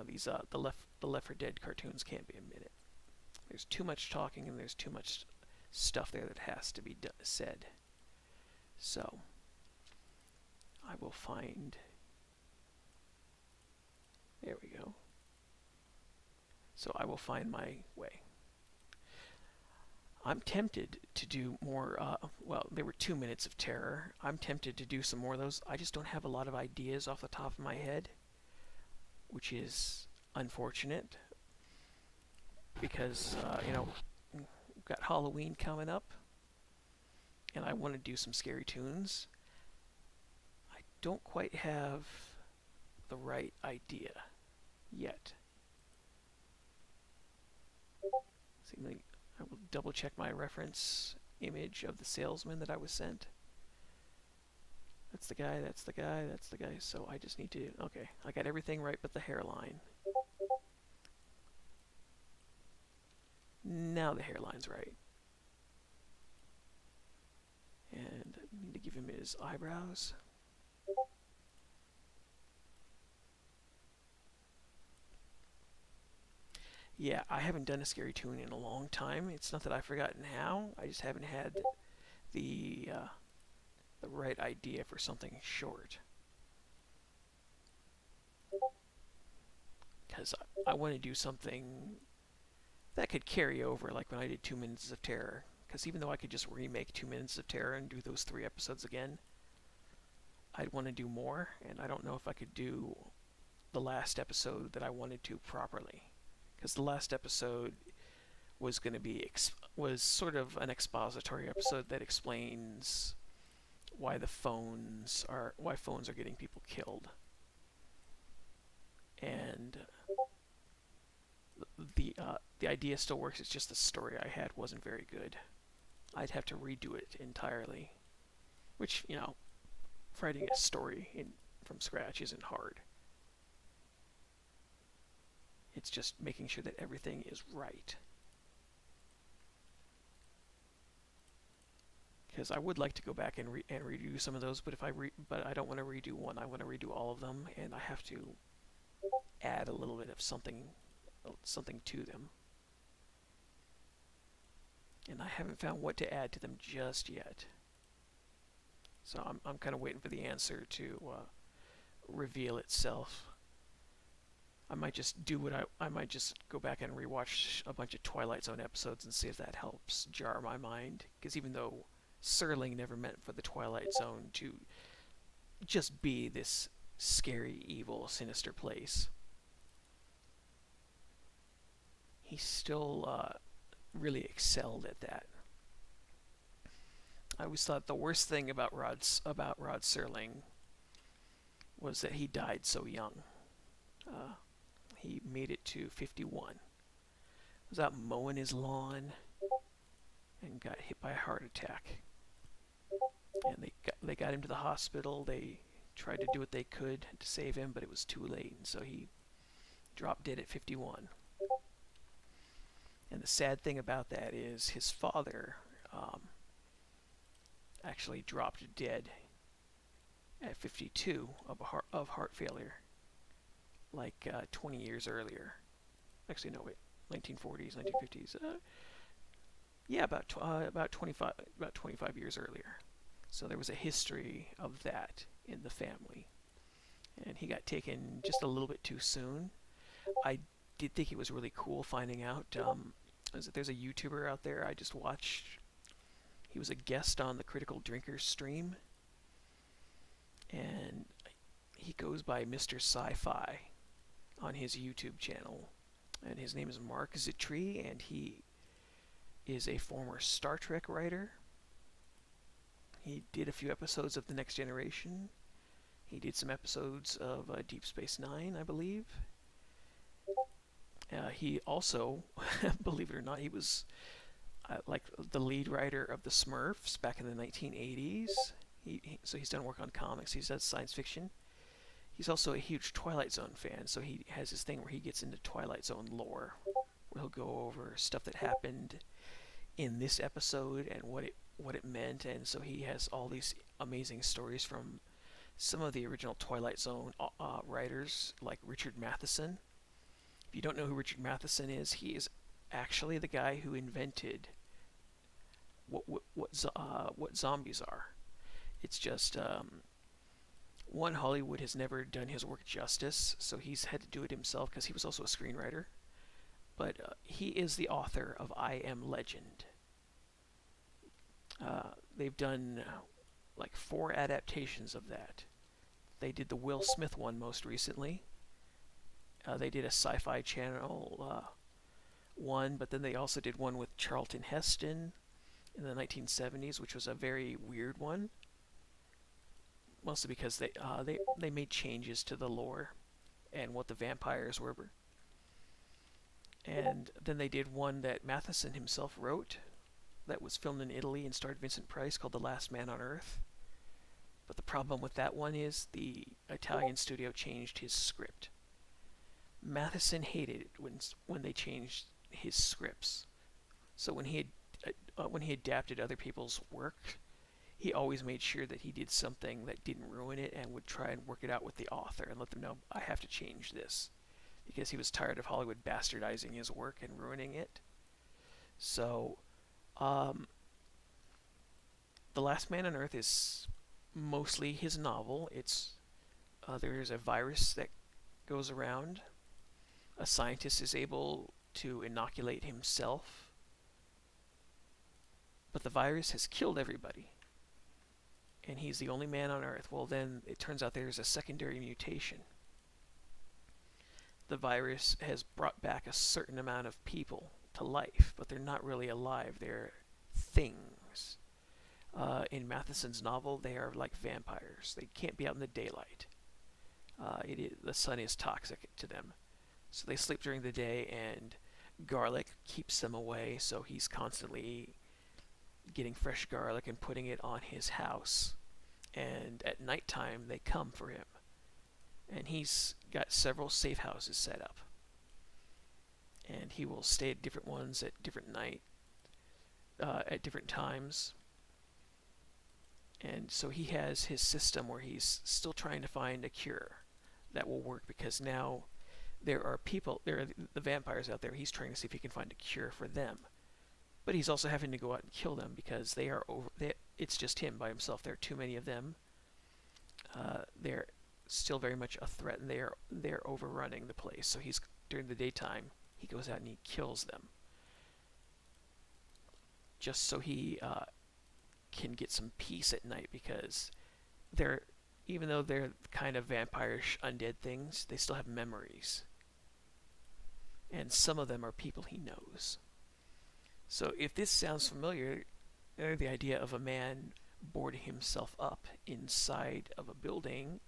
these the Left 4 Dead cartoons can't be a minute. There's too much talking and there's too much stuff there that has to be said. So I will find. There we go. So I will find my way. I'm tempted to do more. Well, there were 2 minutes of terror. I'm tempted to do some more of those. I just don't have a lot of ideas off the top of my head, which is unfortunate because, we've got Halloween coming up and I want to do some scary tunes. I don't quite have the right idea yet. See, I will double check my reference image of the salesman that I was sent. That's the guy, that's the guy, that's the guy. So I just need to, okay, I got everything right but the hairline. Now the hairline's right. And I need to give him his eyebrows. Yeah, I haven't done a scary tune in a long time. It's not that I've forgotten how. I just haven't had the right idea for something short. Because I want to do something that could carry over, like when I did 2 Minutes of Terror. Because even though I could just remake 2 Minutes of Terror and do those 3 episodes again, I'd want to do more, and I don't know if I could do the last episode that I wanted to properly. Because the last episode was going to be was sort of an expository episode that explains why phones are getting people killed, and the idea still works. It's just the story I had wasn't very good. I'd have to redo it entirely, which writing a story from scratch isn't hard. It's just making sure that everything is right. Because I would like to go back and redo some of those, but but I don't want to redo one. I want to redo all of them, and I have to add a little bit of something to them. And I haven't found what to add to them just yet. So I'm kind of waiting for the answer to reveal itself. I might just do I might just go back and rewatch a bunch of Twilight Zone episodes and see if that helps jar my mind. Because even though Serling never meant for the Twilight Zone to just be this scary, evil, sinister place, he still really excelled at that. I always thought the worst thing about Rod Serling was that he died so young. He made it to 51. Was out mowing his lawn and got hit by a heart attack. And they got him to the hospital. They tried to do what they could to save him, but it was too late, and so he dropped dead at 51. And the sad thing about that is his father actually dropped dead at 52 of heart failure, like 20 years earlier. Actually, no, wait, 1940s, 1950s. Yeah, about 25 years earlier. So there was a history of that in the family, and he got taken just a little bit too soon. I did think it was really cool finding out. There's a YouTuber out there I just watched. He was a guest on the Critical Drinkers stream, and he goes by Mr. Sci-Fi on his YouTube channel, and his name is Mark Zittree, and he is a former Star Trek writer. He did a few episodes of The Next Generation, He did some episodes of Deep Space Nine, I believe. He also, believe it or not, he was like the lead writer of the Smurfs back in the 1980s. So he's done work on comics. He's done science fiction. He's also a huge Twilight Zone fan, so he has this thing where he gets into Twilight Zone lore, where he'll go over stuff that happened in this episode and what it meant. And so he has all these amazing stories from some of the original Twilight Zone writers, like Richard Matheson. If you don't know who Richard Matheson is, he is actually the guy who invented what zombies are. It's just one, Hollywood has never done his work justice, so he's had to do it himself because he was also a screenwriter. But he is the author of I Am Legend. They've done like 4 adaptations of that. They did the Will Smith one most recently. They did a Sci-Fi Channel one, but then they also did one with Charlton Heston in the 1970s, which was a very weird one. Mostly because they made changes to the lore and what the vampires were. And then they did one that Matheson himself wrote that was filmed in Italy and starred Vincent Price, called The Last Man on Earth. But the problem with that one is the Italian studio changed his script. Matheson hated it when they changed his scripts. So when he adapted other people's work, he always made sure that he did something that didn't ruin it and would try and work it out with the author and let them know, I have to change this, because he was tired of Hollywood bastardizing his work and ruining it. So The Last Man on Earth is mostly his novel. There's a virus that goes around. A scientist is able to inoculate himself, but the virus has killed everybody, and he's the only man on Earth. Well, then it turns out there's a secondary mutation. The virus has brought back a certain amount of people to life, but they're not really alive. They're things. In Matheson's novel, they are like vampires. They can't be out in the daylight. The sun is toxic to them. So they sleep during the day, and garlic keeps them away, so he's constantly getting fresh garlic and putting it on his house. And at nighttime, they come for him. And he's got several safe houses set up. And he will stay at different ones at different at different times. And so he has his system where he's still trying to find a cure that will work, because now there are the vampires out there. He's trying to see if he can find a cure for them. But he's also having to go out and kill them because it's just him by himself. There are too many of them. They're still very much a threat, and they're overrunning the place. So during the daytime, he goes out and he kills them, just so he can get some peace at night, because even though they're kind of vampirish undead things, they still have memories. And some of them are people he knows. So if this sounds familiar, the idea of a man boarding himself up inside of a building,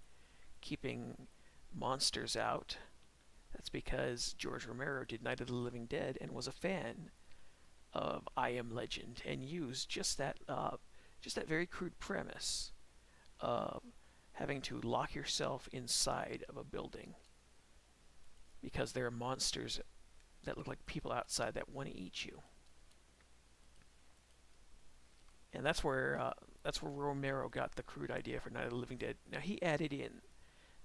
keeping monsters out, that's because George Romero did Night of the Living Dead and was a fan of I Am Legend, and used just that very crude premise of having to lock yourself inside of a building because there are monsters that look like people outside that want to eat you. And that's where Romero got the crude idea for Night of the Living Dead. Now, he added in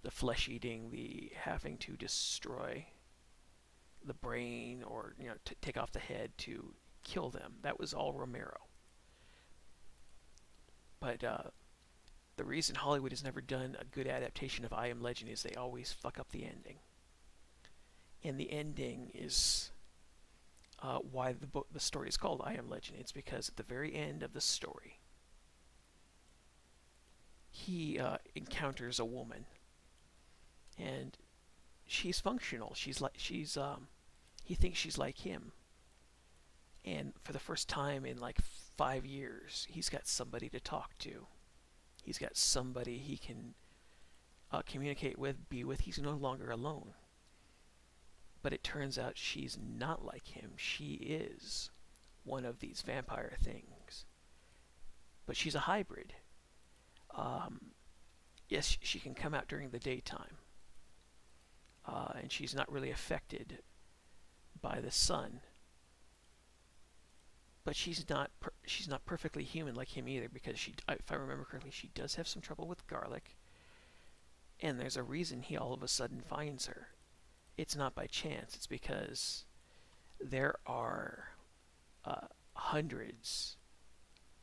the flesh-eating, the having to destroy the brain or take off the head to kill them. That was all Romero. But the reason Hollywood has never done a good adaptation of I Am Legend is they always fuck up the ending. And the ending is why the story is called I Am Legend. It's because at the very end of the story, he encounters a woman, and she's functional. He thinks she's like him, and for the first time in like 5 years, he's got somebody to talk to. He's got somebody he can communicate with, be with. He's no longer alone. But it turns out she's not like him. She is one of these vampire things. But she's a hybrid. Yes, she can come out during the daytime. And she's not really affected by the sun. But she's not perfectly human like him either, because if I remember correctly, she does have some trouble with garlic. And there's a reason he all of a sudden finds her. It's not by chance. It's because there are hundreds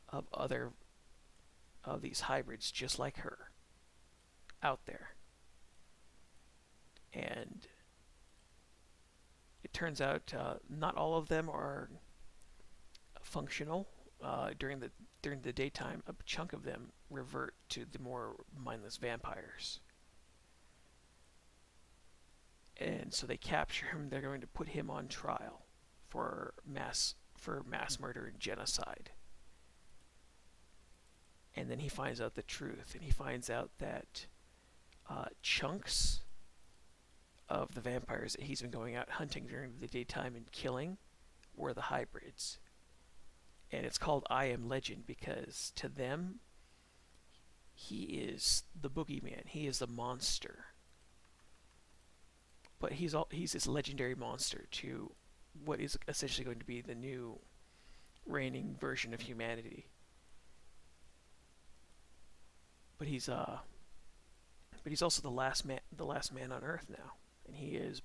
of other of these hybrids just like her out there. And it turns out not all of them are functional. During the daytime, a chunk of them revert to the more mindless vampires. And so they capture him. They're going to put him on trial for mass murder and genocide. And then he finds out the truth, and he finds out that chunks of the vampires that he's been going out hunting during the daytime and killing were the hybrids. And it's called I Am Legend because to them, he is the boogeyman. He is the monster. But he's this legendary monster to what is essentially going to be the new reigning version of humanity. But he's also the last man on Earth now, and he is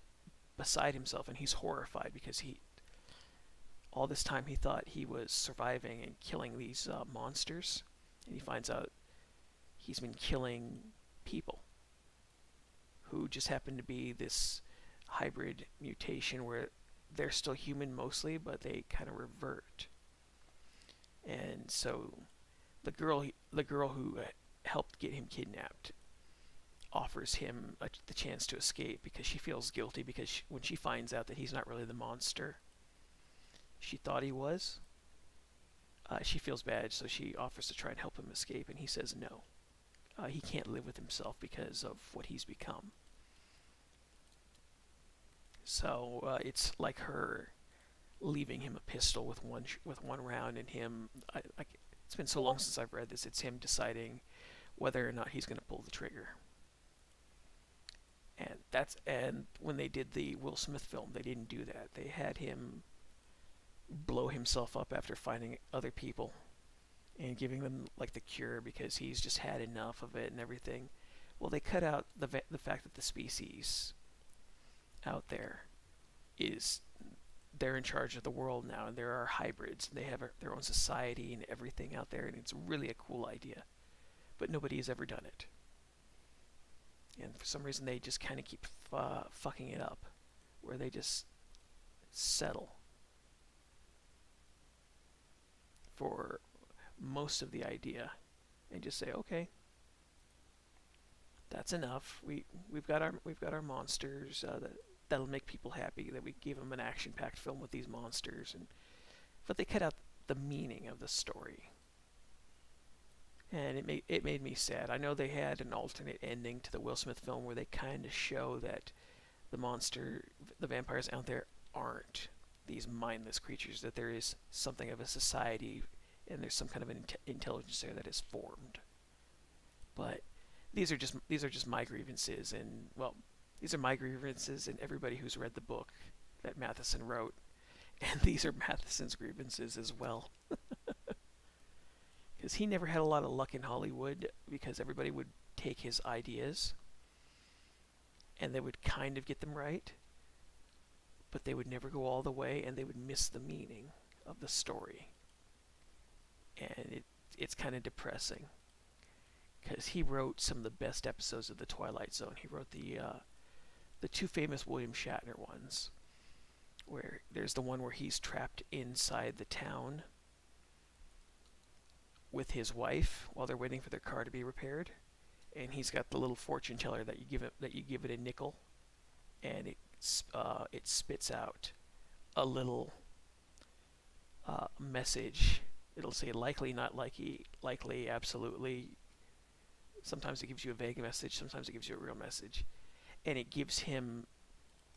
beside himself, and he's horrified because all this time he thought he was surviving and killing these monsters, and he finds out he's been killing people who just happen to be this hybrid mutation where they're still human mostly, but they kind of revert. And so the girl who helped get him kidnapped offers him the chance to escape because she feels guilty because when she finds out that he's not really the monster she thought he was, she feels bad, so she offers to try and help him escape, and he says no. He can't live with himself because of what he's become. So it's like her leaving him a pistol with one round, and him. It's been so long since I've read this. It's him deciding whether or not he's going to pull the trigger. And when they did the Will Smith film, they didn't do that. They had him blow himself up after finding other people and giving them like the cure because he's just had enough of it and everything. Well, they cut out the fact that the species out there they're in charge of the world now, and there are hybrids. They have their own society and everything out there, and it's really a cool idea. But nobody has ever done it. And for some reason, they just kind of keep fucking it up, where they just settle for most of the idea and just say, okay, that's enough. We've got our monsters that'll make people happy. That we gave them an action-packed film with these monsters, but they cut out the meaning of the story, and it made me sad. I know they had an alternate ending to the Will Smith film where they kind of show that the vampires out there aren't these mindless creatures, that there is something of a society and there's some kind of an intelligence there that is formed. But these are just my grievances, and well, these are my grievances and everybody who's read the book that Matheson wrote, and these are Matheson's grievances as well. Because he never had a lot of luck in Hollywood because everybody would take his ideas and they would kind of get them right, but they would never go all the way, and they would miss the meaning of the story. And it's kind of depressing because he wrote some of the best episodes of The Twilight Zone. He wrote the two famous William Shatner ones, where there's the one where he's trapped inside the town with his wife while they're waiting for their car to be repaired, and he's got the little fortune teller that you give it a nickel, and it spits out a little message. It'll say likely, not likely, absolutely, Sometimes it gives you a vague message, sometimes it gives you a real message, and it gives him,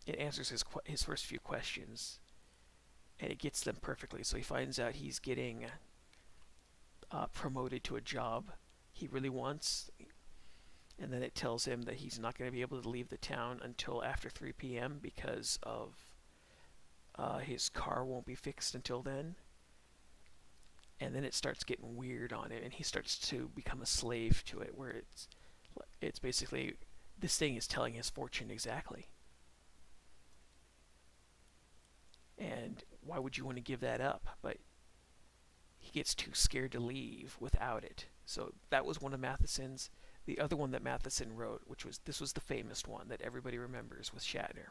it answers his first few questions, and it gets them perfectly. So he finds out he's getting promoted to a job he really wants, and then it tells him that he's not going to be able to leave the town until after 3 p.m. because of his car won't be fixed until then. And then it starts getting weird on him, and he starts to become a slave to it, where it's basically, this thing is telling his fortune exactly. And why would you want to give that up? But he gets too scared to leave without it. So that was one of Matheson's. The other one that Matheson wrote, this was the famous one that everybody remembers with Shatner.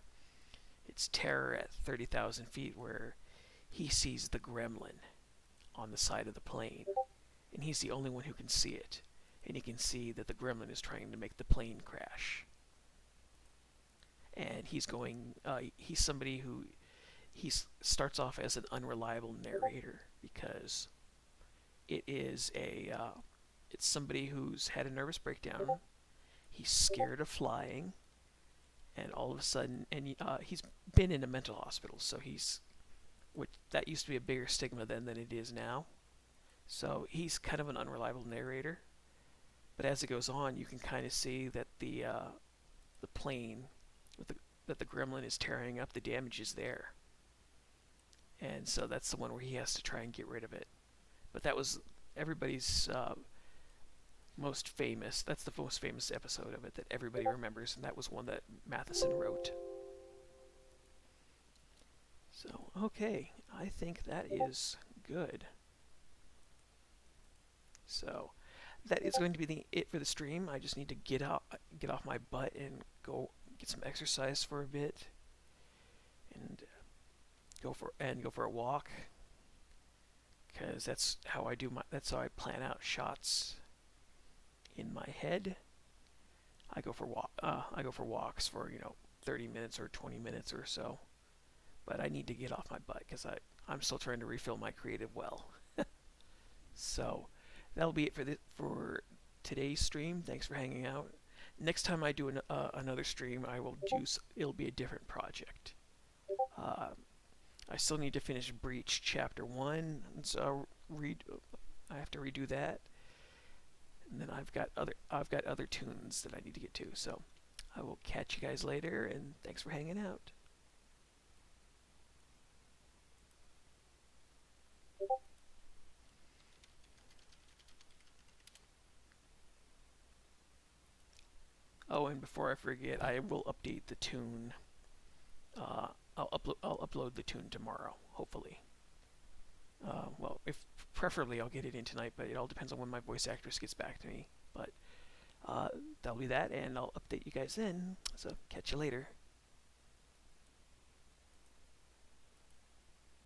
It's Terror at 30,000 feet, where he sees the gremlin on the side of the plane, and he's the only one who can see it, and he can see that the gremlin is trying to make the plane crash. And he's somebody who starts off as an unreliable narrator, because it's somebody who's had a nervous breakdown. He's scared of flying, and all of a sudden, and he's been in a mental hospital, so that used to be a bigger stigma then than it is now. So he's kind of an unreliable narrator. But as it goes on, you can kind of see that the plane that the gremlin is tearing up, the damage is there. And so that's the one where he has to try and get rid of it. But that was everybody's most famous. That's the most famous episode of it that everybody remembers, and that was one that Matheson wrote. So, okay, I think that is good. So, that is going to be it for the stream. I just need to get off my butt and go get some exercise for a bit, and go for a walk, because that's how I plan out shots in my head. I go for walks for 30 minutes or 20 minutes or so. But I need to get off my butt, because I'm still trying to refill my creative well. So that'll be it for today's stream. Thanks for hanging out. Next time I do another stream, it'll be a different project. I still need to finish Breach Chapter 1, and so I have to redo that. And then I've got other tunes that I need to get to. So I will catch you guys later, and thanks for hanging out. Oh, and before I forget, I will update the tune. I'll upload the tune tomorrow, hopefully. Well, preferably I'll get it in tonight, but it all depends on when my voice actress gets back to me. But that'll be that, and I'll update you guys then. So catch you later.